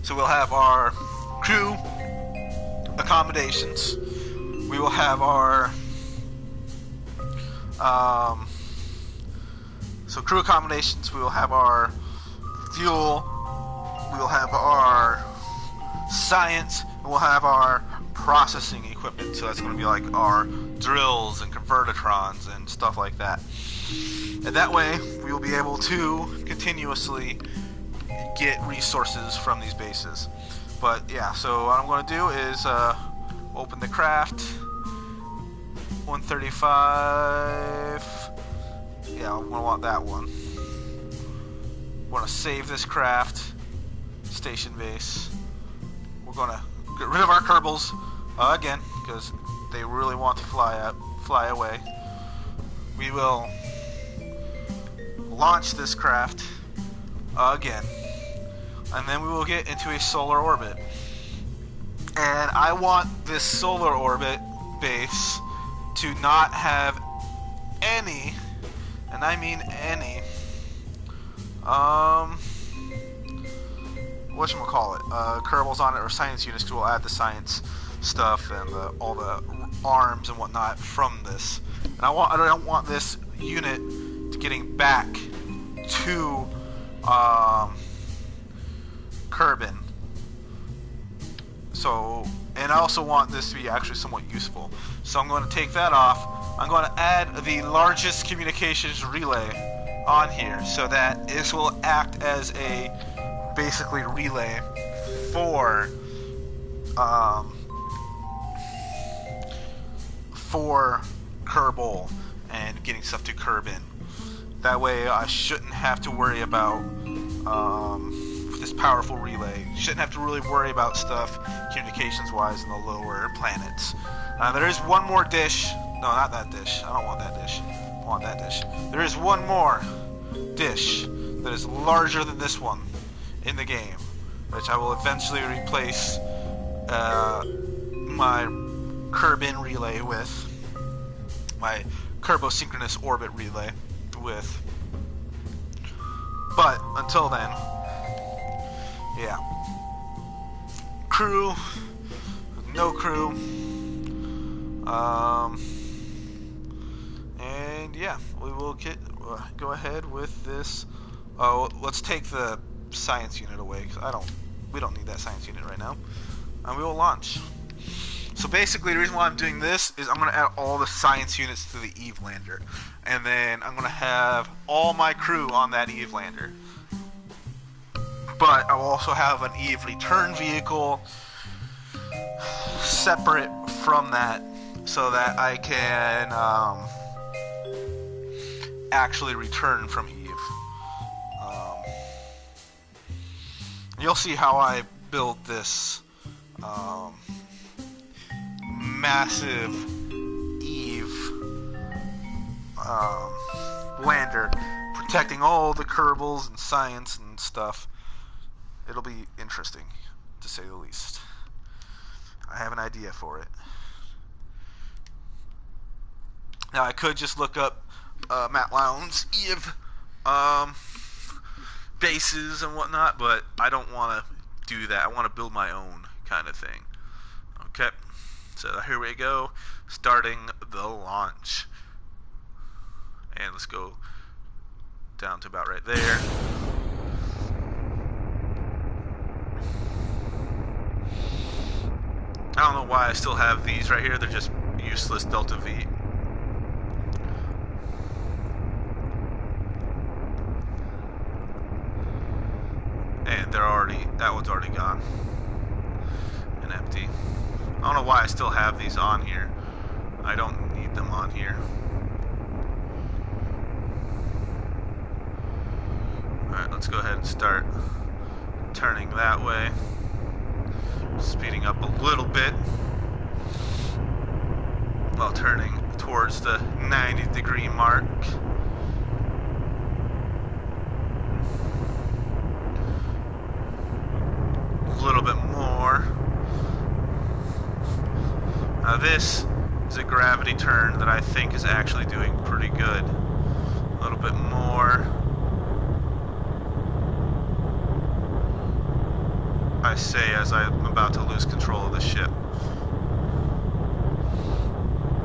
So we'll have our crew accommodations. We will have our so crew accommodations. We will have our fuel. We will have our science. We'll have our processing equipment, so that's going to be like our drills and convertitrons and stuff like that. And that way, we will be able to continuously get resources from these bases. But yeah, so what I'm going to do is open the craft. 135. Yeah, I'm going to want that one. We're going to save this craft. Station base. We're going to get rid of our Kerbals again, because they really want to fly away. We will launch this craft again, and then we will get into a solar orbit. And I want this solar orbit base to not have any, and I mean any, whatchamacallit, Kerbals on it, or science units, because we'll add the science stuff and all the arms and whatnot from this. And I don't want this unit to getting back to Kerbin. So, and I also want this to be actually somewhat useful. So I'm going to take that off. I'm going to add the largest communications relay on here, so that this will act as a basically relay for Kerbol and getting stuff to Kerbin. That way I shouldn't have to worry about this powerful relay. Shouldn't have to really worry about stuff communications wise in the lower planets. There is one more dish. No, not that dish. I don't want that dish. I want that dish. There is one more dish that is larger than this one in the game, which I will eventually replace my Kerbin relay with, my Kerbosynchronous orbit relay with. But until then, yeah, crew, no crew, and yeah, we will go ahead with this. Oh, let's take the science unit away, because we don't need that science unit right now, and we will launch. So basically, the reason why I'm doing this is I'm going to add all the science units to the Eve lander, and then I'm going to have all my crew on that Eve lander. But I will also have an Eve return vehicle separate from that so that I can actually return from Eve. You'll see how I build this massive Eve lander, protecting all the Kerbals and science and stuff. It'll be interesting, to say the least. I have an idea for it. Now, I could just look up Matt Lowndes' Eve bases and whatnot, but I don't want to do that. I want to build my own kind of thing. Okay, so here we go, starting the launch. And let's go down to about right there. I don't know why I still have these right here. They're just useless Delta V. And that one's already gone and empty. I don't know why I still have these on here. I don't need them on here. Alright, let's go ahead and start turning that way. Speeding up a little bit while turning towards the 90-degree mark. A little bit more. Now this is a gravity turn that I think is actually doing pretty good. A little bit more. I say as I'm about to lose control of the ship.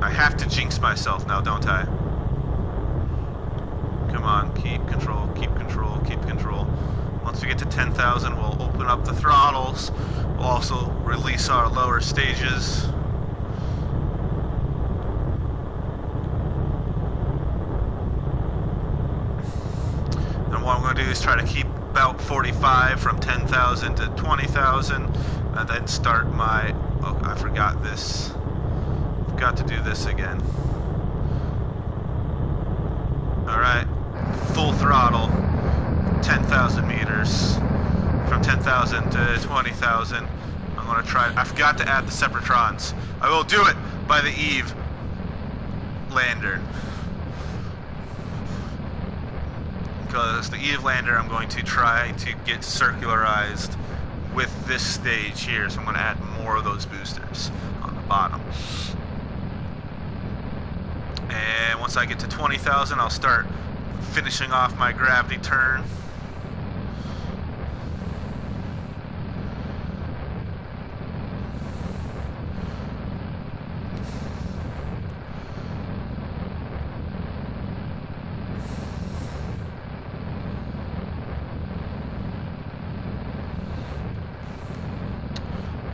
I have to jinx myself now, don't I? Come on, keep control, keep control, keep control. Once we get to 10,000, we'll open up the throttles. We'll also release our lower stages. And what I'm going to do is try to keep about 45 from 10,000 to 20,000, and then start my... Oh, I forgot this. Forgot to do this again. Alright, full throttle, 10,000 meters. From 10,000 to 20,000. I'm going to try... I forgot to add the Separatrons. I will do it by the Eve lander. Because the Eve lander, I'm going to try to get circularized with this stage here. So I'm going to add more of those boosters on the bottom. And once I get to 20,000, I'll start finishing off my gravity turn.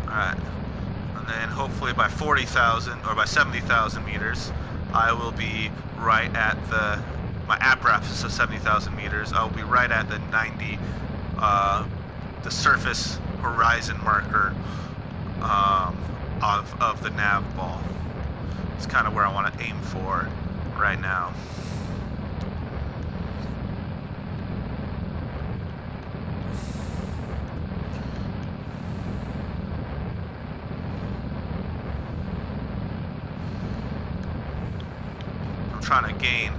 Alright, and then hopefully by 40,000 or by 70,000 meters, I will be right at my apparatus of 70,000 meters. I will be right at the 90, the surface horizon marker of the nav ball. It's kind of where I want to aim for right now. Trying to gain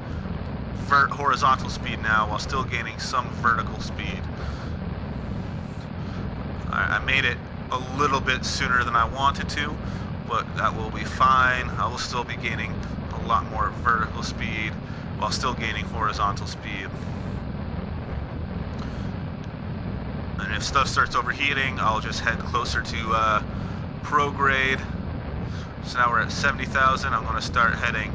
horizontal speed now while still gaining some vertical speed. I made it a little bit sooner than I wanted to, but that will be fine. I will still be gaining a lot more vertical speed while still gaining horizontal speed. And if stuff starts overheating, I'll just head closer to prograde. So now we're at 70,000. I'm going to start heading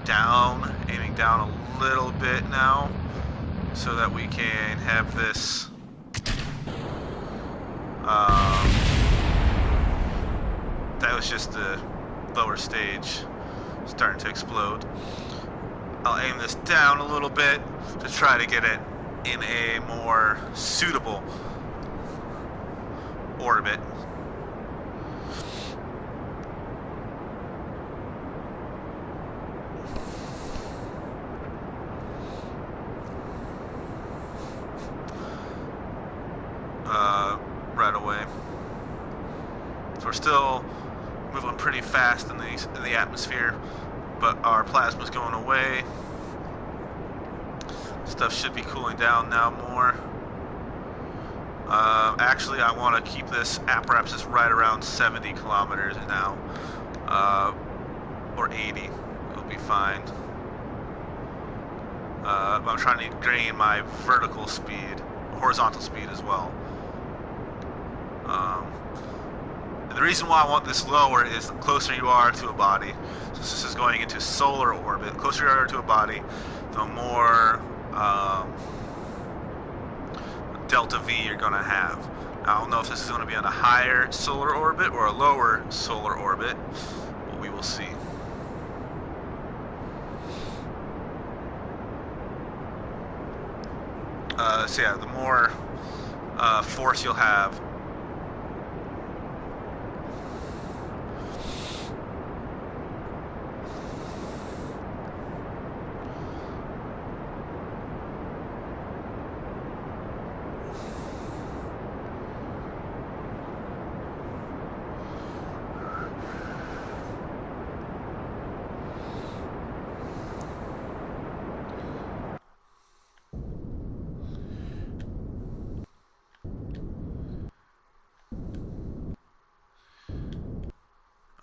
down, aiming down a little bit now, so that we can have this that was just the lower stage starting to explode. I'll aim this down a little bit to try to get it in a more suitable orbit. right away. So we're still moving pretty fast in the atmosphere, but our plasma's going away. Stuff should be cooling down now more. Actually, I want to keep this apparatus right around 70 kilometers now, or 80. It'll be fine. I'm trying to gain my vertical speed, horizontal speed as well. And the reason why I want this lower is the closer you are to a body. So this is going into solar orbit. The closer you are to a body, the more delta V you're going to have. Now, I don't know if this is going to be on a higher solar orbit or a lower solar orbit, but we will see. So yeah, the more force you'll have.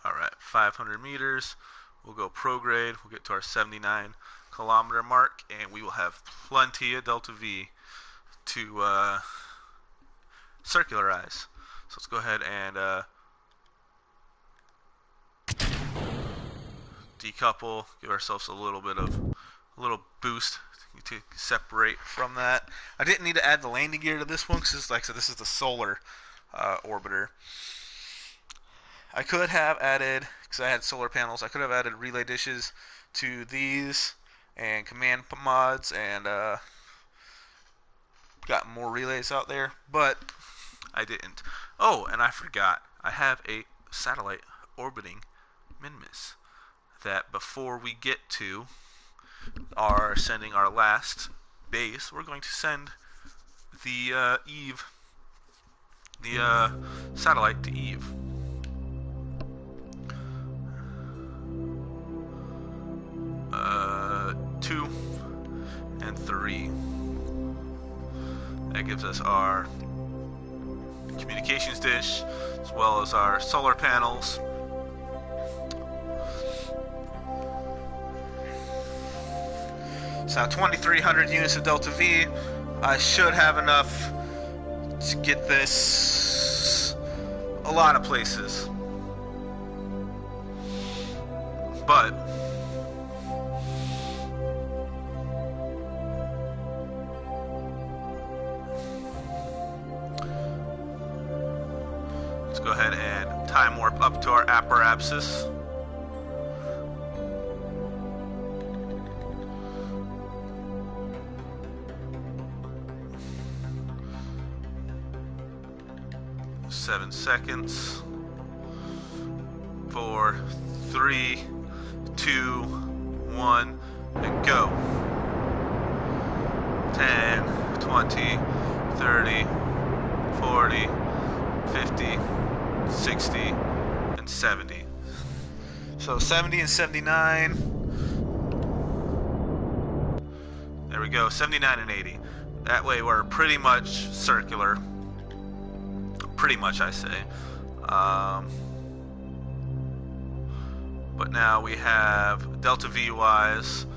Alright, 500 meters. We'll go prograde. We'll get to our 79 kilometer mark, and we will have plenty of delta V to circularize. So let's go ahead and decouple, give ourselves a little boost to separate from that. I didn't need to add the landing gear to this one because, like I said, this is the solar orbiter. I could have added, because I had solar panels, I could have added relay dishes to these and command mods and got more relays out there, but I didn't. Oh, and I forgot, I have a satellite orbiting Minmus that before we get to sending our last base, we're going to send the Eve, the satellite to Eve. Two and 3. That gives us our communications dish as well as our solar panels. So 2,300 units of delta V. I should have enough to get this a lot of places, but let's go ahead and time warp up to our apparatus. Seven seconds. 4, 3, 2, 1, and go. 10, 20, 30, 40, 50, 60, and 70. So 70 and 79. There we go, 79 and 80. That way we're pretty much circular. Pretty much, I say. But now we have delta V wise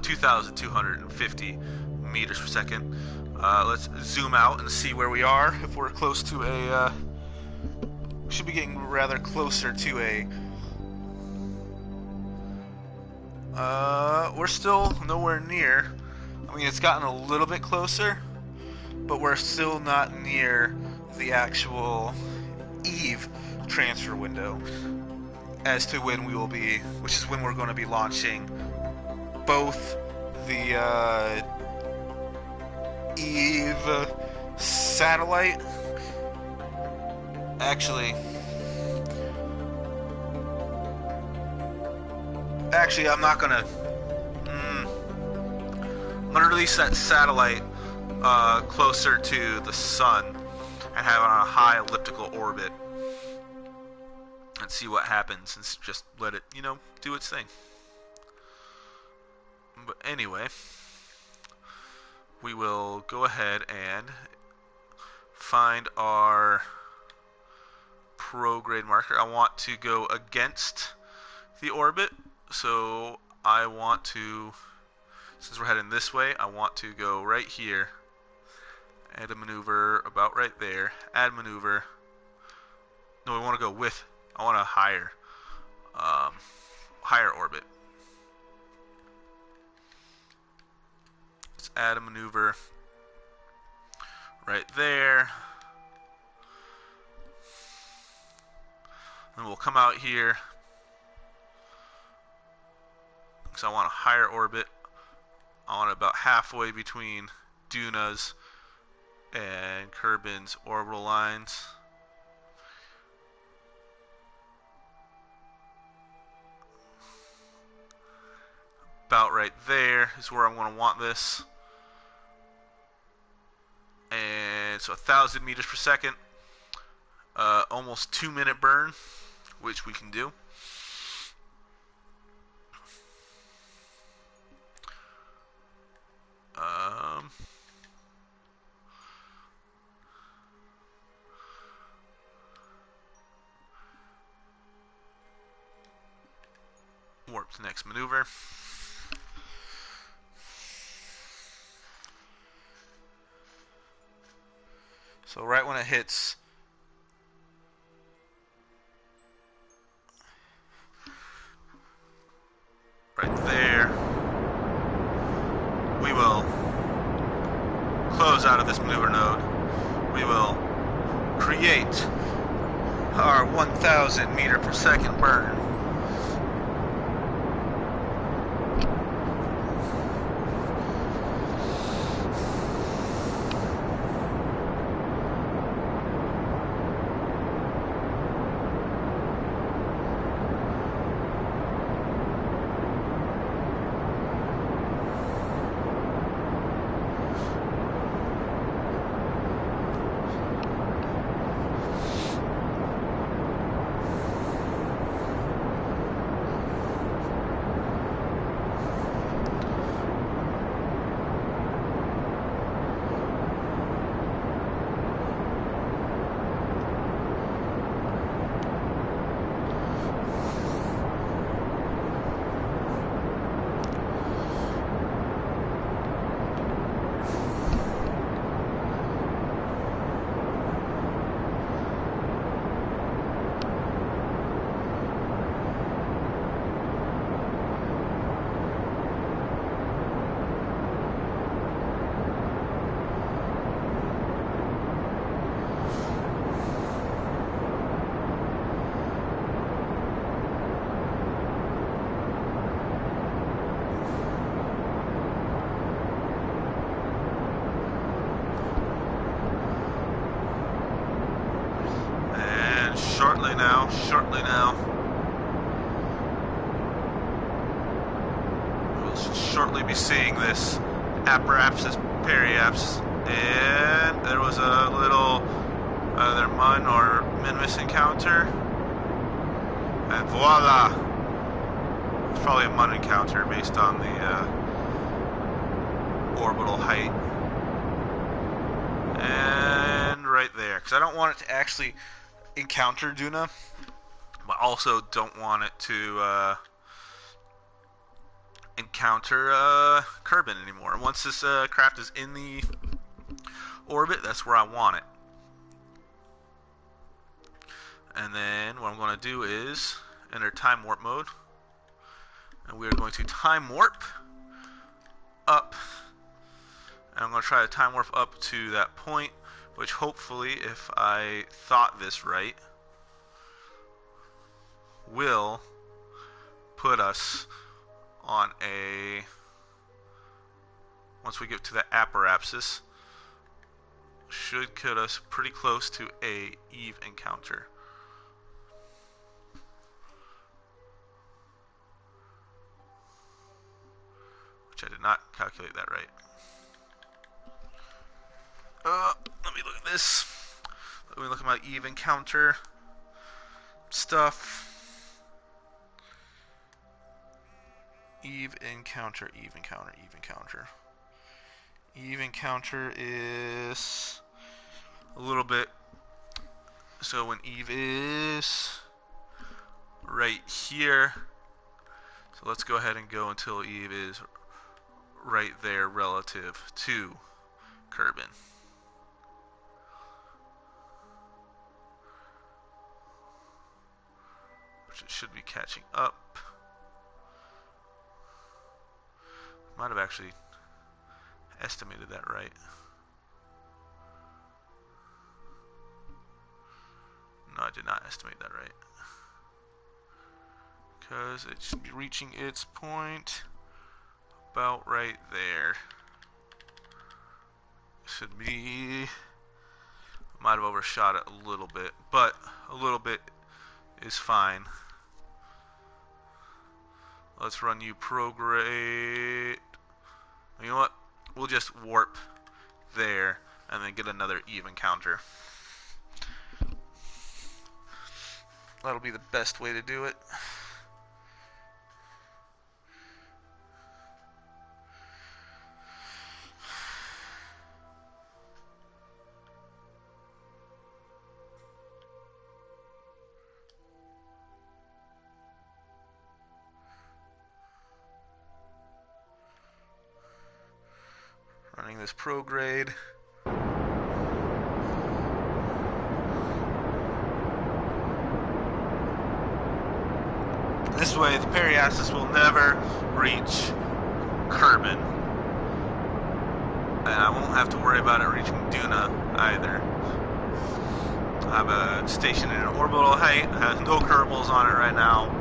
2,250 meters per second. Let's zoom out and see where we are. If we're close to a we should be getting rather closer to a we're still nowhere near. I mean, it's gotten a little bit closer, but we're still not near the actual Eve transfer window as to when we will be, which is when we're going to be launching both the Eve satellite. Actually, I'm not gonna. I'm gonna release that satellite closer to the sun. and have it on a high elliptical orbit and see what happens, and just let it, do its thing. But anyway, we will go ahead and find our prograde marker. I want to go against the orbit, so I want to, since we're heading this way, I want to go right here, add a maneuver about right there, add maneuver. No, we want to go with, I want a higher orbit. Let's add a maneuver right there. And we'll come out here, because I want a higher orbit. I want it about halfway between Duna's and Kerbin's orbital lines. About right there is where I'm going to want this. And so 1,000 meters per second, almost 2-minute burn, which we can do. Warp to next maneuver. So right when it hits right there, we will close out of this maneuver node. We will create our 1,000 meter per second burn. Shortly now, we'll shortly be seeing this apparatus periapse, and there was a little either Mun or Minmus encounter, and voila! It's probably a Mun encounter based on the orbital height. And right there, because I don't want it to actually encounter Duna, but also don't want it to encounter Kerbin anymore. Once this craft is in the orbit, that's where I want it. And then what I'm going to do is enter time warp mode, and we are going to time warp up, and I'm going to try to time warp up to that point, which hopefully, if I thought this right, will put us on a, once we get to the apparatus, should put us pretty close to a Eve encounter. Which I did not calculate that right. Let me look at this. we look at my Eve encounter stuff. Eve encounter, Eve encounter, Eve encounter. Eve encounter is a little bit. So when Eve is right here, so let's go ahead and go until Eve is right there relative to Kerbin. Which it should be catching up. Might have actually estimated that right. No, I did not estimate that right. Because it should be reaching its point about right there. Should be... Might have overshot it a little bit, but a little bit is fine. Let's run you prograde. You know what? We'll just warp there and then get another Eve encounter. That'll be the best way to do it. Running this prograde. This way, the Periasis will never reach Kerbin. And I won't have to worry about it reaching Duna either. I have a station in an orbital height. It has no Kerbols on it right now.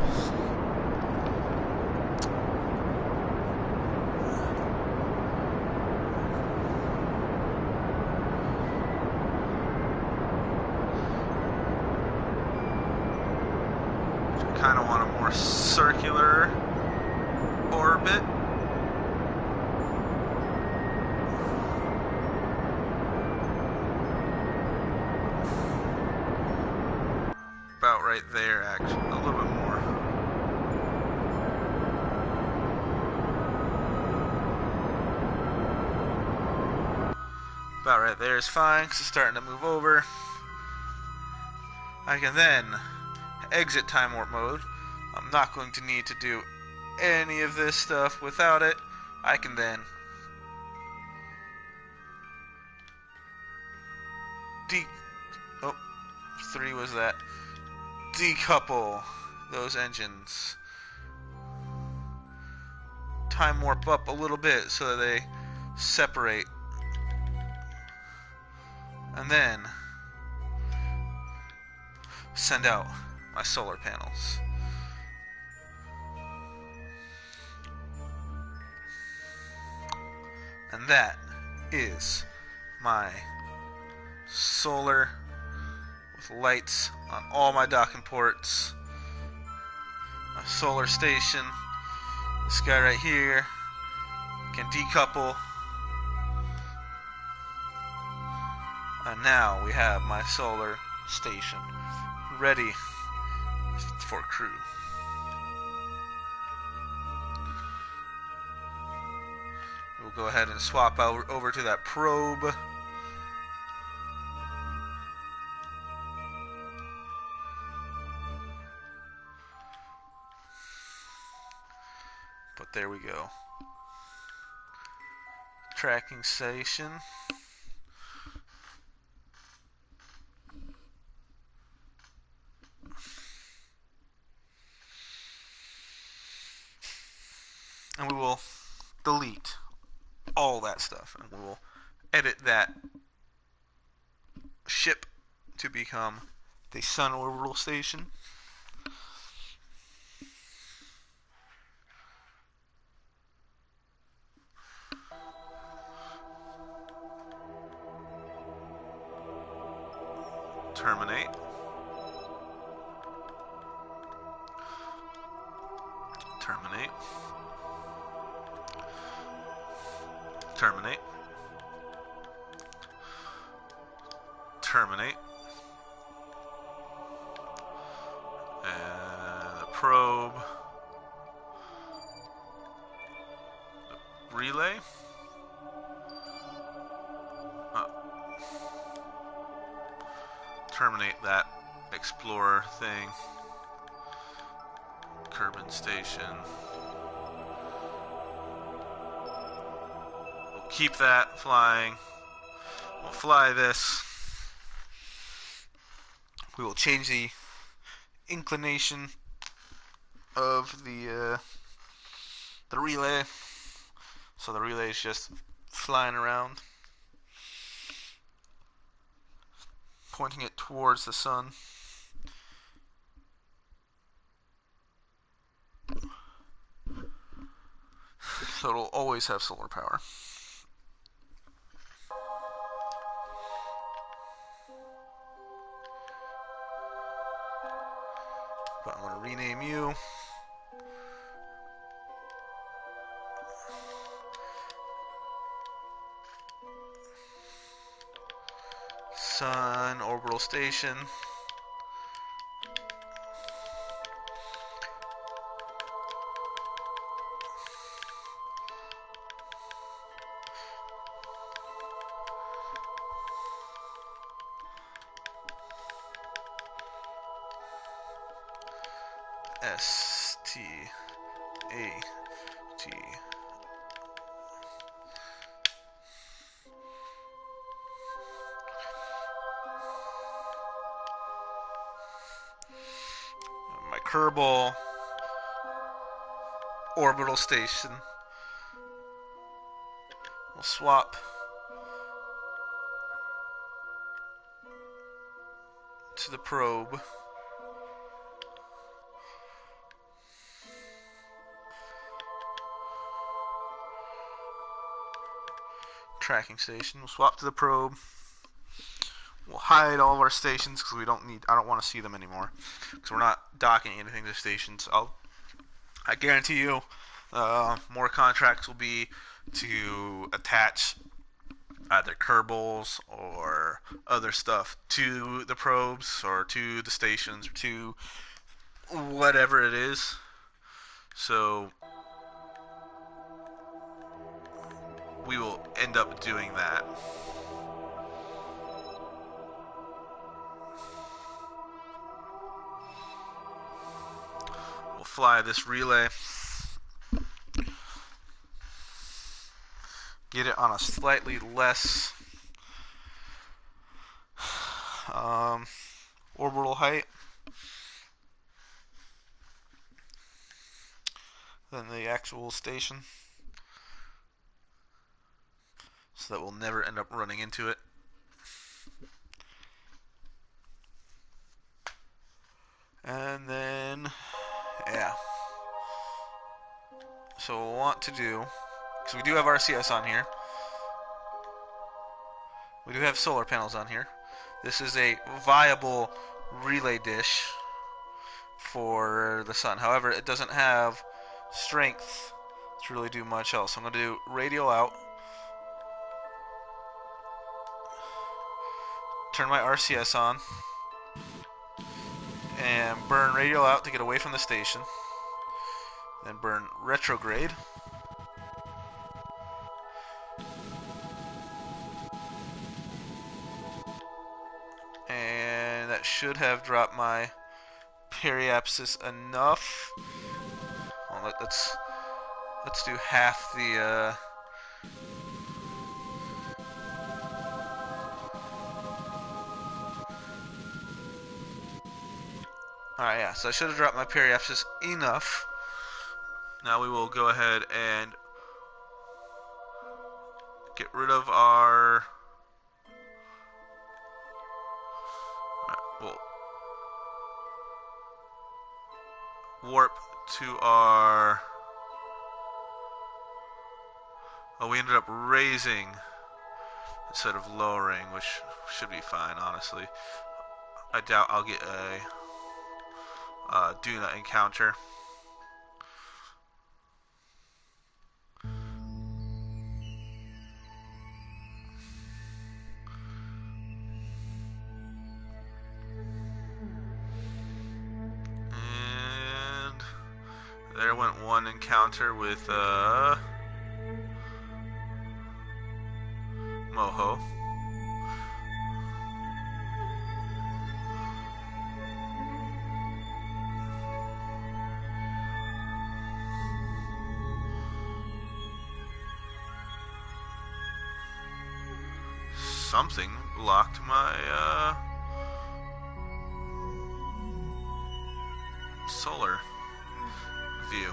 Kind of want a more circular orbit. About right there, actually, a little bit more. About right there is fine, because it's starting to move over. I can then exit time warp mode. I'm not going to need to do any of this stuff without it. I can then three was that. Decouple those engines. Time warp up a little bit so that they separate. And then send out my solar panels. And that is my solar with lights on all my docking ports. My solar station. This guy right here can decouple. And now we have my solar station ready for crew. We'll go ahead and swap over to that probe. But there we go. Tracking station. And we will delete all that stuff, and we will edit that ship to become the Sun Orbital Station. Terminate. Terminate. Terminate. Terminate. probe, the relay. Terminate that explorer thing. Kerbin station. We'll keep that flying. We'll fly this. We will change the inclination of the relay, so the relay is just flying around, pointing it towards the sun. So it'll always have solar power. But I'm going to rename you. Sun Orbital Station. STAT. My Kerbol orbital station will swap to the probe. Tracking station. We'll swap to the probe. We'll hide all of our stations because I don't want to see them anymore because we're not docking anything to the stations. I guarantee you more contracts will be to attach either Kerbols or other stuff to the probes or to the stations or to whatever it is. So we will end up doing that. We'll fly this relay, get it on a slightly less orbital height than the actual station, so that we'll never end up running into it. And then, yeah. So what we'll want to do, because we do have RCS on here, we do have solar panels on here. This is a viable relay dish for the sun. However, it doesn't have strength to really do much else. I'm going to do radial out, turn my RCS on, and burn radial out to get away from the station. Then burn retrograde. And that should have dropped my periapsis enough. Well, let's do half the Alright, yeah, so I should have dropped my periapsis enough. Now we will go ahead and get rid of our... We'll warp to our... Oh, we ended up raising instead of lowering, which should be fine, honestly. I doubt I'll get a do not encounter. And there went one encounter with Moho. Something blocked my solar view.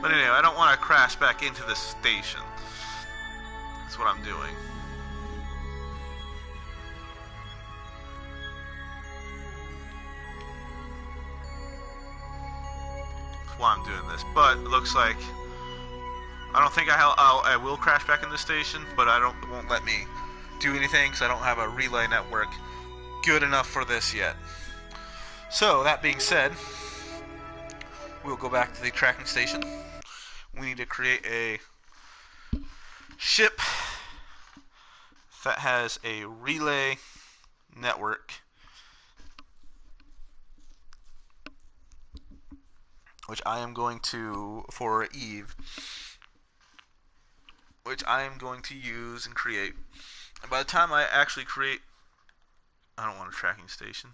But anyway, I don't want to crash back into this station. That's what I'm doing. That's why I'm doing this. But it looks like I don't think I will crash back in the station, but it won't let me do anything because I don't have a relay network good enough for this yet. So that being said, we'll go back to the tracking station. We need to create a ship that has a relay network, which I am going to, for Eve, which I am going to use and create. And by the time I actually create, I don't want a tracking station.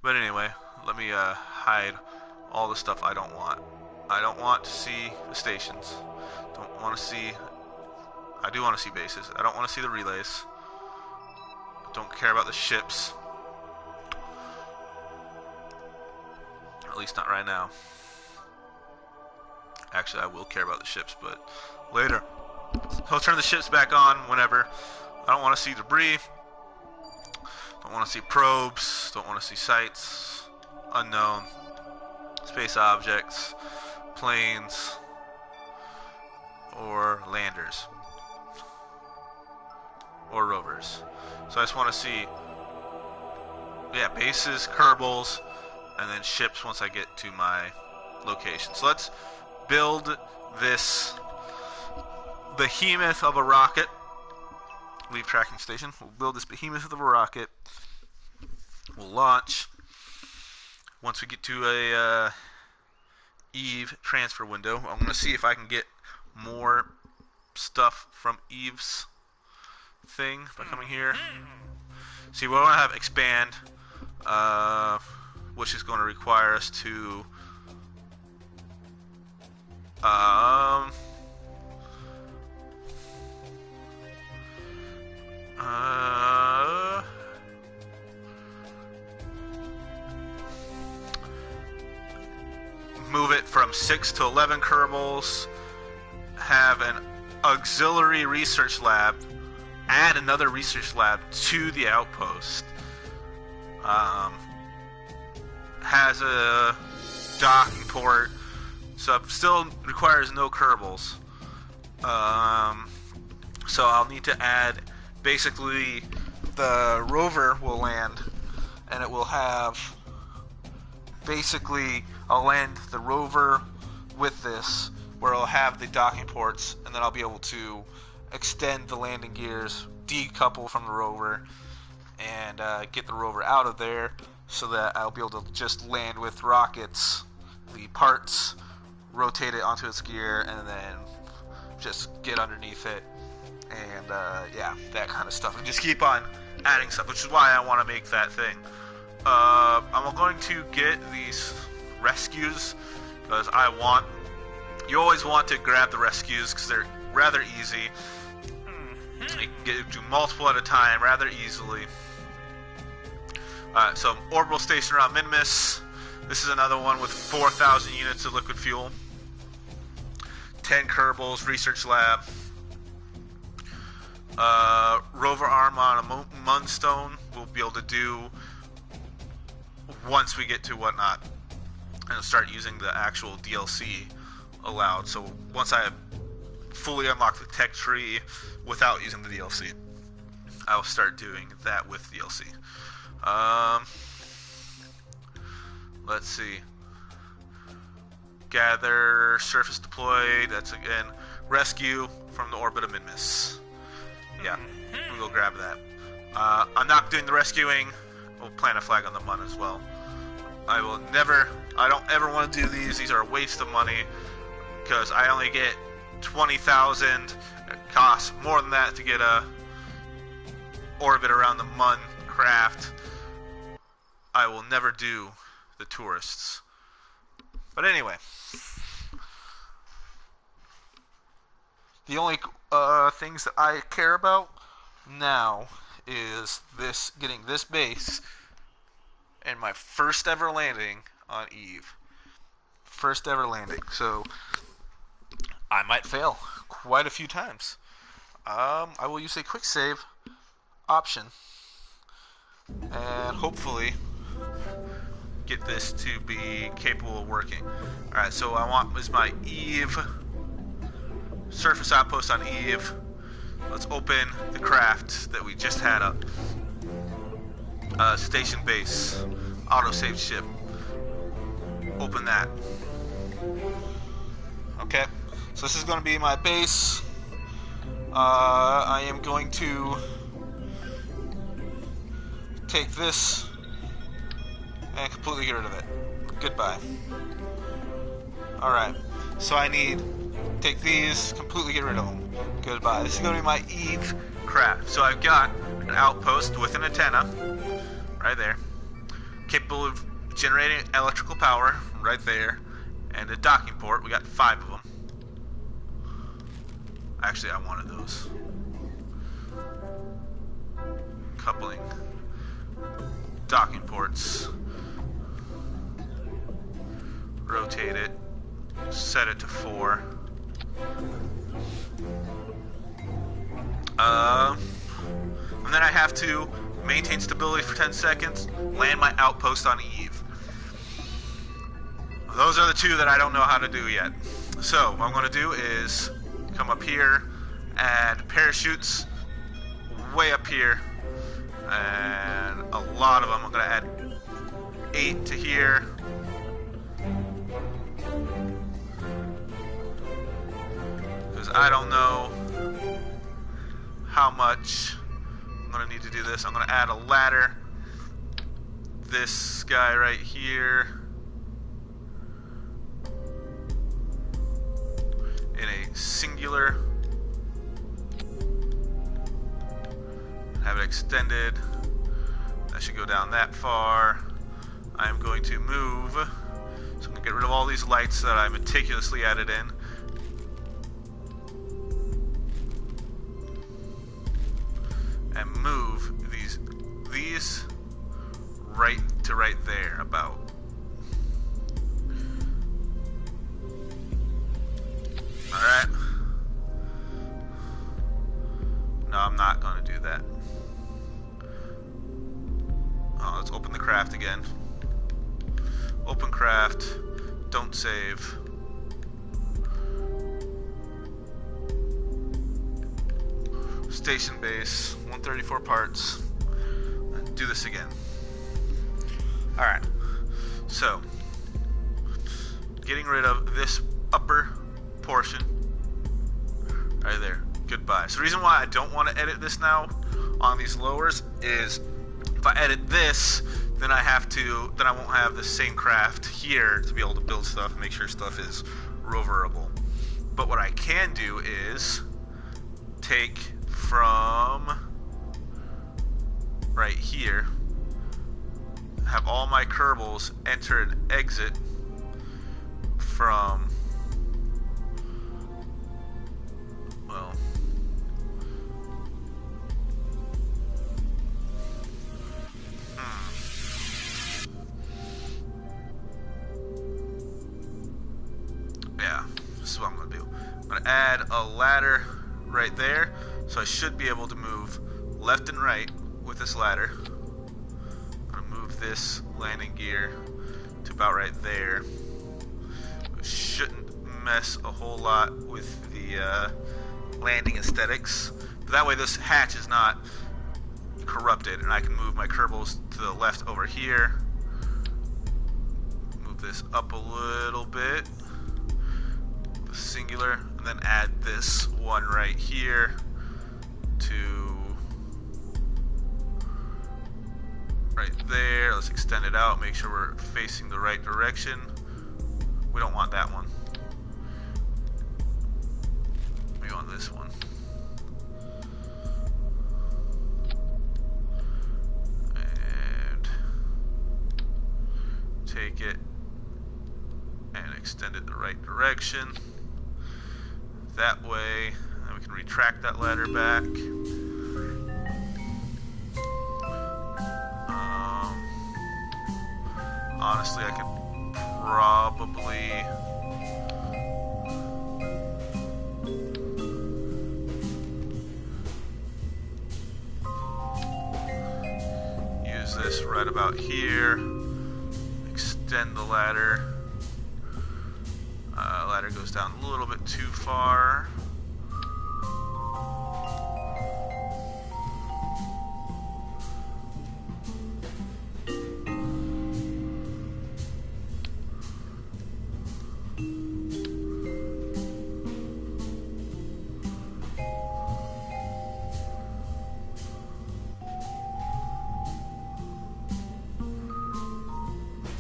But anyway, let me hide all the stuff I don't want. I don't want to see the stations. Don't want to see. I do want to see bases. I don't want to see the relays. Don't care about the ships. At least not right now. Actually, I will care about the ships, but later. I'll turn the ships back on whenever. I don't want to see debris. Don't want to see probes. Don't want to see sites. Unknown. Space objects. Planes. Or landers. Or rovers. So I just want to see, yeah, bases, Kerbols, and then ships once I get to my location. So let's build this behemoth of a rocket. Leave tracking station. We'll build this behemoth of a rocket. We'll launch. Once we get to a Eve transfer window, I'm going to see if I can get more stuff from Eve's thing by coming here. See, we're going to have expand, which is going to require us to move it from 6 to 11 Kerbols, have an auxiliary research lab, add another research lab to the outpost, has a docking port, so still requires no Kerbols. So I'll need to add, basically, the rover will land, and it will have, basically, I'll land the rover with this, where I'll have the docking ports, and then I'll be able to extend the landing gears, decouple from the rover, and get the rover out of there, so that I'll be able to just land with rockets, the parts, rotate it onto its gear, and then just get underneath it, and yeah, that kind of stuff, and just keep on adding stuff, which is why I want to make that thing. I'm going to get these rescues, because you always want to grab the rescues, because they're rather easy. You can do multiple at a time rather easily. So orbital station around Minmus. This is another one with 4,000 units of liquid fuel. 10 Kerbols, research lab. Rover arm on a Moonstone we'll be able to do once we get to whatnot and start using the actual DLC allowed. So once I fully unlock the tech tree without using the DLC, I will start doing that with DLC. Let's see. Gather, surface deployed. That's again rescue from the orbit of Minmus. Yeah, we'll go grab that. I'm not doing the rescuing. We'll plant a flag on the Mun as well. I don't ever want to do these. These are a waste of money because I only get 20,000. It costs more than that to get a orbit around the Mun craft. I will never do the tourists. But anyway, the only things that I care about now is getting this base and my first ever landing on Eve. First ever landing. So I might fail quite a few times. I will use a quick save option and hopefully get this to be capable of working. Alright, so I want is my Eve surface outpost on Eve. Let's open the craft that we just had up. Station base, autosave ship. Open that. Okay, so this is going to be my base. I am going to take this and completely get rid of it. Goodbye. Alright, so I need take these, completely get rid of them. Goodbye. This is going to be my Eve craft. So I've got an outpost with an antenna right there, capable of generating electrical power right there, and a docking port. We got 5 of them. Actually, I wanted those. Coupling. Docking ports. Rotate it. Set it to 4. And then I have to maintain stability for 10 seconds, land my outpost on Eve. Those are the 2 that I don't know how to do yet. So what I'm going to do is come up here, add parachutes way up here, and a lot of them. I'm going to add 8 to here. Because I don't know how much I'm going to need to do this. I'm going to add a ladder. This guy right here in a singular. Have it extended. That should go down that far. I am going to move. So I'm going to get rid of all these lights that I meticulously added in. And move these right to right there about. Alright. No, I'm not going to do that. Oh, let's open the craft again. Open craft. Don't save. Station base. 134 parts. Do this again. Alright. So, getting rid of this upper portion right there. Goodbye. So the reason why I don't want to edit this now on these lowers is if I edit this, then I won't have the same craft here to be able to build stuff and make sure stuff is roverable. But what I can do is take from right here, have all my Kerbals enter and exit from, well, yeah, this is what I'm going to do. I'm going to add a ladder right there, so I should be able to move left and right with this ladder. I'm going to move this landing gear to about right there. It shouldn't mess a whole lot with the landing aesthetics. But that way this hatch is not corrupted, and I can move my Kerbals to the left over here. move this up a little bit, the singular, and then add this one right here to right there. Let's extend it out, make sure we're facing the right direction. We don't want that one. We want this one. And take it and extend it the right direction. That way, then we can retract that ladder back. Honestly, I could probably use this right about here. Extend the ladder. Ladder goes down a little bit too far.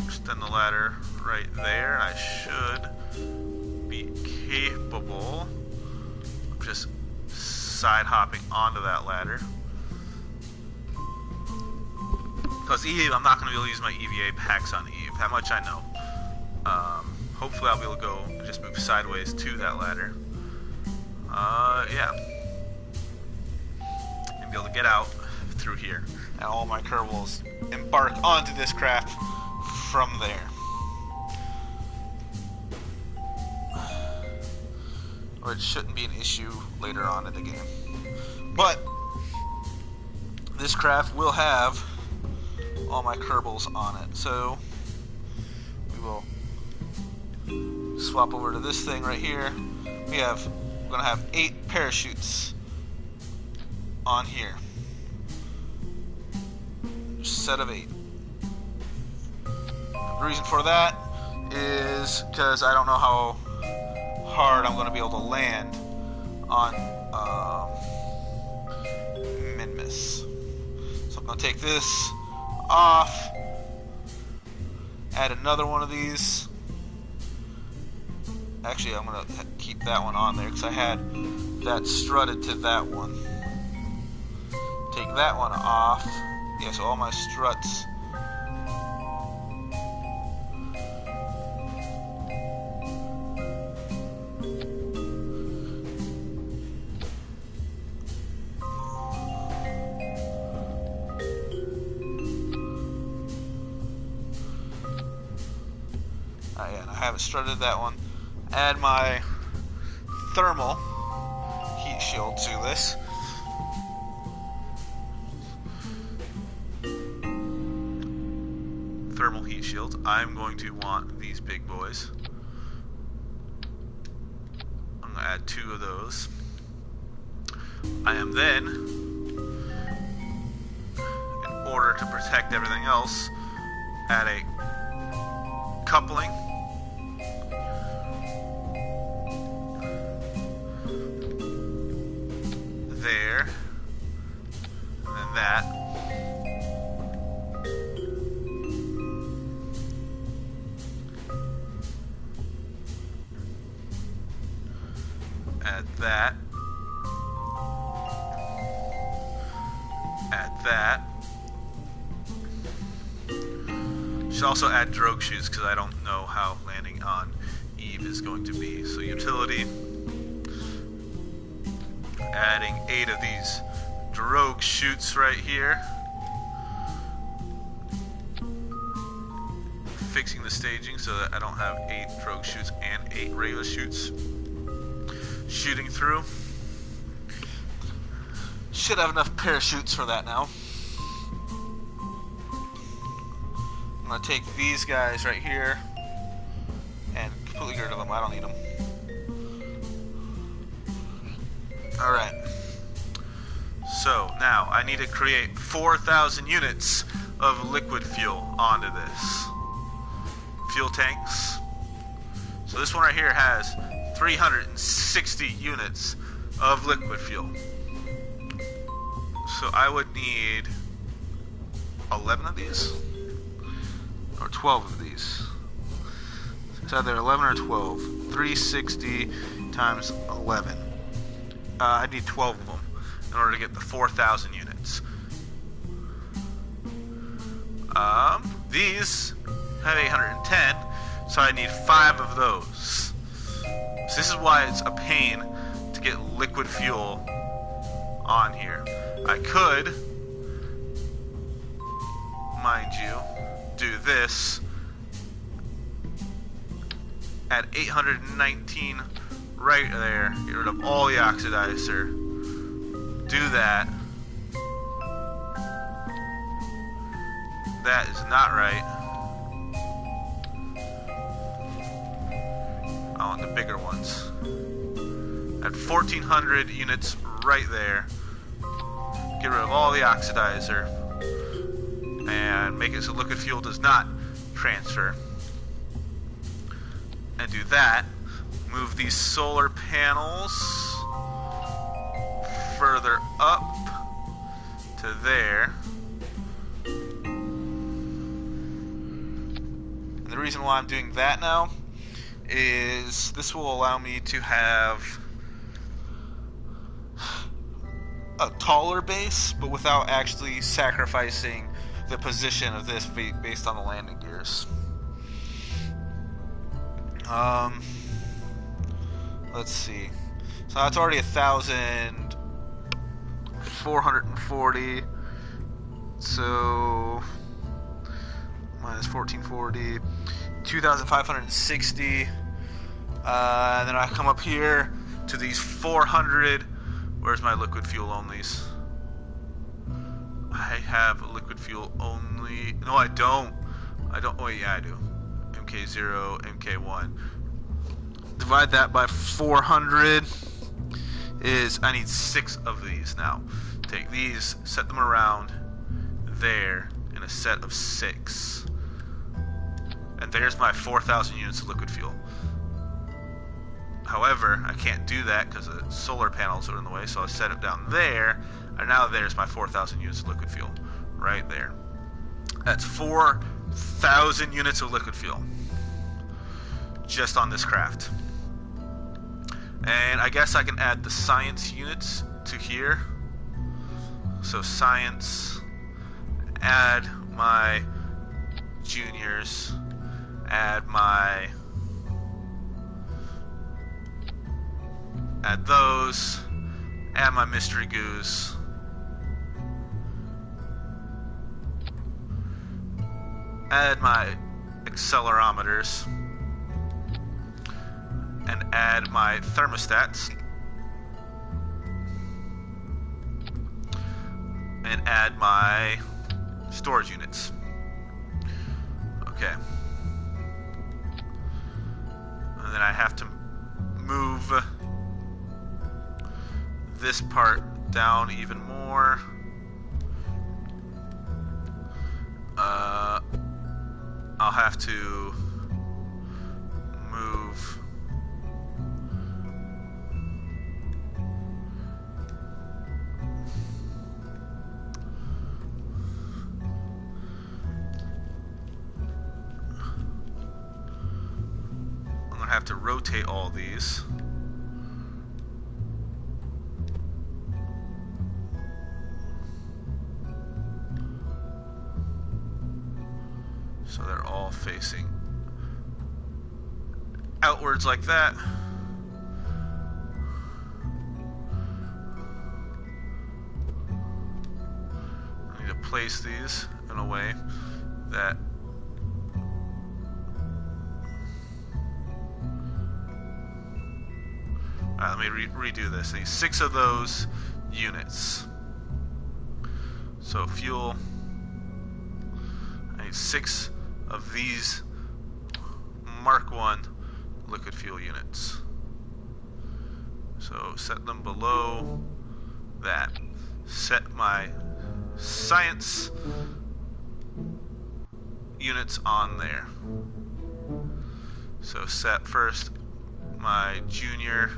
Extend the ladder right there. I should be capable of just side hopping onto that ladder. Because Eve, I'm not going to be able to use my EVA packs on Eve. How much I know. Hopefully I'll be able to go just move sideways to that ladder. Yeah. And be able to get out through here. And all my Kerbals embark onto this craft from there. Or it shouldn't be an issue later on in the game. But this craft will have all my Kerbals on it. So we will swap over to this thing right here. We're gonna have 8 parachutes on here. Set of 8. The reason for that is because I don't know how hard I'm going to be able to land on Minmus. So I'm going to take this off, add another one of these. Actually, I'm going to keep that one on there because I had that strutted to that one. Take that one off. Yeah, so all my struts. Yeah, and I haven't strutted that one. Add my thermal heat shield to this. Thermal heat shields. I'm going to want these big boys. I'm going to add 2 of those. I am then, in order to protect everything else, add a coupling. There. And then that. Add that. Add that. Should also add drogue chutes because I don't know how landing on Eve is going to be. So utility. Adding 8 of these drogue chutes right here. Fixing the staging so that I don't have 8 drogue chutes and 8 regular chutes shooting through. Should have enough parachutes for that now. I'm going to take these guys right here and completely get rid of them. I don't need them. Alright. So, now I need to create 4,000 units of liquid fuel onto this. fuel tanks. So this one right here has 360 units of liquid fuel. So I would need 11 of these, or 12 of these. It's either 11 or 12. 360 times 11. I need 12 of them in order to get the 4,000 units. These have 810, so I need 5 of those. So this is why it's a pain to get liquid fuel on here. I could, mind you, do this at 819 right there, get rid of all the oxidizer, do that. That is not right. I want the bigger ones. At 1400 units right there, get rid of all the oxidizer and make it so liquid fuel does not transfer. And do that. Move these solar panels further up to there. And the reason why I'm doing that now is this will allow me to have a taller base, but without actually sacrificing the position of this based on the landing gears. Let's see. So that's already 1,440. So minus 1440, 2,560. And then I come up here to these 400. Where's my liquid fuel onlys? I have a liquid fuel only. No, I don't. Oh, yeah, I do. MK0, MK1. Divide that by 400 is I need 6 of these now. Take these, set them around there in a set of 6. And there's my 4,000 units of liquid fuel. However, I can't do that because the solar panels are in the way, so I set it down there, and now there's my 4,000 units of liquid fuel right there. That's 4,000 units of liquid fuel just on this craft. And I guess I can add the science units to here. So science, add my juniors, add those, add my mystery goos, add my accelerometers, and add my thermostats, and add my storage units. Okay. And then I have to move this part down even more. I'll have to move I'm gonna have to rotate all these. So they're all facing outwards like that. I need to place these in a way that let me redo this. I need 6 of those units. So fuel, I need 6 of these Mark 1 liquid fuel units. So set them below that. Set my science units on there. So set first my junior.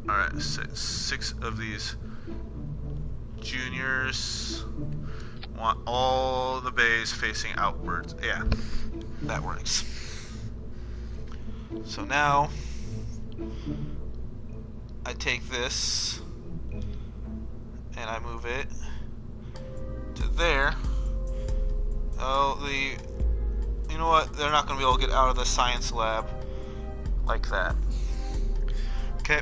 Alright, set 6 of these juniors. Want all the bays facing outwards. Yeah, that works. So now I take this and I move it to there. Oh, you know what? They're not going to be able to get out of the science lab like that. Okay.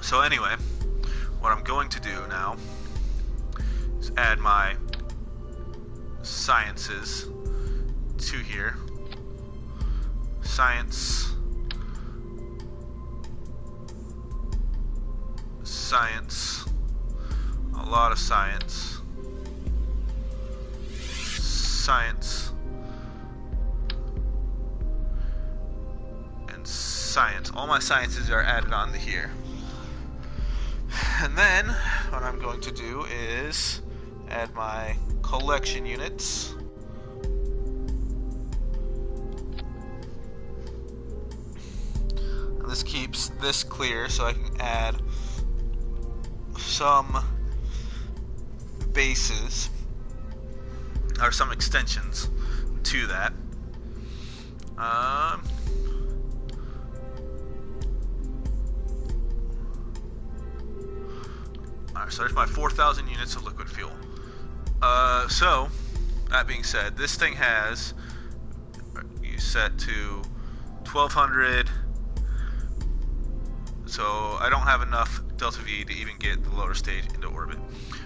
So anyway, what I'm going to do now is add my sciences to here. Science. Science. A lot of science. Science. And science. All my sciences are added onto here. And then what I'm going to do is add my collection units. And this keeps this clear so I can add some bases or some extensions to that. Alright, so there's my 4,000 units of liquid fuel. So, that being said, this thing has, you set to 1,200, so I don't have enough delta V to even get the lower stage into orbit,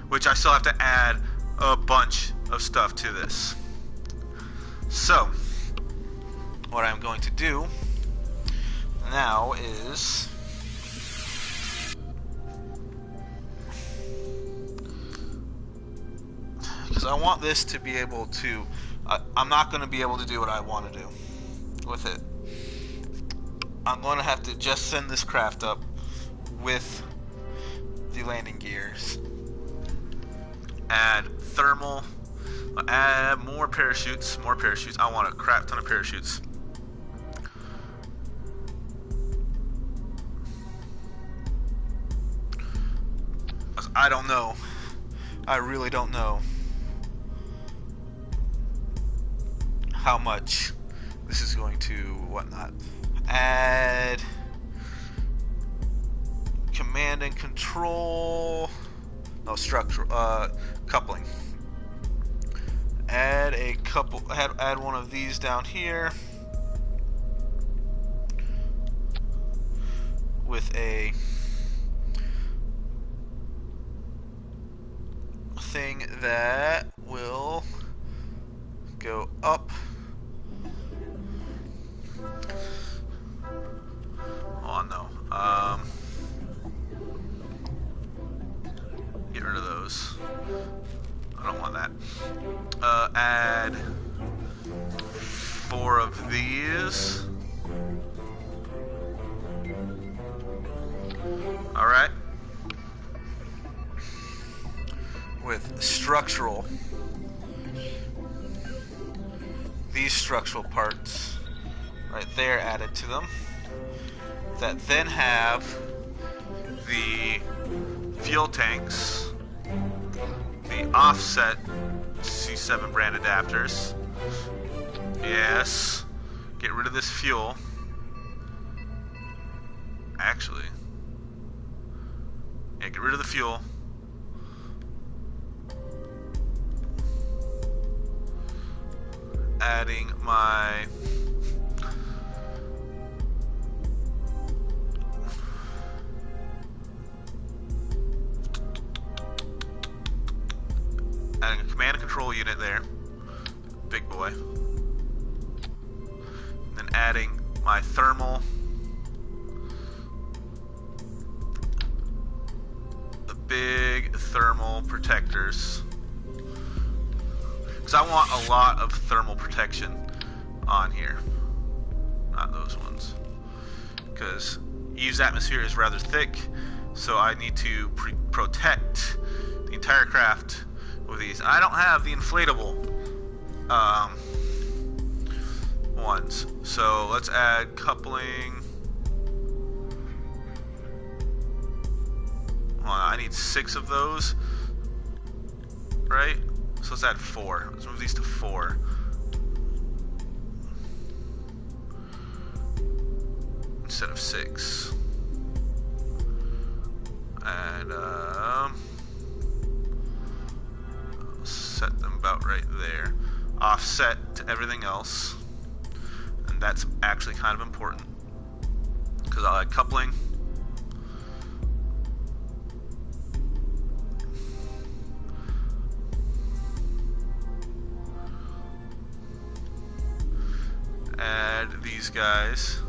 which I still have to add a bunch of stuff to this. So, what I'm going to do now is because I want this to be able to I'm not going to be able to do what I want to do with it. I'm going to have to just send this craft up with the landing gears. Add thermal. Add more parachutes. More parachutes. I want a crap ton of parachutes. I don't know. I really don't know how much this is going to whatnot. Add command and control. No, structural coupling. Add a couple. Add one of these down here with a thing that will go up. Oh no. Get rid of those. I don't want that. Add 4 of these. Alright. With structural. These structural parts right there added to them. That then have the fuel tanks, the offset C7 brand adapters. Yes. Get rid of this fuel. Actually. Yeah, get rid of the fuel. Adding my adding a command and control unit there, big boy. And then adding my thermal, the big thermal protectors. Because I want a lot of thermal protection on here, not those ones. Because Eve's atmosphere is rather thick, so I need to protect the entire craft with these. I don't have the inflatable ones. So let's add coupling. I need 6 of those, right? So let's add 4. Let's move these to 4. Instead of 6. And set them about right there. Offset to everything else. And that's actually kind of important, because I'll add coupling. Add these guys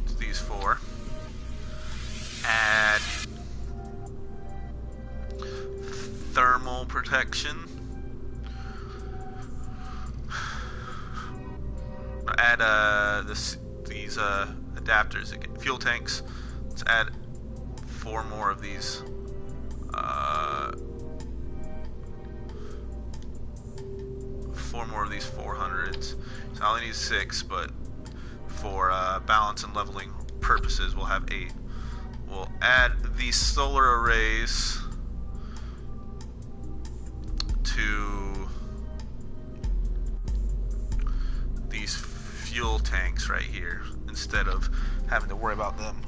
to these 4. Add thermal protection. Add these adapters again. Fuel tanks. Let's add 4 more of these. 4 more of these 400s. So I only need 6, but for balance and leveling purposes, we'll have 8. We'll add these solar arrays to these fuel tanks right here, instead of having to worry about them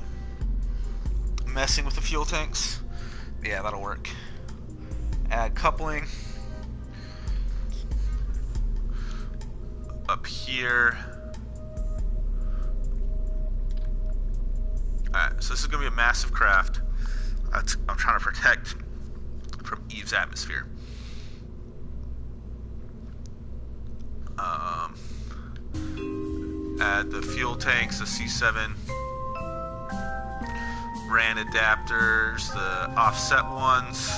messing with the fuel tanks. Yeah, that'll work. Add coupling up here. Alright, so this is going to be a massive craft. I'm trying to protect from Eve's atmosphere. Add the fuel tanks, the C7 RAN adapters, the offset ones,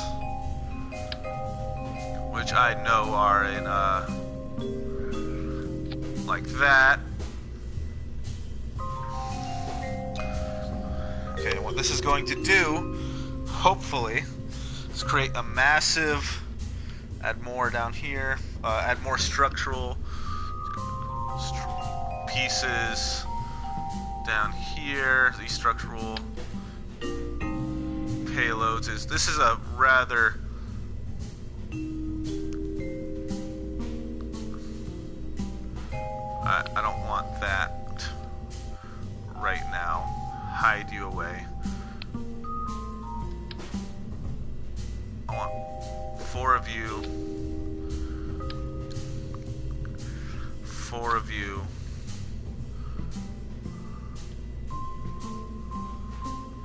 which I know are in like that. Okay, what this is going to do, hopefully, is create a massive, add more down here, add more structural pieces down here. These structural payloads this is a rather I don't want that right now. Hide you away. I want 4 of you. 4 of you.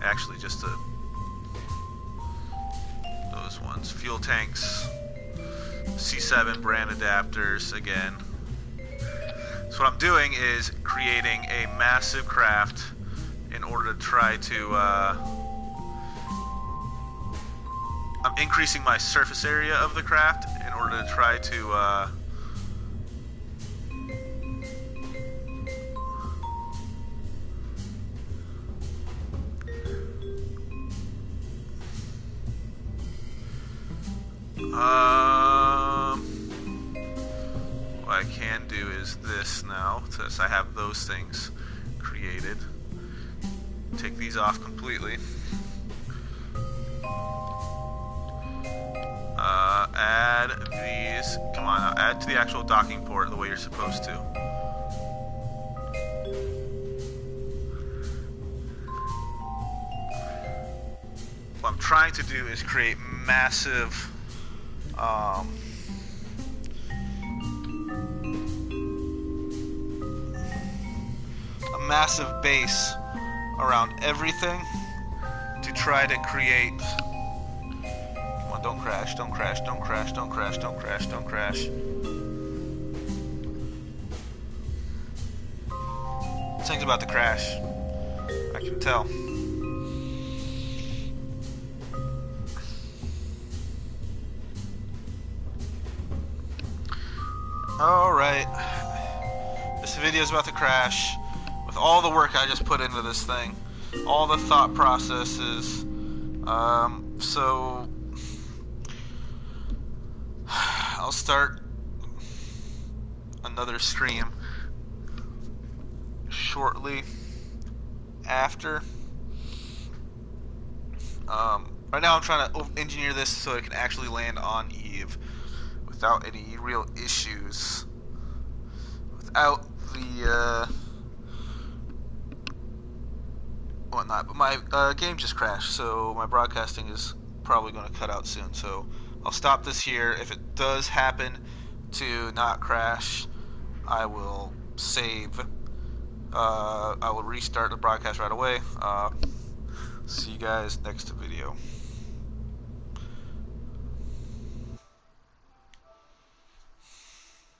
Actually, just those ones. Fuel tanks, C7 brand adapters again. So what I'm doing is creating a massive craft in order to try to I'm increasing my surface area of the craft in order to try to what I can do is this now, since I have those things created. Take these off completely. Add these. Come on, add to the actual docking port the way you're supposed to. What I'm trying to do is create massive a massive base around everything to try to create. Come on, don't crash, don't crash, don't crash, don't crash, don't crash, don't crash. This thing's about to crash. I can tell. Alright. This video is about to crash. With all the work I just put into this thing, all the thought processes, so I'll start another stream shortly after. Right now I'm trying to engineer this so it can actually land on Eve without any real issues. Without the whatnot. But my game just crashed, so my broadcasting is probably going to cut out soon. So I'll stop this here. If it does happen to not crash, I will save. I will restart the broadcast right away. See you guys next video.